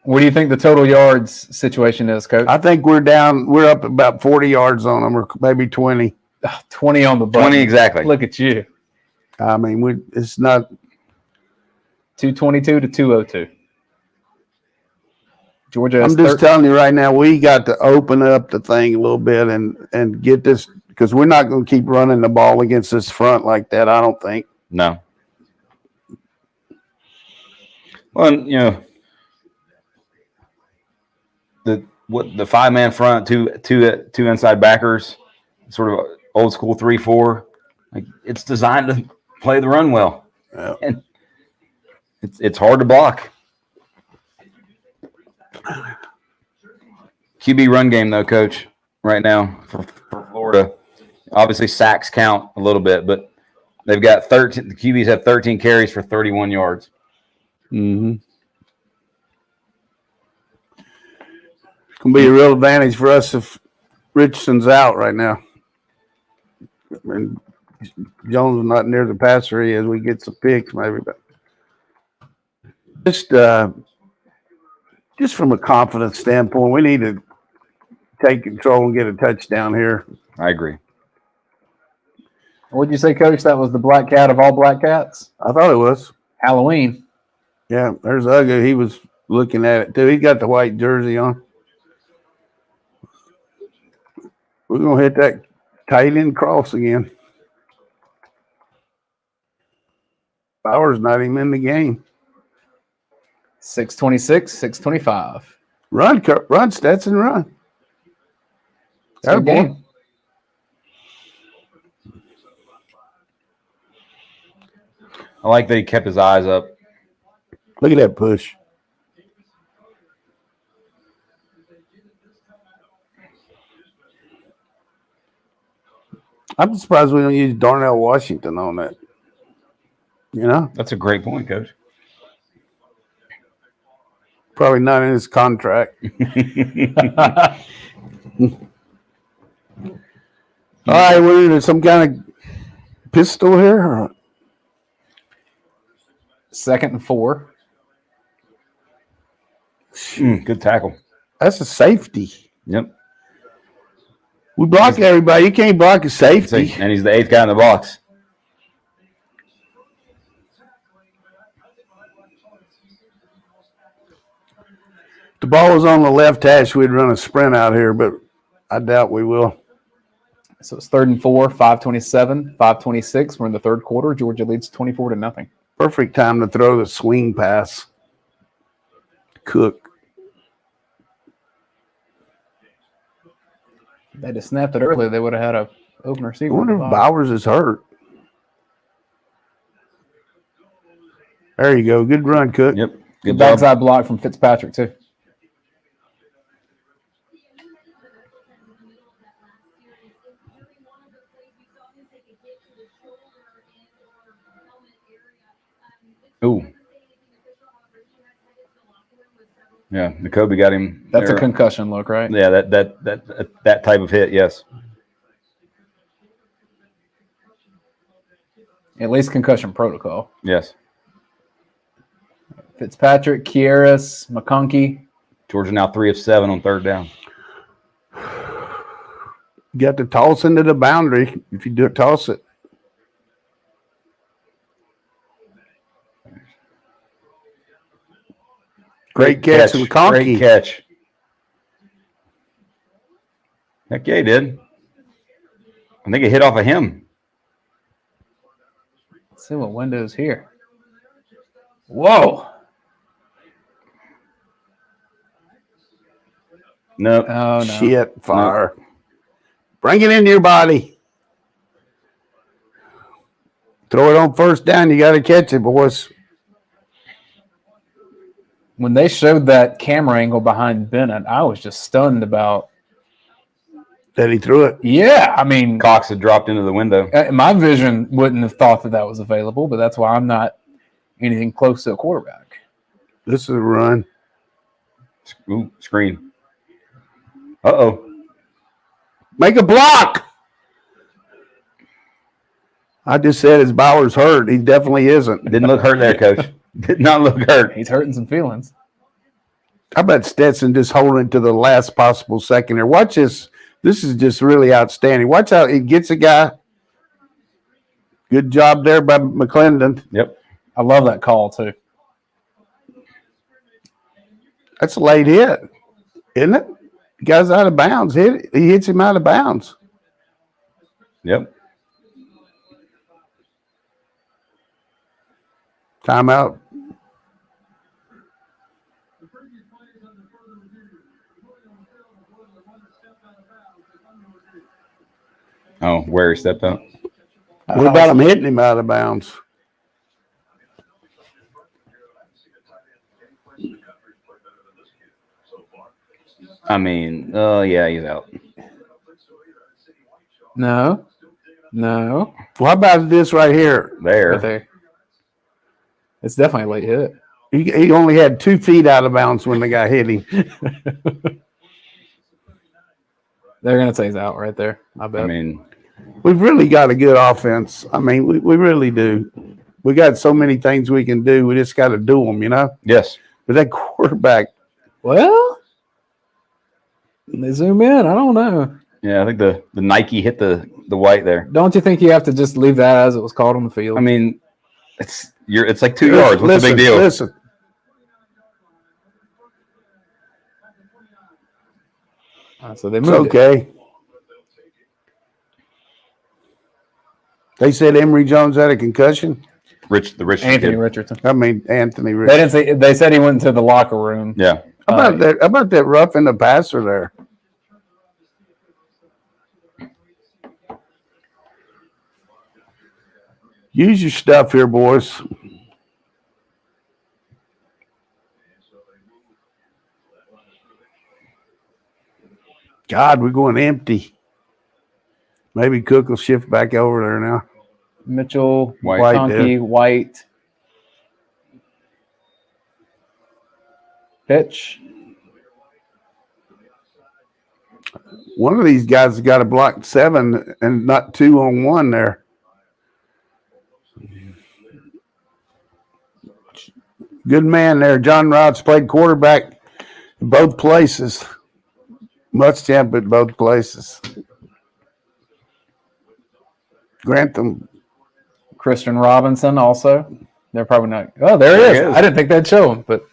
What do you think the total yards situation is, Coach? I think we're up about 40 yards on them, or maybe 20. 20 on the button. 20 exactly. Look at you. I mean, it's not. 222 to 202. Georgia has I'm just telling you right now, we got to open up the thing a little bit and get this, because we're not going to keep running the ball against this front like that, I don't think. No. Well, you know, the 5-man front, two inside backers, sort of old school 3-4. Like, it's designed to play the run well, and it's hard to block. QB run game though, Coach, right now for Florida. Obviously, sacks count a little bit, but they've got 13. The QBs have 13 carries for 31 yards. Mm-hmm. It's going to be a real advantage for us if Richardson's out right now. I mean, Jones is not near the passer he is. We get some picks maybe, but just from a confidence standpoint, we need to take control and get a touchdown here. I agree. What'd you say, Coach? That was the black cat of all black cats? I thought it was. Halloween. Yeah, there's Uga. He was looking at it too. He's got the white jersey on. We're going to hit that tight end cross again. Bauer's not even in the game. 626, 625. Run, Stetson, run. Good game. I like that he kept his eyes up. Look at that push. I'm surprised we don't use Darnell Washington on that. You know? That's a great point, Coach. Probably not in his contract. All right, we're in some kind of pistol here. Or? 2nd and 4. Good tackle. That's a safety. Yep. We block everybody. You can't block a safety. And he's the 8th guy in the box. The ball was on the left hash. We'd run a sprint out here, but I doubt we will. So it's 3rd and 4, 5:27, 5:26. We're in the 3rd quarter. Georgia leads 24-0. Perfect time to throw the swing pass. Cook. If they'd have snapped it early, they would have had an open I receiver. wonder if Bowers is hurt. There you go. Good run, Cook. Yep. Good Good job. backside block from Fitzpatrick, too. Ooh. Yeah, Jacoby got him. That's there. a concussion look, right? Yeah, that type of hit, yes. At least concussion protocol. Yes. Fitzpatrick, Kieris, McConkey. Georgia now 3 of 7 on 3rd down. You got to toss into the boundary. If you do it, toss it. Great catch from Conkey. Great catch. Heck yeah, he did. I think it hit off of him. Let's see what window's here. Whoa. Nope. Oh, no. Shit, fire. Nope. Bring it into your body. Throw it on first down. You got to catch it, boys. When they showed that camera angle behind Bennett, I was just stunned about that he threw it. Yeah, I mean, Cox had dropped into the window. My vision wouldn't have thought that was available, but that's why I'm not anything close to a quarterback. This is a run. Ooh, screen. Uh-oh. Make a block. I just said his Bauer's hurt. He definitely isn't. Didn't look hurt there, Coach. Did not look hurt. He's hurting some feelings. I bet Stetson just holding it to the last possible second here. Watch this. This is just really outstanding. Watch how he gets a guy. Good job there by McClendon. Yep. I love that call, too. That's a late hit, isn't it? The guy's out of bounds. He hits him out of bounds. Yep. Timeout. Oh, where he stepped out. What about him hitting him out of bounds? I mean, yeah, he's out. No. Well, how about this right here? There. Right there. It's definitely a late hit. He only had 2 feet out of bounds when the guy hit him. They're going to say he's out right there, I bet. I mean, we've really got a good offense. I mean, we really do. We got so many things we can do. We just got to do them, you know? Yes. But that quarterback. Well, they zoom in. I don't know. Yeah, I think the Nike hit the white there. Don't you think you have to just leave that as it was called on the field? I mean, it's like 2 yards. What's the big deal? Listen. So they moved okay. They said Emory Jones had a concussion. Anthony kid. Richardson. I mean Anthony Richardson. They didn't say. They said he went into the locker room. Yeah. How about that roughing the passer there? Use your stuff here, boys. God, we're going empty. Maybe Cook will shift back over there now. Mitchell, White, Conkey, White. Pitch. One of these guys has got to block 7 and not 2-on-1 there. Good man there. John Rod's played quarterback in both places. Muschamp at both places. Grantham. Christian Robinson also. They're probably not. Oh, there he is. I didn't think they'd show him, but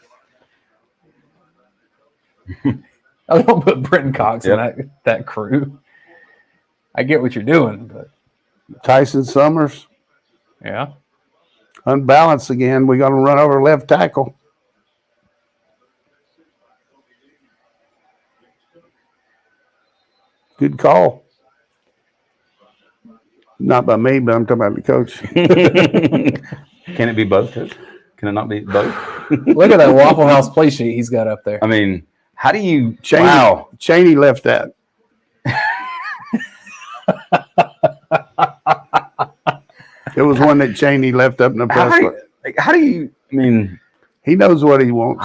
I don't put Brenton Cox in that crew. I get what you're doing, but Tyson Summers. Yeah. Unbalanced again. We're going to run over left tackle. Good call. Not by me, but I'm talking about the coach. Can it be both, Coach? Can it not be both? Look at that Waffle House play sheet he's got up there. I mean, how do you – Wow. Cheney left that. It was one that Cheney left up in the press. How do you – I mean – he knows what he wants.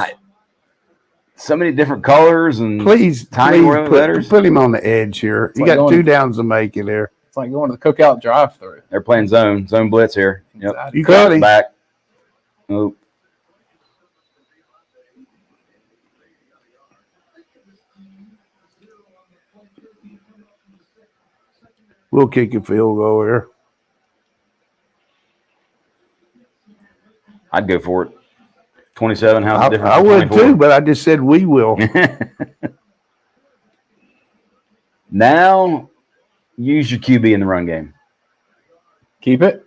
So many different colors and please letters. Put him on the edge here. You got 2 downs to make it there. It's like going to the cookout drive-through. They're playing zone blitz here. Yep. You got him back. Oh. We'll kick a field goal here. I'd go for it. 27. How's it different? I from would 24? too, but I just said we will. Now, use your QB in the run game. Keep it.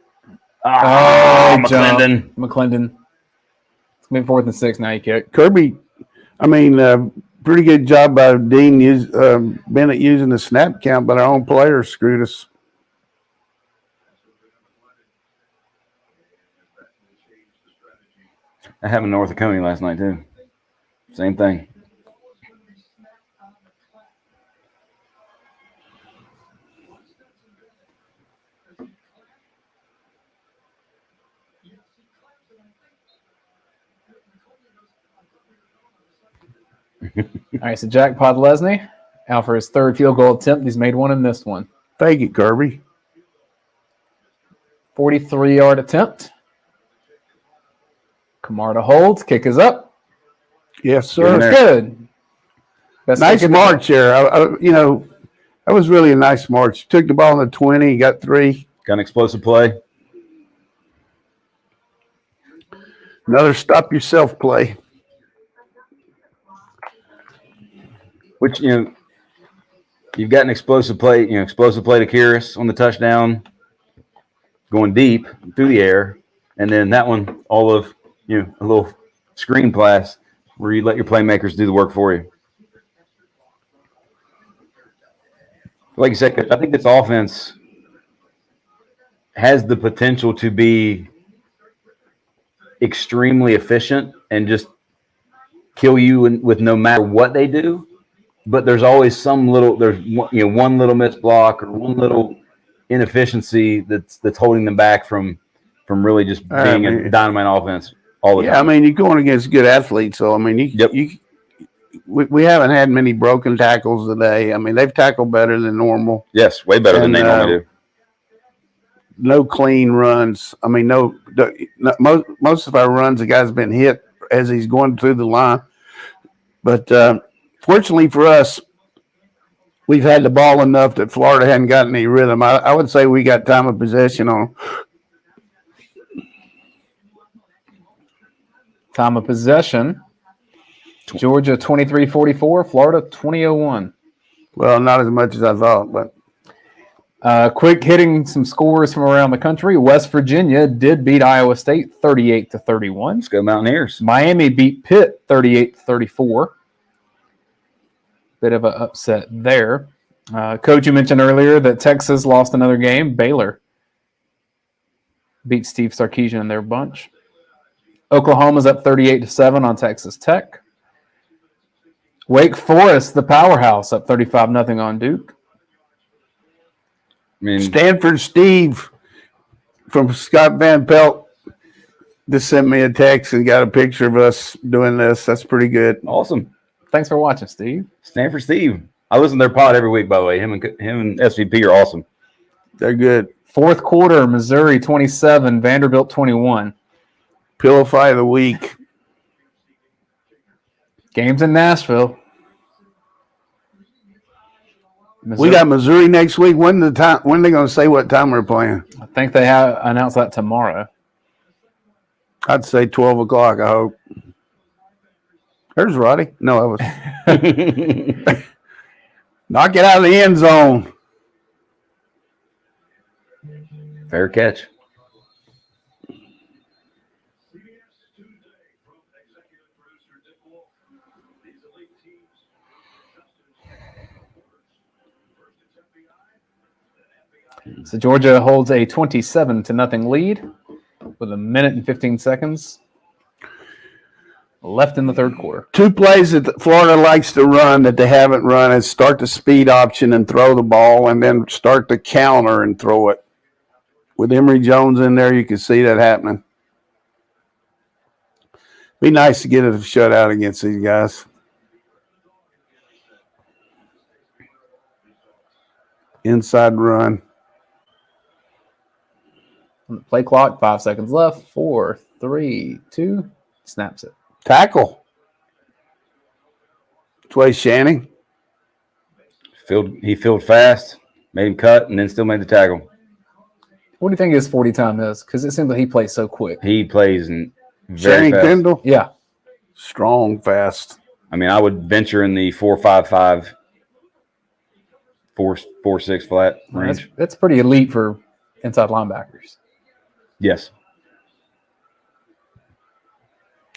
McClendon. McClendon. It's going to be 4th and 6 now. You kick. Kirby, pretty good job by Dean Bennett using the snap count, but our own players screwed us. That happened in North Dakota last night, too. Same thing. All right, so Jack Podlesny out for his 3rd field goal attempt. He's made one and missed one. Fake it, Kirby. 43-yard attempt. Camarda holds. Kick is up. Yes, sir. It's good. Best Nice kick of march there. That was really a nice march. Took the ball in the 20, got 3. Got an explosive play. Another stop yourself play. Which, you've got an explosive play, explosive play to Kyrus on the touchdown, going deep through the air. And then that one, all of, a little screen pass where you let your playmakers do the work for you. Like you said, I think this offense has the potential to be extremely efficient and just kill you with no matter what they do. But there's always one little missed block or one little inefficiency that's holding them back from really just being a dynamite offense all the time. You're going against good athletes, so we haven't had many broken tackles today. They've tackled better than normal. Yes, way better than they normally do. No clean runs. Most of our runs, the guy's been hit as he's going through the line. But fortunately for us, we've had the ball enough that Florida hadn't gotten any rhythm. I would say we got time of possession on. Time of possession. Georgia 23-44, Florida 20-01. Well, not as much as I thought, but quick hitting some scores from around the country. West Virginia did beat Iowa State 38-31. Let's go Mountaineers. Miami beat Pitt 38-34. Bit of an upset there. Coach, you mentioned earlier that Texas lost another game. Baylor beat Steve Sarkisian and their bunch. Oklahoma's up 38-7 on Texas Tech. Wake Forest, the powerhouse, up 35-0 on Duke. Stanford Steve from Scott Van Pelt just sent me a text and got a picture of us doing this. That's pretty good. Awesome. Thanks for watching, Steve. Stanford Steve. I listen to their pod every week, by the way. Him and SVP are awesome. They're good. 4th quarter, Missouri 27, Vanderbilt 21. Pillow fight of the week. Games in Nashville. We got Missouri next week. When are they going to say what time we're playing? I think they have announced that tomorrow. I'd say 12 o'clock, I hope. There's Roddy. No, I was. Knock it out of the end zone. Fair catch. So Georgia holds a 27-0 lead with 1 minute and 15 seconds left in the 3rd quarter. 2 plays that Florida likes to run that they haven't run is start the speed option and throw the ball, and then start the counter and throw it. With Emory Jones in there, you can see that happening. Be nice to get a shutout against these guys. Inside run. Play clock, 5 seconds left. 4, 3, 2, snaps it. Tackle. That's way Shanning. He filled fast. Made him cut and then still made the tackle. What do you think his 40 time is? Because it seems like he plays so quick. He plays very Shane fast. Kendall, Yeah. strong, fast. I mean, I would venture in the 4.55, 4.6 flat range. That's pretty elite for inside linebackers. Yes.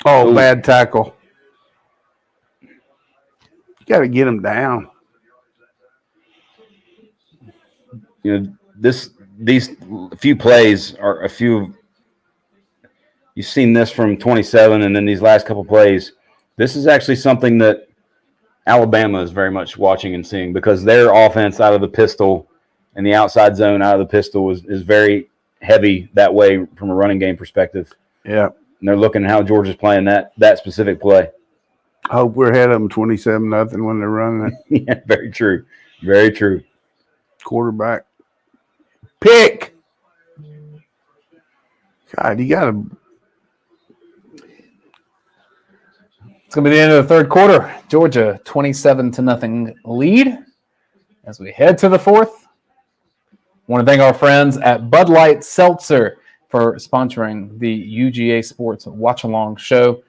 Oh, bad tackle. You got to get him down. You know, these few plays are a few. You've seen this from 27, and then these last couple plays. This is actually something that Alabama is very much watching and seeing, because their offense out of the pistol and the outside zone out of the pistol is very heavy that way from a running game perspective. Yeah. And they're looking at how Georgia's playing that specific play. I hope we're ahead of them 27-0 when they're running it. Yeah, very true. Very true. Quarterback. Pick. God, you got to. It's going to be the end of the third quarter. Georgia 27-0 lead. As we head to the fourth, I want to thank our friends at Light Seltzer for sponsoring the UGASports watch-along show.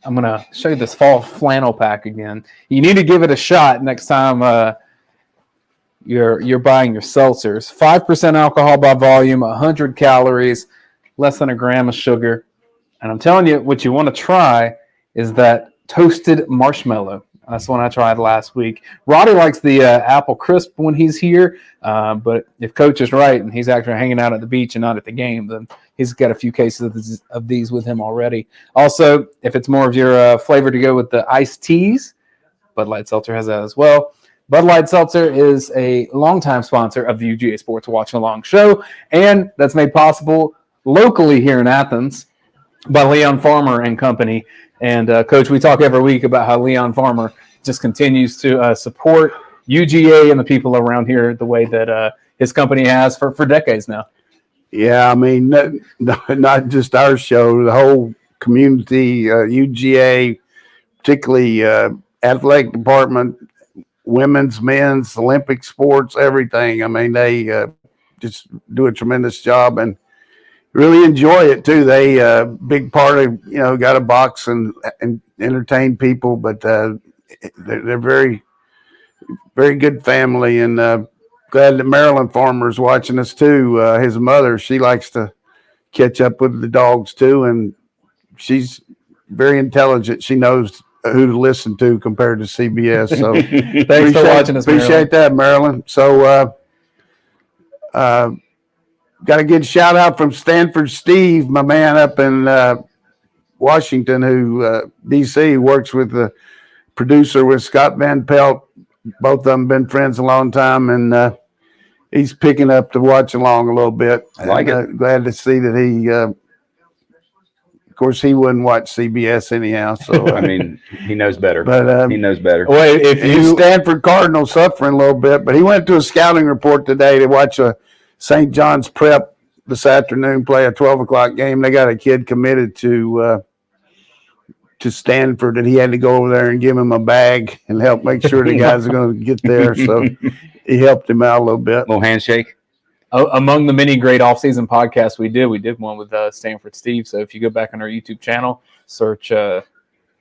I'm going to show you this fall flannel pack again. You need to give it a shot next time you're buying your seltzers. 5% alcohol by volume, 100 calories, less than a gram of sugar. And I'm telling you, what you want to try is that toasted marshmallow. That's the one I tried last week. Roddy likes the apple crisp when he's here, but if Coach is right and he's actually hanging out at the beach and not at the game, then he's got a few cases of these with him already. Also, if it's more of your flavor to go with the iced teas, Bud Light Seltzer has that as well. Bud Light Seltzer is a longtime sponsor of the UGASports Watch Along show, and that's made possible locally here in Athens by Leon Farmer and Company. And, Coach, we talk every week about how Leon Farmer just continues to support UGA and the people around here the way that his company has for decades now. Yeah, I mean, not just our show, the whole community, UGA, particularly athletic department, women's, men's, Olympic sports, everything. I mean, they just do a tremendous job and really enjoy it too. They big part of, got a box and entertain people, but they're very, very good family, and glad that Marilyn Farmer's watching us too. His mother, she likes to catch up with the dogs too, and she's very intelligent. She knows who to listen to compared to CBS. So Thanks for watching us, Marilyn. Appreciate that, Marilyn. So got a good shout out from Stanford Steve, my man up in Washington, who DC works with the producer with Scott Van Pelt. Both of them been friends a long time, and he's picking up the watch along a little bit. I like it. Glad to see that he. Of course, he wouldn't watch CBS anyhow. So I mean, he knows better. But he knows better. Well, if he's you Stanford Cardinal suffering a little bit, but he went to a scouting report today to watch a St. John's Prep this afternoon play a 12:00 game. They got a kid committed to Stanford, and he had to go over there and give him a bag and help make sure the guys are going to get there. So he helped him out a little bit. Little handshake. among the many great off-season podcasts we did one with Stanford Steve. So if you go back on our YouTube channel, search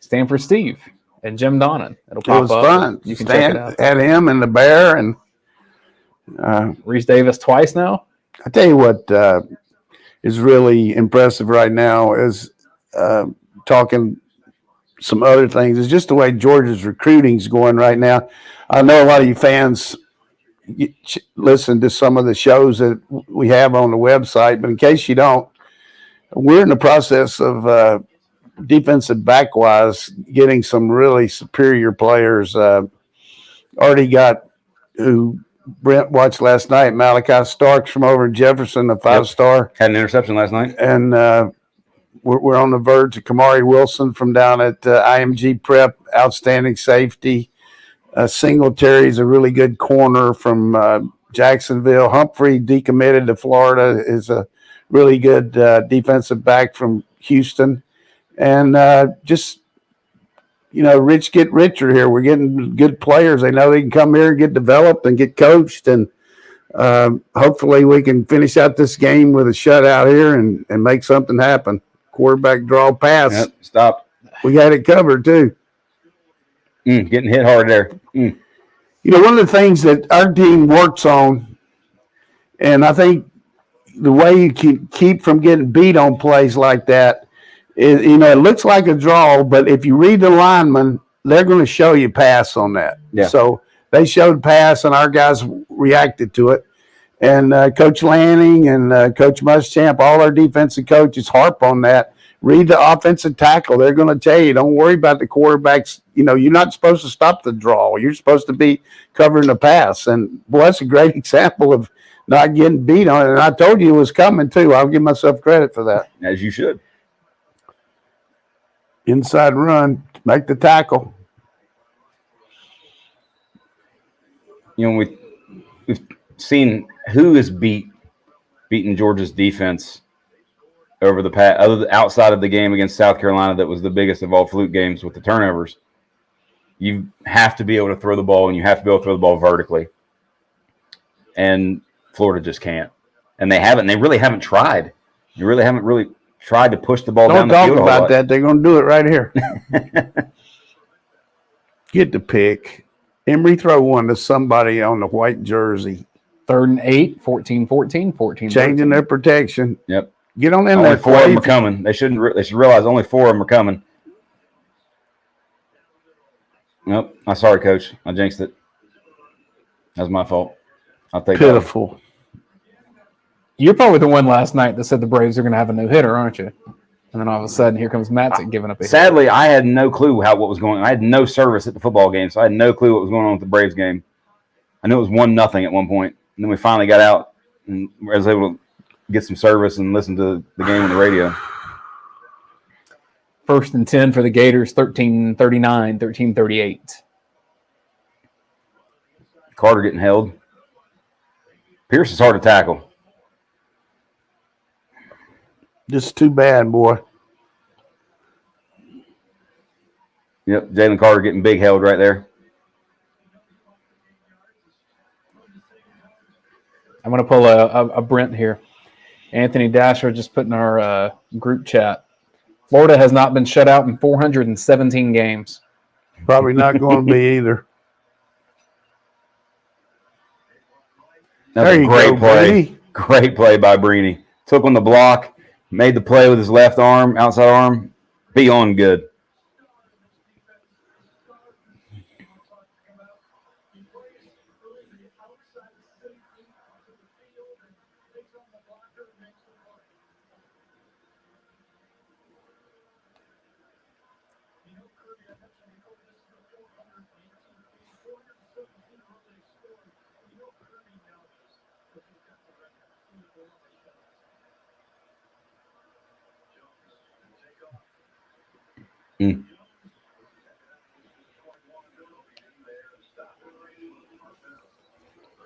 Stanford Steve and Jim Donnan. It'll pop up. It was fun. You can check it out. Had him and the Bear, and Reese Davis twice now. I tell you what is really impressive right now is talking some other things. It's just the way Georgia's recruiting is going right now. I know a lot of you fans listen to some of the shows that we have on the website, but in case you don't, we're in the process of defensive back-wise getting some really superior players. Already got who Brent watched last night, Malachi Starks from over in Jefferson, a five-star. Had an interception last night. And we're on the verge of Kamari Wilson from down at IMG Prep, outstanding safety. Singletary's a really good corner from Jacksonville. Humphrey, decommitted to Florida, is a really good defensive back from Houston. And just rich get richer here. We're getting good players. They know they can come here and get developed and get coached, and hopefully we can finish out this game with a shutout here and make something happen. Quarterback draw pass. Yep, stop. We got it covered too. Getting hit hard there. One of the things that our team works on, and I think the way you can keep from getting beat on plays like that is, it looks like a draw, but if you read the lineman, they're going to show you pass on that. Yeah. So they showed pass, and our guys reacted to it. And Coach Lanning and Coach Muschamp, all our defensive coaches harp on that. Read the offensive tackle. They're going to tell you, don't worry about the quarterbacks. You're not supposed to stop the draw. You're supposed to be covering the pass. And, boy, that's a great example of not getting beat on it. And I told you it was coming, too. I'll give myself credit for that. As you should. Inside run, make the tackle. We've seen who has beaten Georgia's defense over the past, outside of the game against South Carolina that was the biggest of all fluke games with the turnovers. You have to be able to throw the ball, and you have to be able to throw the ball vertically. And Florida just can't. And they haven't. They really haven't tried. They really haven't tried to push the ball down the field. Don't talk about that. They're going to do it right here. Get the pick. Emory, throw one to somebody on the white jersey. 3rd and 8, 14-14, 14. Changing their protection. Yep. Get on in only there. 4 of them are coming. They should realize only 4 of them are coming. Nope. I'm sorry, Coach. I jinxed it. That was my fault. I'll take Pitiful. You're probably the one last night that said the Braves are going to have a no-hitter, aren't you? And then all of a sudden, here comes Matzik giving up a Sadly, I had no clue what was going on. I had no service at the football game, so I had no clue what was going on with the Braves game. I knew it was 1-0 at one point, and then we finally got out and I was able to get some service and listen to the game on the radio. 1st and 10 for the Gators, 13-39, 13-38. Carter getting held. Pierce is hard to tackle. Just too bad, boy. Yep, Jalen Carter getting big held right there. I'm going to pull a Brent here. Anthony Dasher just put in our group chat. Florida has not been shut out in 417 games. Probably not going to be either. That's a great play. Brady. Great play by Brini. Took on the block, made the play with his left arm, outside arm. Beyond good.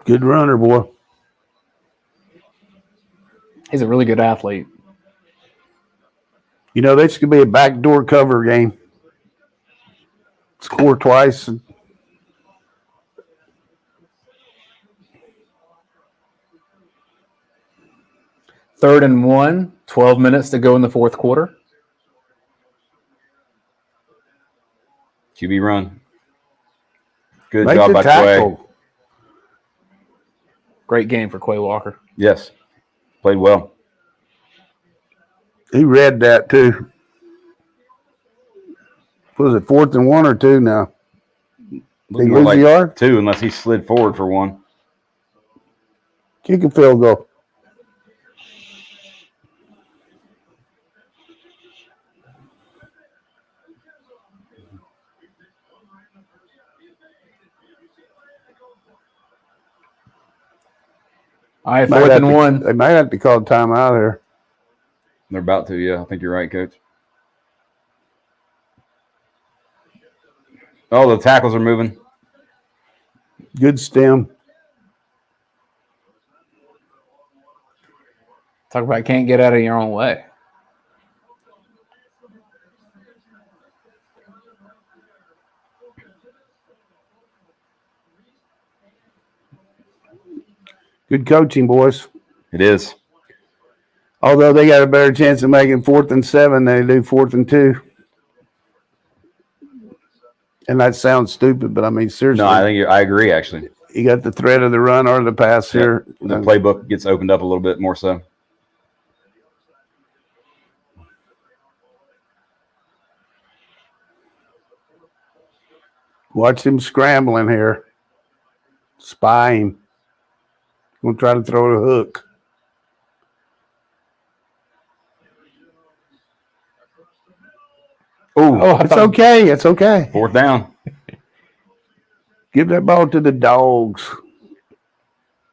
Good runner, boy. He's a really good athlete. This could be a backdoor cover game. Score twice. 3rd and 1, 12 minutes to go in the 4th quarter. QB run. Good Make job the by tackle. Quay. Great game for Quay Walker. Yes. Played well. He read that, too. Was it 4th and 1 or 2 now? Did he lose the yard? 2, unless he slid forward for 1. Kick a field goal. All right, 4th and 1. They might have to call a timeout here. They're about to, yeah. I think you're right, Coach. Oh, the tackles are moving. Good stem. Talk about can't get out of your own way. Good coaching, boys. It is. Although they got a better chance of making 4th and 7 than they do 4th and 2. And that sounds stupid, but I mean, seriously. No, I agree, actually. You got the threat of the run or the pass here. The playbook gets opened up a little bit more so. Watch him scrambling here. Spy him. Gonna try to throw the hook. Oh, It's okay. It's okay. 4th down. Give that ball to the Dogs.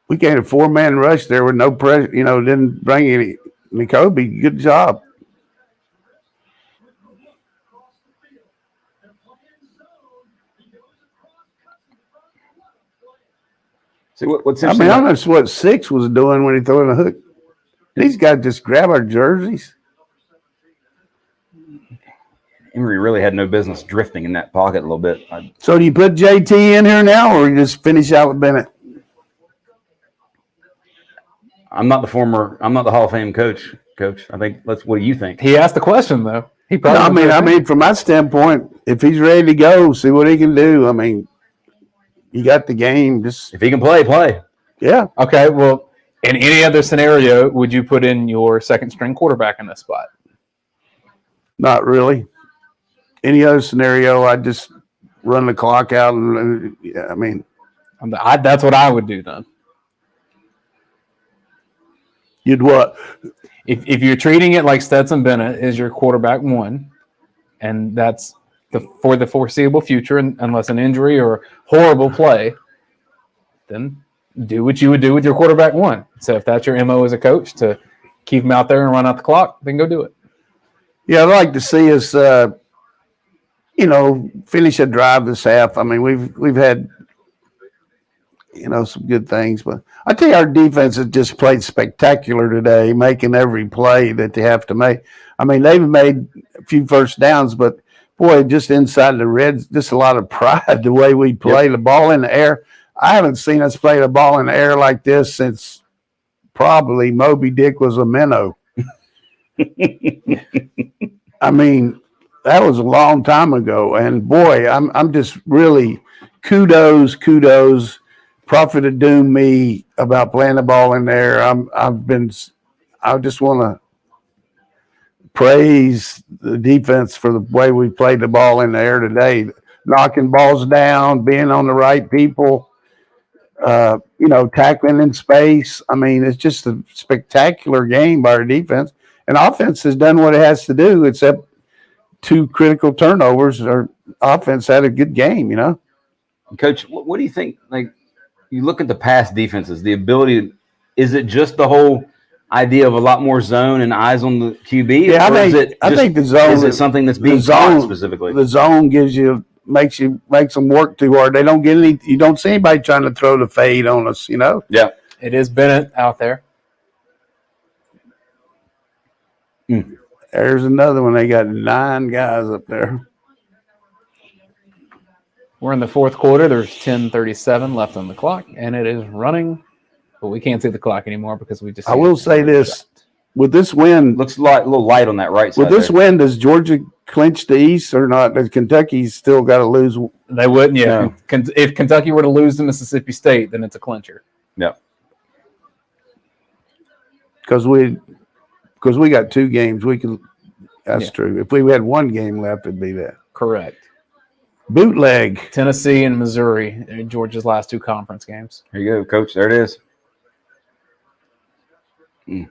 We can't a 4-man rush there with no pressure. Didn't bring any. N'Kobe, good job. See what's I interesting. mean, I don't know what 6 was doing when he threw in a hook. These guys just grab our jerseys. Emory really had no business drifting in that pocket a little bit. So do you put JT in here now, or you just finish out with Bennett? I'm not the Hall of Fame coach. I think what do you think? He asked the question though. He No, probably. I mean, from my standpoint, if he's ready to go, see what he can do. I mean, you got the game. Just If he can play. yeah. Okay. Well, in any other scenario, would you put in your second string quarterback in this spot? Not really. Any other scenario, I'd just run the clock out. And yeah, I mean, That's what I would do then. you'd what? If you're treating it like Stetson Bennett is your quarterback 1, and that's for the foreseeable future, unless an injury or horrible play, then do what you would do with your quarterback 1. So if that's your MO as a coach to keep him out there and run out the clock, then go do it. Yeah, I'd like to see us, finish a drive this half. I mean, we've had, some good things, but I tell you, our defense has just played spectacular today, making every play that they have to make. I mean, they've made a few first downs, but boy, just inside the red, just a lot of pride the way we play the ball in the air. I haven't seen us play the ball in the air like this since probably Moby Dick was a minnow. I mean, that was a long time ago, and boy, I'm just really kudos. Prophet of doom me about playing the ball in there. I just want to praise the defense for the way we played the ball in the air today, knocking balls down, being on the right people, tackling in space. I mean, it's just a spectacular game by our defense. And offense has done what it has to do, except 2 critical turnovers. Our offense had a good game, Coach, what do you think? Like, you look at the past defenses, the ability. Is it just the whole idea of a lot more zone and eyes on the QB? Yeah, I think the zone. Is it something that's being taught specifically? The zone makes them work too hard. They don't get any. You don't see anybody trying to throw the fade on us, Yeah, It is Bennett out there. There's another one. They got 9 guys up there. We're in the 4th quarter. There's 10:37 left on the clock, and it is running, but we can't see the clock anymore because we just. I will say this: with this win, looks a little light on that right side. with this win, does Georgia clinch the East or not? Does Kentucky still got to lose? They wouldn't. Yeah. If Kentucky were to lose to Mississippi State, then it's a clincher. Yeah. Because we got 2 games. We can. That's true. If we had 1 game left, it'd be that. Correct. Bootleg. Tennessee and Missouri, Georgia's last 2 conference games. There you go, Coach. There it is. It's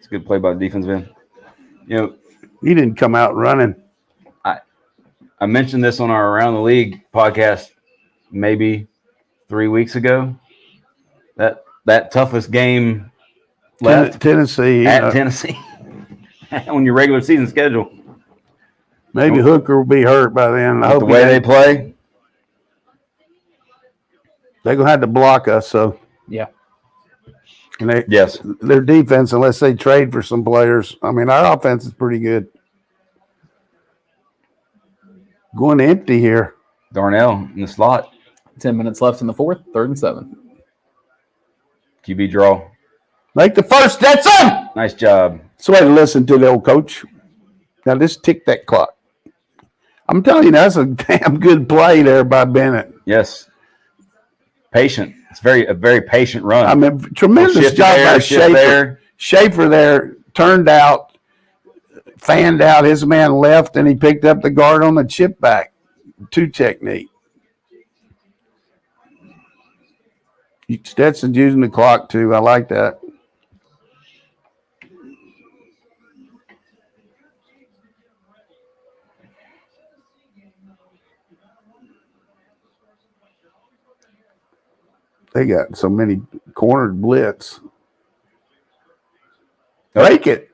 a good play by the defensive end. He didn't come out running. I mentioned this on our Around the League podcast maybe 3 weeks ago. That toughest game left Tennessee at Tennessee on your regular season schedule. Maybe Hooker will be hurt by then. I hope The way they play, they're gonna have to block us. So Yeah. and yes. their defense, unless they trade for some players. I mean, our offense is pretty good. Going empty here. Darnell in the slot. 10 minutes left in the 4th, 3rd and 7. QB draw. Make the first. That's him. Nice job. That's the way to listen to the old coach. Now just tick that clock. I'm telling you, that's a damn good play there by Bennett. Yes. Patient. It's a very patient run. I mean, tremendous job by Schaefer. Schaefer there turned out, fanned out. His man left, and he picked up the guard on the chip back. 2 technique. Stetson's using the clock too. I like that. They got so many cornered blitz. Break it.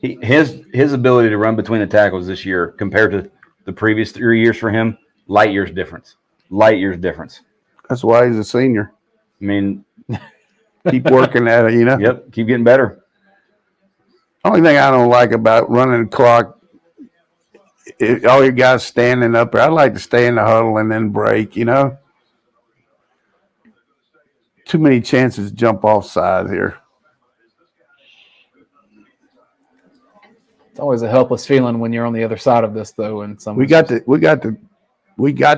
His ability to run between the tackles this year compared to the previous 3 years for him, light years difference. Light years difference. That's why he's a senior. I mean, keep working at it, you know? Yep, keep getting better. Only thing I don't like about running the clock, all your guys standing up there. I'd like to stay in the huddle and then break, you know? Too many chances to jump off side here. It's always a helpless feeling when you're on the other side of this, though. And we got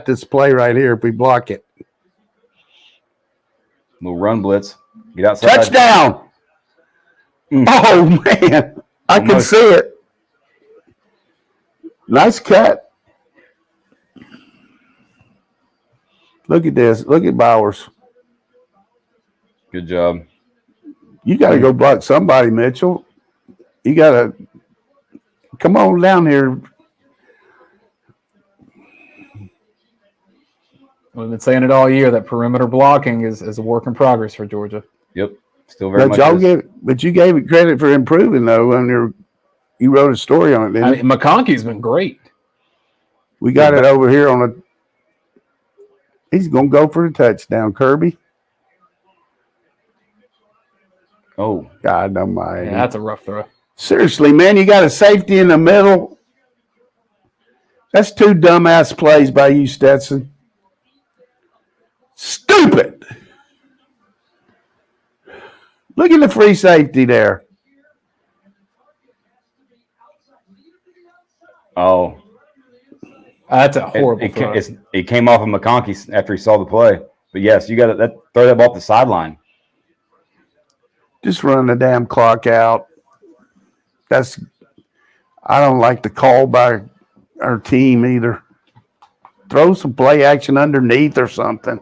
this play right here if we block it. Little run blitz. Get outside. Touchdown! Oh man, I can see it. Nice cut. Look at this. Look at Bowers. Good job. You got to go block somebody, Mitchell. You got to come on down here. We've been saying it all year that perimeter blocking is a work in progress for Georgia. Yep, still very much. But you gave it credit for improving though. When you wrote a story on it, didn't you? McConkey's been great. We got it over here on a. He's gonna go for the touchdown, Kirby. Oh, God almighty. Yeah, that's a rough throw. Seriously, man, you got a safety in the middle. That's 2 dumbass plays by you, Stetson. Stupid. Look at the free safety there. Oh. That's a horrible throw. It came off of McConkey after he saw the play. But yes, you got to throw that ball off the sideline. Just run the damn clock out. I don't like the call by our team either. Throw some play action underneath or something.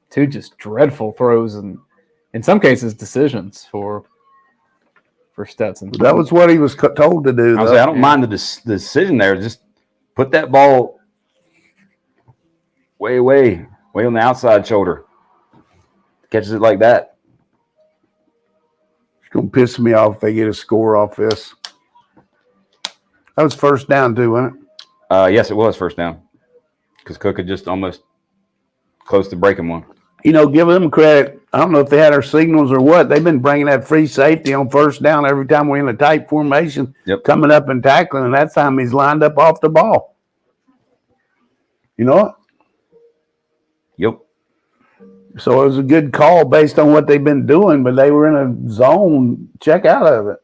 Two just dreadful throws and in some cases decisions for Stetson. That was what he was told to do. I don't mind the decision there. Just put that ball way on the outside shoulder. Catches it like that. It's going to piss me off if they get a score off this. That was first down too, wasn't it? Yes, it was first down. Because Cook had just almost close to breaking one. You know, give them credit. I don't know if they had our signals or what. They've been bringing that free safety on first down every time we're in a tight formation, coming up and tackling, and that time he's lined up off the ball. You know what? Yep. So it was a good call based on what they've been doing, but they were in a zone. Check out of it.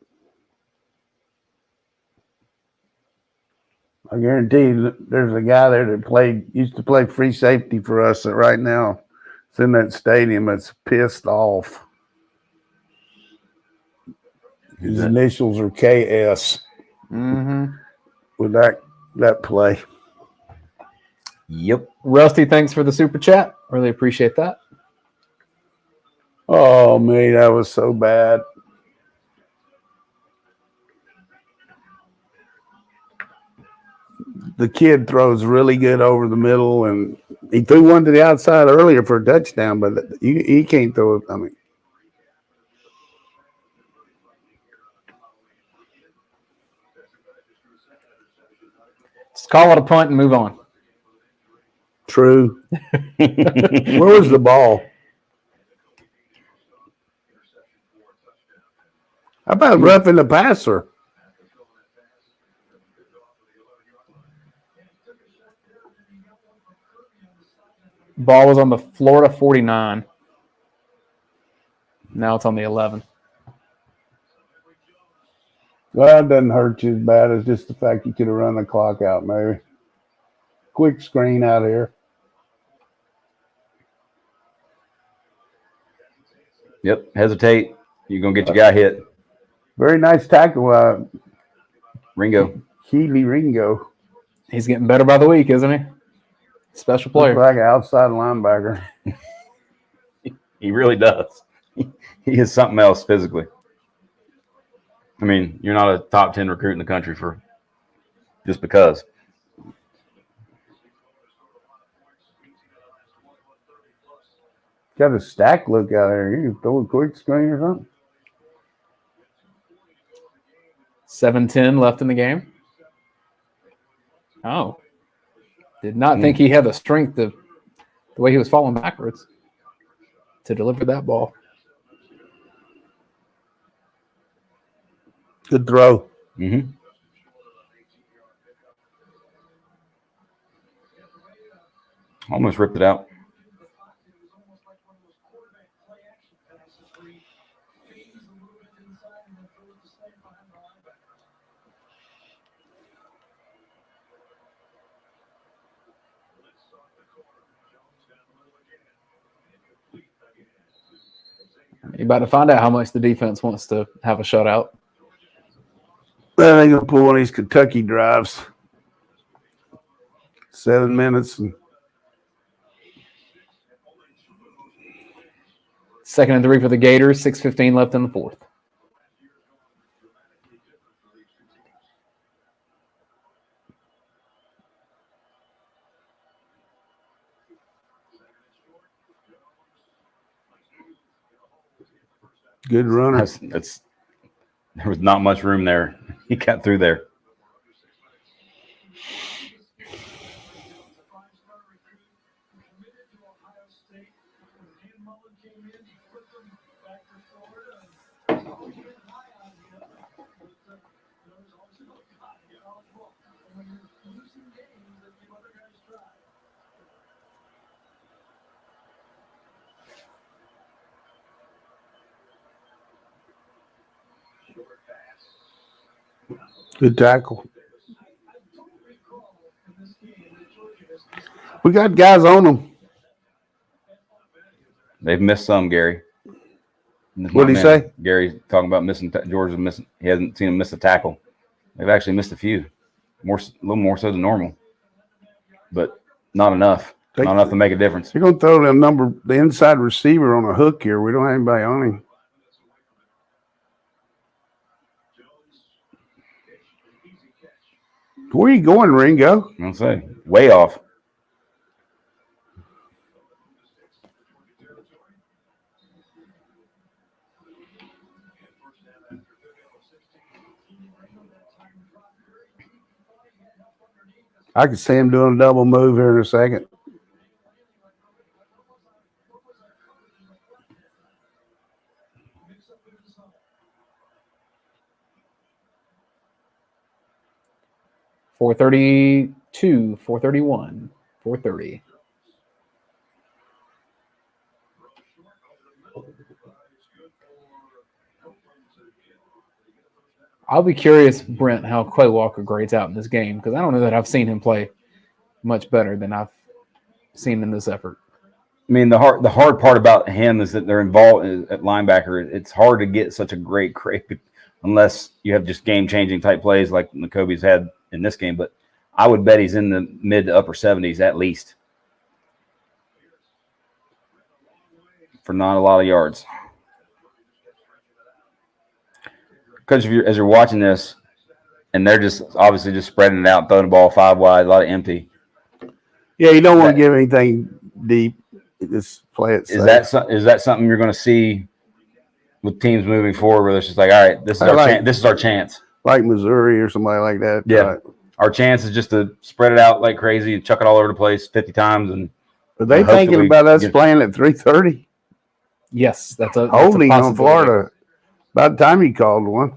I guarantee you there's a guy there that used to play free safety for us that right now is in that stadium that's pissed off. His initials are KS. With that play. Yep. Rusty, thanks for the super chat. Really appreciate that. Oh, man, that was so bad. The kid throws really good over the middle, and he threw one to the outside earlier for a touchdown, but he can't throw it. I mean, just call it a punt and move on. True. Where was the ball? How about roughing the passer? Ball was on the Florida 49. Now it's on the 11. Well, it doesn't hurt you as bad as just the fact you could have run the clock out, maybe. Quick screen out here. Yep. Hesitate. You're going to get your guy hit. Very nice tackle, Ringo. Keely Ringo. He's getting better by the week, isn't he? Special Looks player. like an outside linebacker. He really does. He is something else physically. I mean, you're not a top 10 recruit in the country for just because. Got a stack look out there. You can throw a quick screen or something. 7:10 left in the game. Oh. Did not think he had the strength the way he was falling backwards to deliver that ball. Good throw. Mm-hmm. Almost ripped it out. You're about to find out how much the defense wants to have a shutout. Well, they're going to pull one of these Kentucky drives. 7 minutes. And 2nd and 3 for the Gators. 6:15 left in the fourth. good runner. There was not much room there. He got through there. Good tackle. We got guys on them. They've missed some, Gary. What did he say? Gary's talking about missing. Georgia's missing. He hasn't seen him miss a tackle. They've actually missed a few, a little more so than normal, but not enough. Not enough to make a difference. You're going to throw the inside receiver on a hook here. We don't have anybody on him. Where are you going, Ringo? I'll say way off. I could see him doing a double move here in a second. .432, 431, 430. I'll be curious, Brent, how Clay Walker grades out in this game, because I don't know that I've seen him play much better than I've seen in this effort. I mean, the hard part about him is that they're involved at linebacker. It's hard to get such a great grade unless you have just game-changing type plays like Nakobe's had in this game. But I would bet he's in the mid to upper 70s at least for not a lot of yards. Because as you're watching this, and they're just obviously just spreading it out, throwing the ball 5 wide, a lot of empty. Yeah, you don't want to give anything deep. Just play it safe. Is that something you're going to see with teams moving forward, where it's just like, all right, this is our chance, like Missouri or somebody like that. Yeah, right. Our chance is just to spread it out like crazy and chuck it all over the place 50 times. And are they thinking about us playing at 3:30? Yes, that's a holding on Florida. About the time he called one.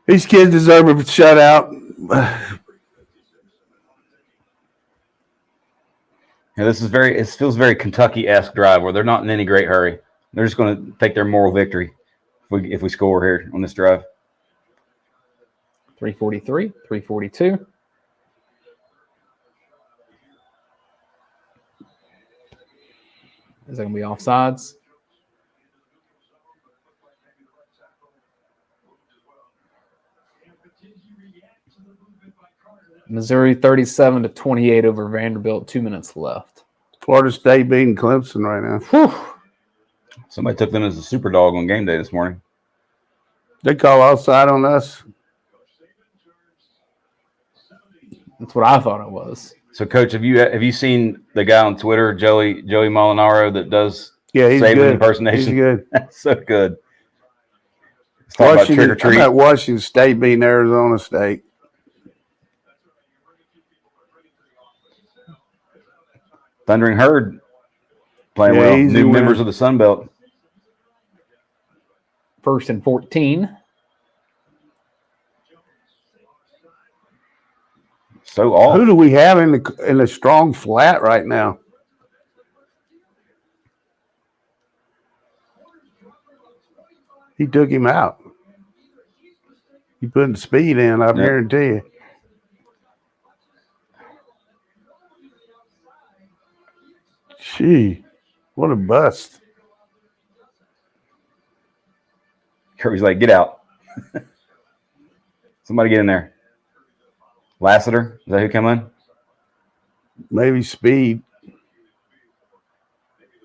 These kids deserve a shutout. Yeah, it feels very Kentucky-esque drive where they're not in any great hurry. They're just going to take their moral victory if we score here on this drive. 343, 342. Is that going to be offsides? Missouri 37-28 over Vanderbilt. 2 minutes left. Florida State beating Clemson right now. Whew. Somebody took them as a super dog on game day this morning. They call outside on us. That's what I thought it was. So, Coach, have you seen the guy on Twitter, Joey Molinaro, that does He's Saban good. impersonation? He's good. That's so good. Let's talk about trick or treat. About Washington State beating Arizona State. Thundering Herd playing well. New members of the Sun Belt. 1st and 14. So off. Who do we have in the strong flat right now? He took him out. He put the speed in, I guarantee you. Gee, what a bust. Kirby's like, get out. Somebody get in there. Lassiter, is that who came in? Maybe speed.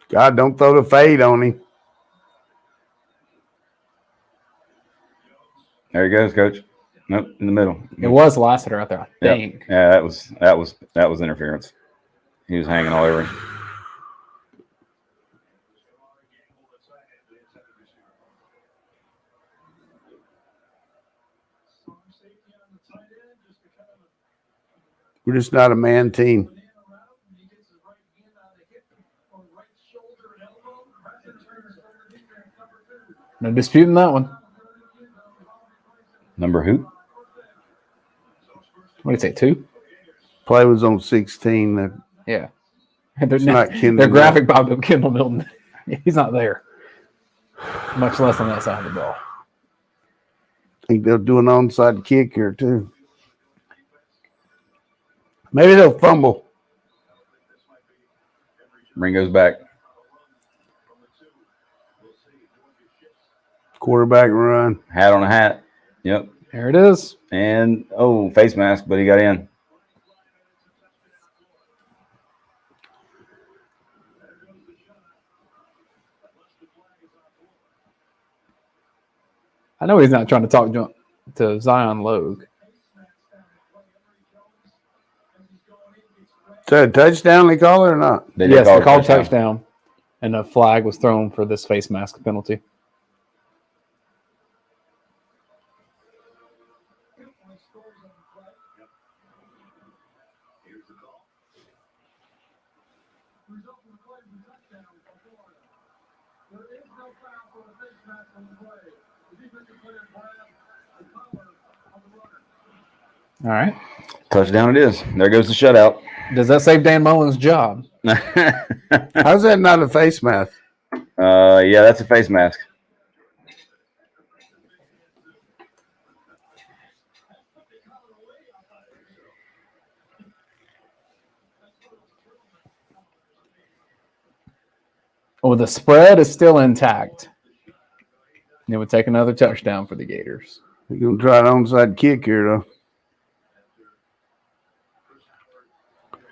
God, don't throw the fade on him. There he goes, Coach. Nope, in the middle. It was Lassiter out there, I think. Yep. Yeah, that was interference. He was hanging all over him. We're just not a man team. No disputing that one. Number who? What did you say, 2? Play was on 16. Yeah. Their Kendall graphic popped up Kendall Milton. He's not there. Much less on that side of the ball. I think they'll do an onside kick here, too. Maybe they'll fumble. Ringo's back. Quarterback run. Hat on a hat. Yep. There it is. And, face mask, but he got in. I know he's not trying to talk to Zion Logue. Is that a touchdown they call it or not? Yes, they called touchdown. And a flag was thrown for this face mask penalty. All right. Touchdown it is. There goes the shutout. Does that save Dan Mullen's job? How's that not a face mask? Yeah, that's a face mask. Well, the spread is still intact. It would take another touchdown for the Gators. You're going to try an onside kick here, though.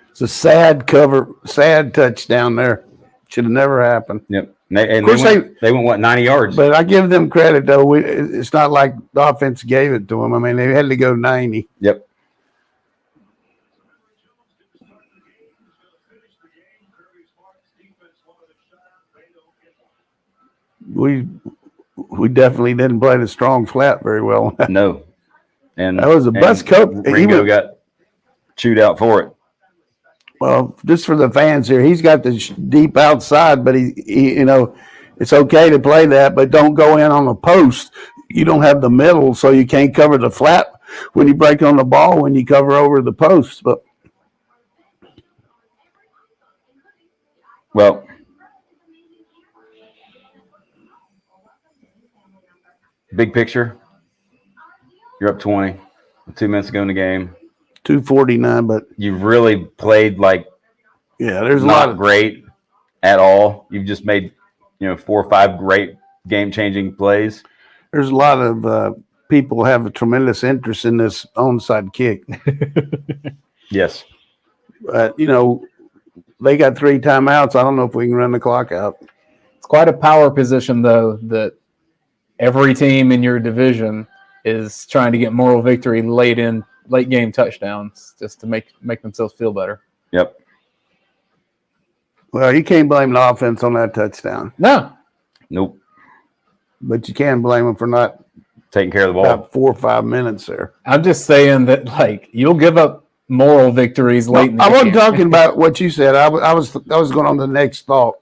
It's a sad touchdown there. Should have never happened. Yep. They went, what, 90 yards? But I give them credit, though. It's not like the offense gave it to them. I mean, they had to go 90. Yep. We definitely didn't play the strong flat very well. No. And that was a bust coat. Ringo got chewed out for it. Well, just for the fans here, he's got the deep outside, but he it's okay to play that, but don't go in on the post. you don't have the middle, so you can't cover the flat when you break on the ball when you cover over the posts. But Well, big picture, you're up 20 with 2 minutes to go in the game. 249, but You've really played like there's a not lot of great at all. You've just made 4 or 5 great game-changing plays. there's a lot of people have a tremendous interest in this onside kick. Yes. But they got 3 timeouts. I don't know if we can run the clock out. It's quite a power position, though, that every team in your division is trying to get moral victory late game touchdowns just to make themselves feel better. Yep. Well, you can't blame the offense on that touchdown, No. Nope. but you can blame them for not Taking care of the ball. about 4 or 5 minutes there. I'm just saying that, you'll give up moral victories late in the I game. wasn't talking about what you said. I was going on the next thought.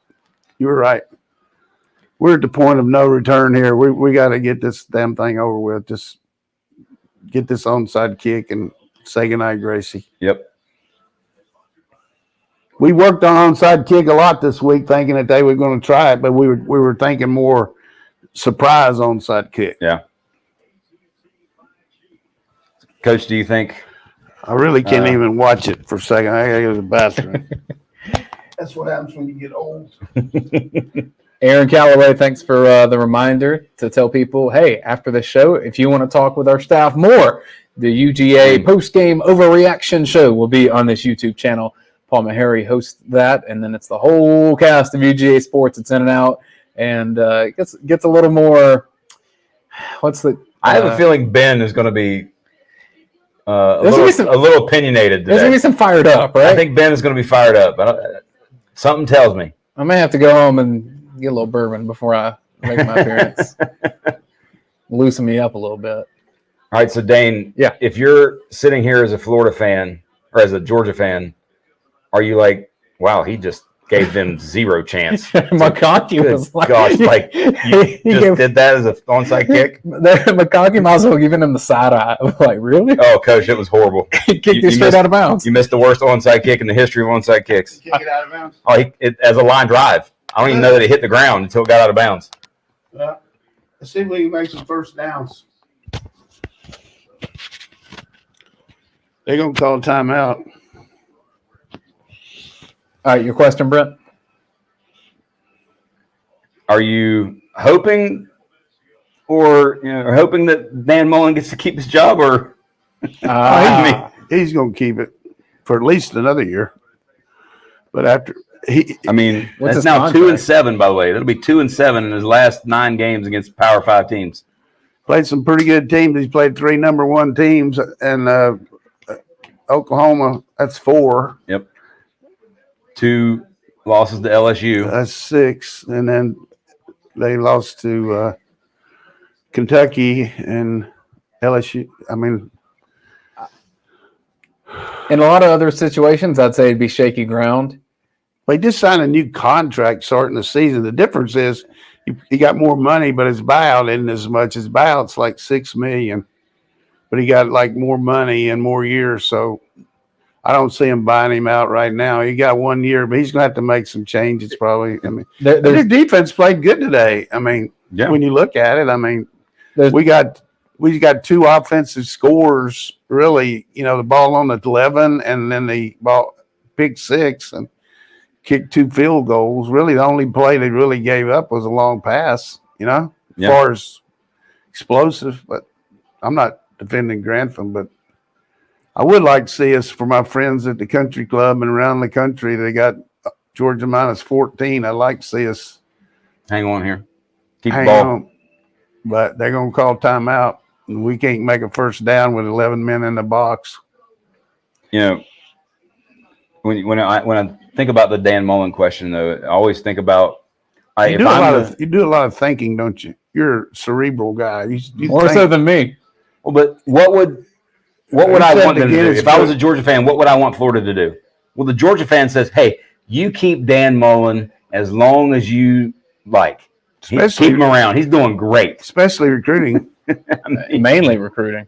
You were right. We're at the point of no return here. We got to get this damn thing over with. Just get this onside kick and say goodnight, Gracie. Yep. We worked on onside kick a lot this week, thinking that they were going to try it, but we were thinking more surprise onside kick. Yeah. Coach, do you think? I really can't even watch it for a second. I got to go to the bathroom. That's what happens when you get old. Aaron Calloway, thanks for the reminder to tell people, hey, after the show, if you want to talk with our staff more, the UGA post-game overreaction show will be on this YouTube channel. Paul Meharry hosts that, and then it's the whole cast of UGA Sports. It's in and out, and it gets a little more. I have a feeling Ben is going to be a There's little opinionated today. There's gonna be some fired up, right? I think Ben is going to be fired up. Something tells me. I may have to go home and get a little bourbon before I make my appearance. Loosen me up a little bit. All right, so Dayne, Yeah. if you're sitting here as a Florida fan or as a Georgia fan, are you like, wow, he just gave them zero chance? McConkey Good was like, gosh, like you just did that as an onside kick? McConkey might as well giving him the side eye. I'm like, really? Oh, Coach, it was horrible. He kicked it straight missed- out of bounds. You missed the worst onside kick in the history of onside kicks. Kick it out of bounds. Oh, as a line drive. I don't even know that it hit the ground until it got out of bounds. Let's see if we can make some first downs. They're going to call a timeout. All right, your question, Brent? Are you hoping hoping that Dan Mullen gets to keep his job, or He's going to keep it for at least another year. But after What's that's his now contract? 2-7, by the way. That'll be 2-7 in his last 9 games against Power 5 teams. played some pretty good teams. He's played 3 number 1 teams, and Oklahoma, that's 4. Yep. 2 losses to LSU. That's 6, and then they lost to Kentucky and LSU. I mean, In a lot of other situations, I'd say it'd be shaky ground. they just signed a new contract starting the season. The difference is he got more money, but his buyout isn't as much. His buyout's like $6 million, but he got like more money and more years. So I don't see him buying him out right now. He got 1 year, but he's gonna have to make some changes probably. I mean, their defense played good today. I mean, Yeah. when you look at it, I mean, There's- we got 2 offensive scores. Really, the ball on the 11, and then the ball pick 6 and kicked 2 field goals. Really, the only play they really gave up was a long pass. As far as explosive, but I'm not defending Grantham, but I would like to see us, for my friends at the country club and around the country, they got Georgia -14. I'd like to see us Hang on here. Keep the hang ball. on. But they're going to call timeout, and we can't make a first down with 11 men in the box. When I think about the Dan Mullen question, though, I always think about You do a lot of thinking, don't you? You're a cerebral guy. You More think. so than me. Well, but what would I said want them to again, do? it's If I was good. a Georgia fan, what would I want Florida to do? Well, the Georgia fan says, hey, you keep Dan Mullen as long as you like. Especially- Keep him around. He's doing great. Especially recruiting. Mainly recruiting.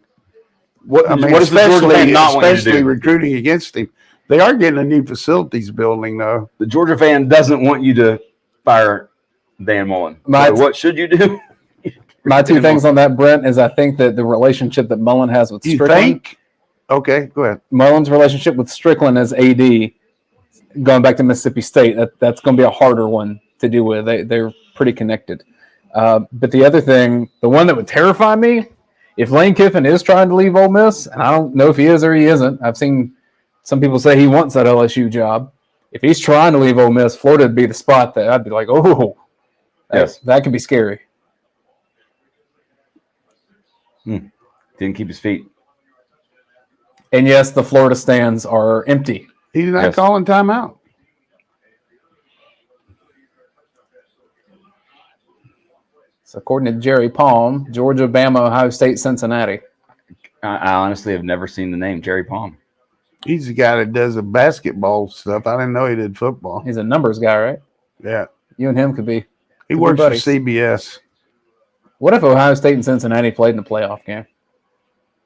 What, I mean, what does the Georgia fan not want you to especially do? recruiting against him. They are getting a new facilities building, though. The Georgia fan doesn't want you to fire Dan Mullen. So what should you do? My two things on that, Brent, is I think that the relationship that Mullen has with You Strickland. think? Okay, go ahead. Mullen's relationship with Strickland as AD, going back to Mississippi State, that's going to be a harder one to deal with. They're pretty connected. But the other thing, the one that would terrify me, if Lane Kiffin is trying to leave Ole Miss, and I don't know if he is or he isn't. I've seen some people say he wants that LSU job. If he's trying to leave Ole Miss, Florida would be the spot that I'd be like, oh, that could be scary. Didn't keep his feet. And yes, the Florida stands are empty. He's not calling timeout. So according to Jerry Palm, Georgia, Bama, Ohio State, Cincinnati. I honestly have never seen the name Jerry Palm. He's the guy that does the basketball stuff. I didn't know he did football. He's a numbers guy, right? Yeah. You and him could be. He works for CBS. What if Ohio State and Cincinnati played in a playoff game?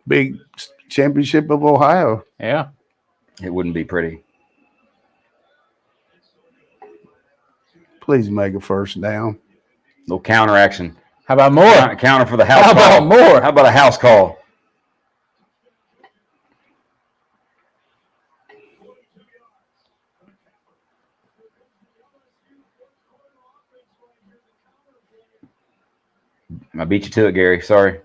Big championship of Ohio. Yeah. It wouldn't be pretty. Please make a first down. Little counter action. How about more? Counter for the house How call. about more? How about a house call? I beat you to it, Gary. Sorry.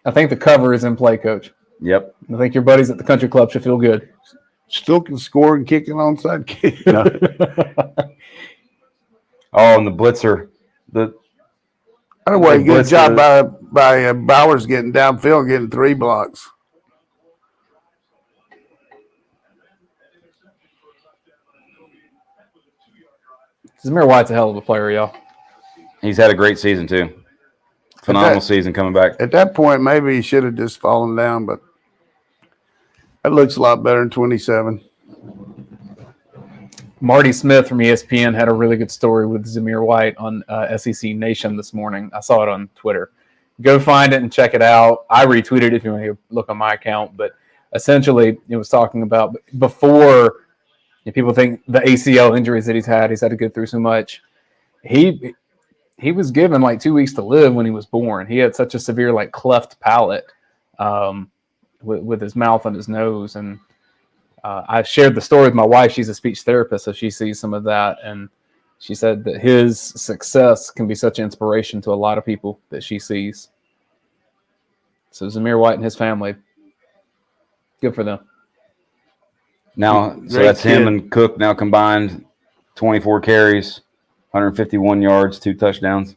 I think the cover is in play, Coach. Yep. I think your buddies at the country club should feel good. Still can score and kick an onside kick. No. Oh, and the blitzer. Anyway, good job by Bowers getting downfield, getting 3 blocks. Zamir White's a hell of a player, y'all. He's had a great season, too. Phenomenal season coming back. At that point, maybe he should have just fallen down, but that looks a lot better than 27. Marty Smith from ESPN had a really good story with Zamir White on SEC Nation this morning. I saw it on Twitter. Go find it and check it out. I retweeted it if you want to look on my account, but essentially it was talking about before people think the ACL injuries that he's had to go through so much. He was given like 2 weeks to live when he was born. He had such a severe like cleft palate with his mouth and his nose. And I shared the story with my wife. She's a speech therapist, so she sees some of that. And she said that his success can be such an inspiration to a lot of people that she sees. So Zamir White and his family, good for them. Now, so that's him and Cook now combined 24 carries. 151 yards, 2 touchdowns.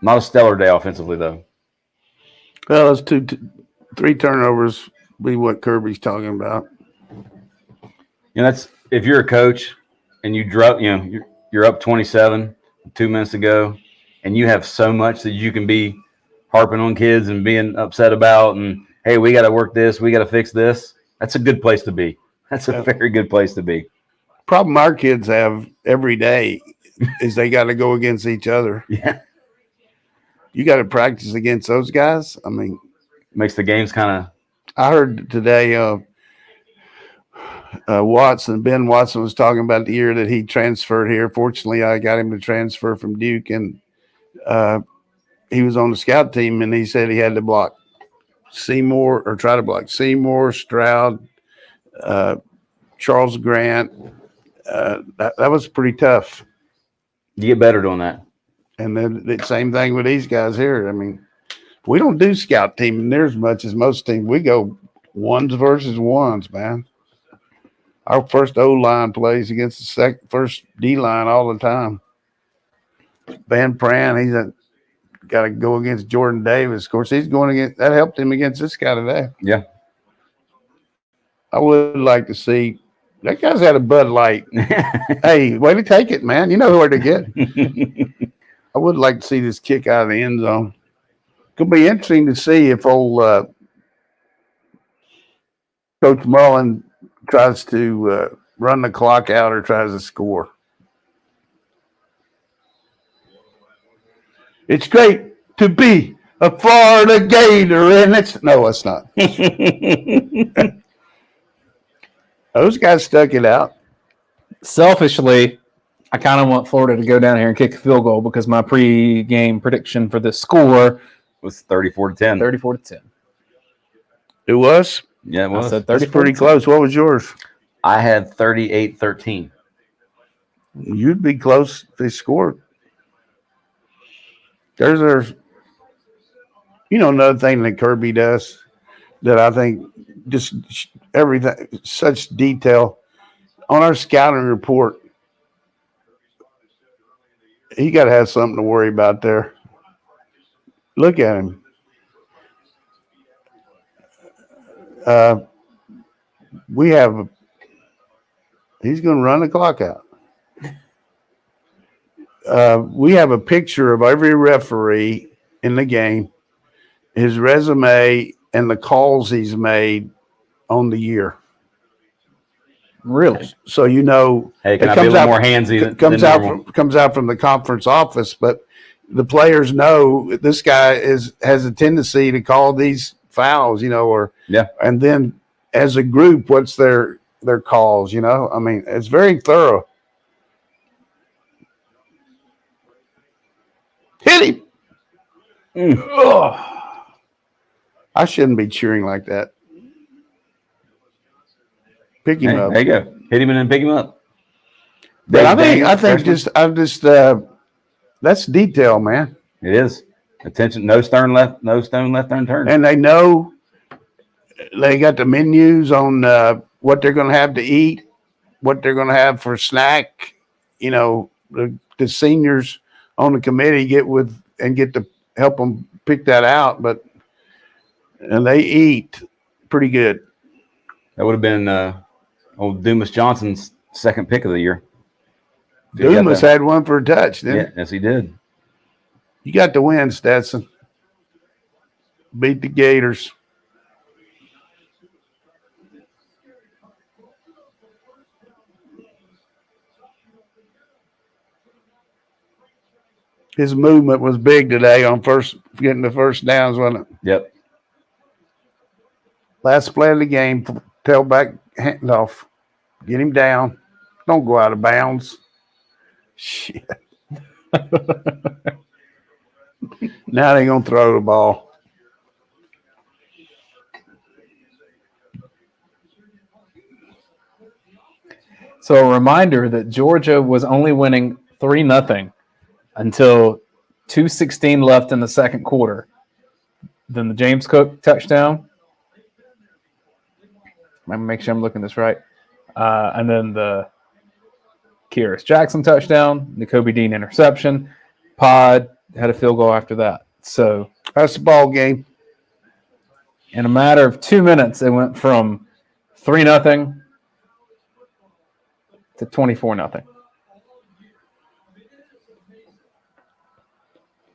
Not a stellar day offensively, though. Well, those 3 turnovers be what Kirby's talking about. That's if you're a coach and you drop, you're up 27, 2 minutes to go, and you have so much that you can be harping on kids and being upset about, and hey, we got to work this, we got to fix this. That's a good place to be. That's a very good place to be. Problem our kids have every day is they got to go against each other. Yeah. You got to practice against those guys. I mean, makes the games kind of. I heard today Ben Watson was talking about the year that he transferred here. Fortunately, I got him to transfer from Duke, and he was on the scout team, and he said he had to block try to block Seymour, Stroud, Charles Grant. That was pretty tough. You get better doing that. And then the same thing with these guys here. I mean, we don't do scout team near as much as most teams. We go ones versus ones, man. Our first O-line plays against the first D-line all the time. Van Pran, he's got to go against Jordan Davis. Of course, he's going against – that helped him against this guy today. Yeah. I would like to see – that guy's had a Bud Light. Hey, way to take it, man. You know where to get. I would like to see this kick out of the end zone. Could be interesting to see if old Coach Mullen tries to run the clock out or tries to score. It's great to be a Florida Gator, and it's not. Those guys stuck it out. Selfishly, I kind of want Florida to go down here and kick a field goal because my pre-game prediction for the score was 34-10. 34-10. It was? Yeah, it was. I said That's 34-10. pretty close. What was yours? I had 38-13. You'd be close if they scored. There's another thing that Kirby does that I think just everything, such detail. On our scouting report, he got to have something to worry about there. Look at him. He's going to run the clock out. We have a picture of every referee in the game, his resume, and the calls he's made on the year. Really? So Hey, can I be a little more handsy than normal? Comes out from the conference office, but the players know this guy has a tendency to call these fouls, and then as a group, what's their calls, I mean, it's very thorough. Hit him. Oh, I shouldn't be cheering like that. Pick him up. There you go. Hit him and then pick him up. But I think that's detail, man. It is. Attention, no stone left unturned. And they know they got the menus on what they're going to have to eat, what they're going to have for snack. The seniors on the committee get to help them pick that out, and they eat pretty good. That would have been old Dumas Johnson's second pick of the year. Dumas had one for a touch, didn't he? Yes, he did. You got the win, Stetson. Beat the Gators. His movement was big today on getting the first downs, wasn't it? Yep. Last play of the game, tailback handoff. Get him down. Don't go out of bounds. Shit. Now they're going to throw the ball. So a reminder that Georgia was only winning 3-0 until 2:16 left in the second quarter. Then the James Cook touchdown. I'm going to make sure I'm looking this right. And then the Kyrus Jackson touchdown, the Kobe Dean interception. Pod had a field goal after that. So that's the ball game. In a matter of 2 minutes, it went from 3-0 to 24-0.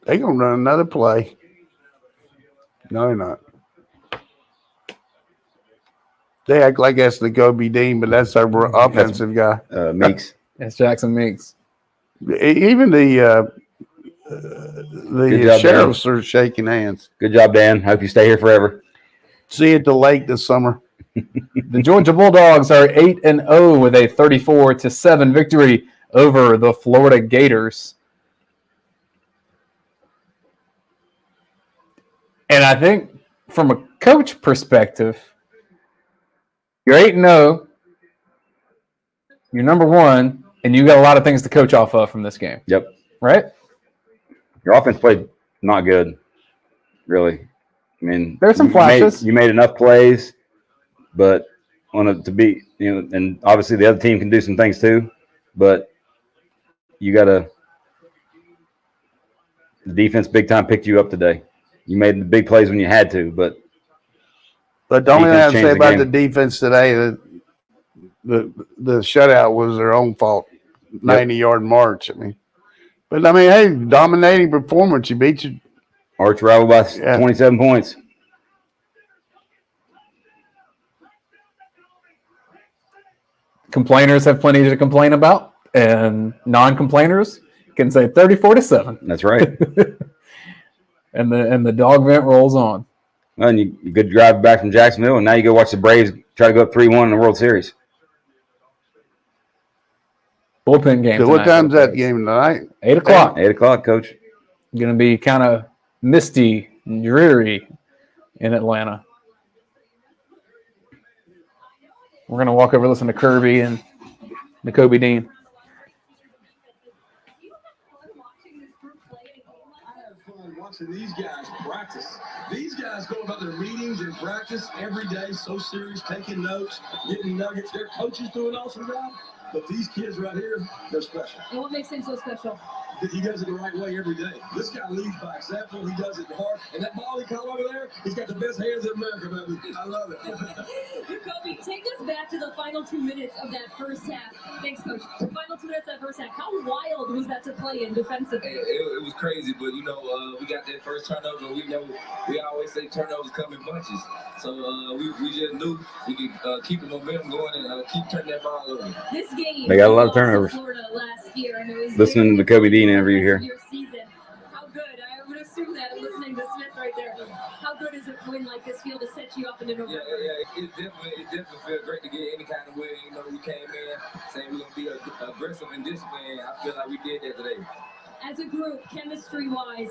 They're going to run another play. No, they're not. They act like that's the Kobe Dean, but that's our offensive guy. Meeks. It's Jackson Meeks. Even the sheriffs are shaking hands. Good job, Dan. Hope you stay here forever. See you at the lake this summer. The Georgia Bulldogs are 8-0 with a 34-7 victory over the Florida Gators. And I think from a coach perspective, you're 8-0, you're number one, and you got a lot of things to coach off of from this game. Yep. Right? Your offense played not good, really. I mean, there's some flashes. You made enough plays, but and obviously the other team can do some things too, but you got to – the defense big time picked you up today. You made the big plays when you had to, but the only thing I have to say about the defense today, the shutout was their own fault. 90-yard march. Hey, dominating performance. You beat your arch rival by 27 points. Complainers have plenty to complain about, and non-complainers can say 34-7. That's right. and the dog vent rolls on. Well, and you good drive back from Jacksonville, and now you go watch the Braves try to go up 3-1 in the World Series. Bullpen game. So what tonight time's for the that Braves. game tonight? 8 o'clock. 8 o'clock, Coach. Going to be kind of misty and dreary in Atlanta. We're going to walk over and listen to Kirby and N'Kobe Dean. Watching these guys practice. These guys go about their meetings and practice every day, so serious, taking notes, getting nuggets. Their coaches do an awesome job, but these kids right here, they're special. And what makes him so special? He does it the right way every day. This guy leads by example. He does it hard. And that ball he caught over there, he's got the best hands in America, baby. I love it. Kobe, take us back to the final 2 minutes of that first half. Thanks, Coach. The final 2 minutes of that first half. How wild was that to play in defensively? It was crazy, but we got that first turnover. We always say turnovers come in bunches. So we just knew we could keep the momentum going and keep turning that ball over. This game, They got a lot of turnovers. Florida last year, and it was Listening to Kobe Dean interview here. Your season. How good? I would assume that listening to Smith right there. How good is a win like this feel to set you up into November? Yeah. It definitely feels great to get any kind of win. We came in saying we're gonna be aggressive and disciplined. I feel like we did that today. As a group, chemistry-wise,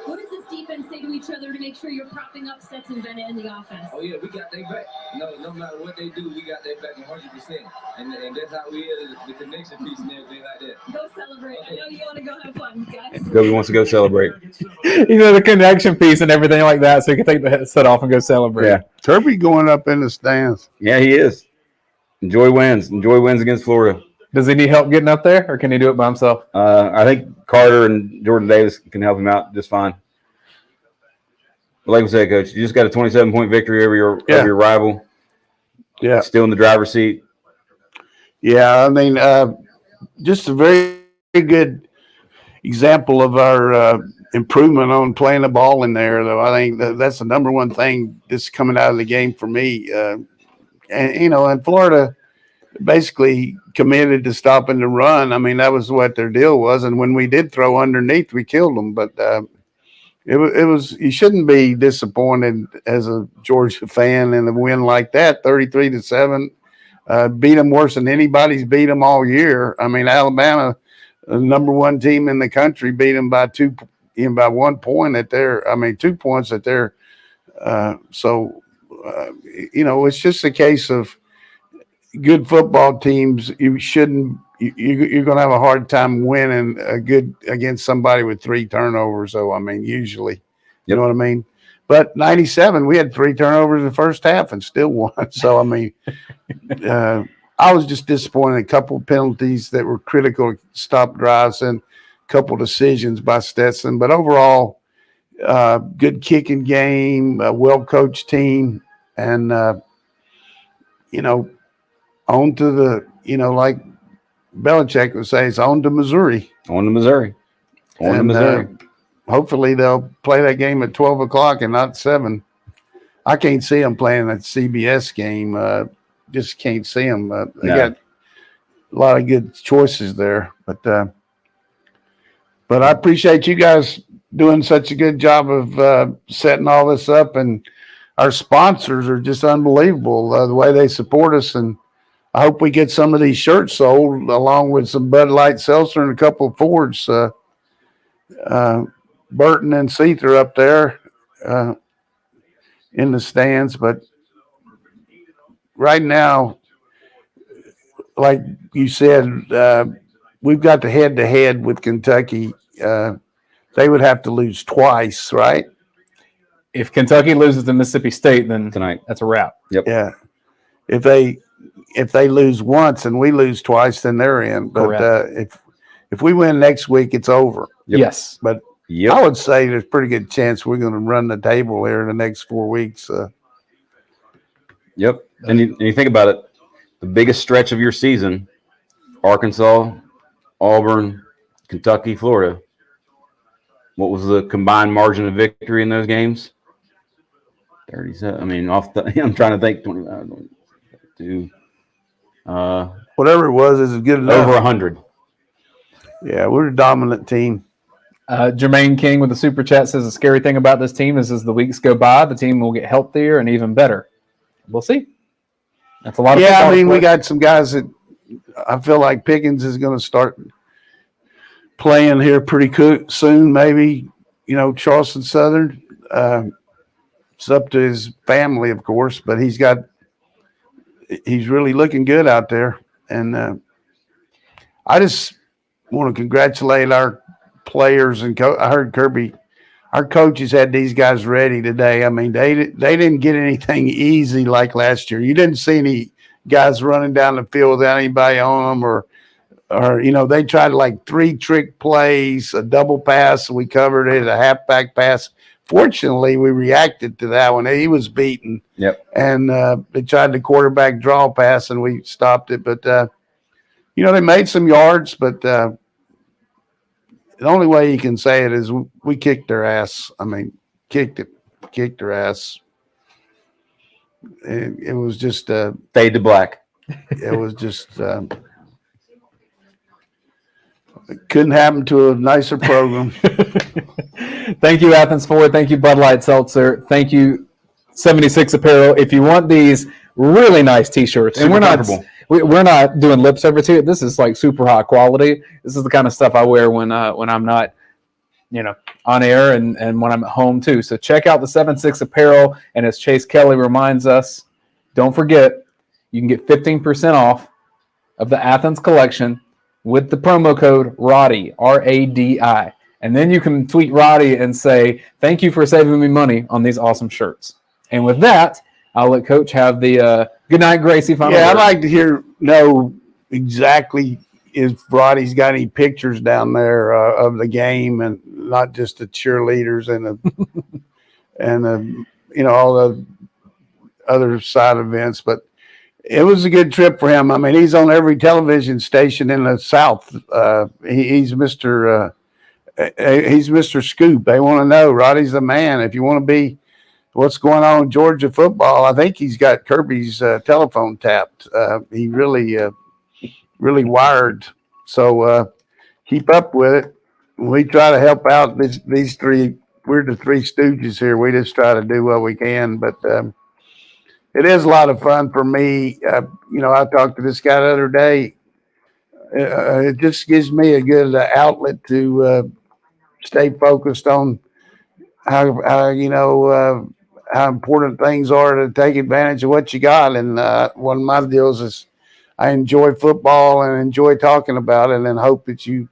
what does this defense say to each other to make sure you're propping up Stetson Bennett in the offense? Oh yeah, we got their back. No matter what they do, we got their back 100%. And that's how we is, the connection piece and everything like that. Go celebrate. I know you want to go have fun, guys. Kobe wants to go celebrate. The connection piece and everything like that, so you can take the headset off and go celebrate. Yeah. Kirby going up in the stands. Yeah, he is. Enjoy wins. Enjoy wins against Florida. Does he need help getting up there, or can he do it by himself? I think Carter and Jordan Davis can help him out just fine. But like we said, Coach, you just got a 27-point victory over your rival. Yeah. Still in the driver's seat. Yeah, I mean, just a very, very good example of our improvement on playing the ball in there, though. I think that's the number one thing just coming out of the game for me. And Florida basically committed to stopping the run. I mean, that was what their deal was. And when we did throw underneath, we killed them. But it was you shouldn't be disappointed as a Georgia fan in a win like that, 33-7. Beat them worse than anybody's beat them all year. I mean, Alabama, the number one team in the country, beat them by 1 point at their. I mean, 2 points at their. It's just a case of good football teams. You shouldn't. You're going to have a hard time winning against somebody with 3 turnovers. So I mean, usually, you know what I mean. But 97, we had 3 turnovers in the first half and still won. So I mean, I was just disappointed. A couple of penalties that were critical to stop drives and a couple of decisions by Stetson. But overall, good kicking game, a well-coached team, and on to the like Belichick would say, it's on to Missouri. On to Missouri. On to Missouri. Hopefully they'll play that game at 12 o'clock and not 7. I can't see them playing that CBS game. Just can't see them. They got a lot of good choices there. But I appreciate you guys doing such a good job of setting all this up. And our sponsors are just unbelievable, the way they support us. And I hope we get some of these shirts sold along with some Bud Light Seltzer and a couple of Fords. Burton and Seether up there in the stands. But right now, like you said, we've got the head-to-head with Kentucky. They would have to lose twice, right? If Kentucky loses to Mississippi State, then Tonight. that's a wrap. Yep. Yeah. If they lose once and we lose twice, then they're in. But if we win next week, it's over. Yep. Yes. But Yep. I would say there's a pretty good chance we're going to run the table here in the next 4 weeks. Yep. And you think about it, the biggest stretch of your season, Arkansas, Auburn, Kentucky, Florida. What was the combined margin of victory in those games? 37. I mean, I'm trying to think. 25, 22. Whatever it was, is good enough. Over 100. Yeah, we're a dominant team. Jermaine King with the super chat says the scary thing about this team is as the weeks go by, the team will get healthier and even better. We'll see. That's a lot of Yeah, I mean, football. we got some guys that I feel like Pickens is going to start playing here pretty soon, maybe, Charleston Southern. It's up to his family, of course, but he's really looking good out there. And I just want to congratulate our players. And I heard Kirby, our coaches had these guys ready today. I mean, they didn't get anything easy like last year. You didn't see any guys running down the field without anybody on them or they tried like 3 trick plays, a double pass. We covered it, a halfback pass. Fortunately, we reacted to that one. He was beaten. Yep. And they tried the quarterback draw pass, and we stopped it. But, they made some yards, but the only way you can say it is we kicked their ass. I mean, kicked their ass. It was just fade to black. It was just it couldn't happen to a nicer program. Thank you, Athens Ford. Thank you, Bud Light Seltzer. Thank you, 76 Apparel. If you want these really nice T-shirts, and we're not doing lip service here. This is like super high quality. This is the kind of stuff I wear when I'm not, on air and when I'm at home too. So check out the 76 Apparel. And as Chase Kelly reminds us, don't forget, you can get 15% off of the Athens collection with the promo code RODDY, RADI. And then you can tweet Roddy and say, thank you for saving me money on these awesome shirts. And with that, I'll let Coach have the good night, Gracie. Final I'd word. like to know exactly if Roddy's got any pictures down there of the game and not just the cheerleaders and all the other side events. But it was a good trip for him. I mean, he's on every television station in the South. He's Mr. Scoop. They want to know Roddy's the man. If you want to be what's going on in Georgia football, I think he's got Kirby's telephone tapped. He really wired. So keep up with it. We try to help out these three. We're the three stooges here. We just try to do what we can, but it is a lot of fun for me. I talked to this guy the other day. It just gives me a good outlet to stay focused on how important things are to take advantage of what you got. And one of my deals is I enjoy football and enjoy talking about it, and hope that you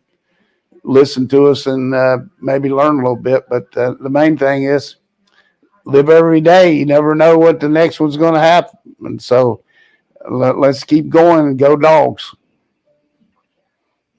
listen to us and maybe learn a little bit. But the main thing is live every day. You never know what the next one's going to happen. And so let's keep going and go Dogs.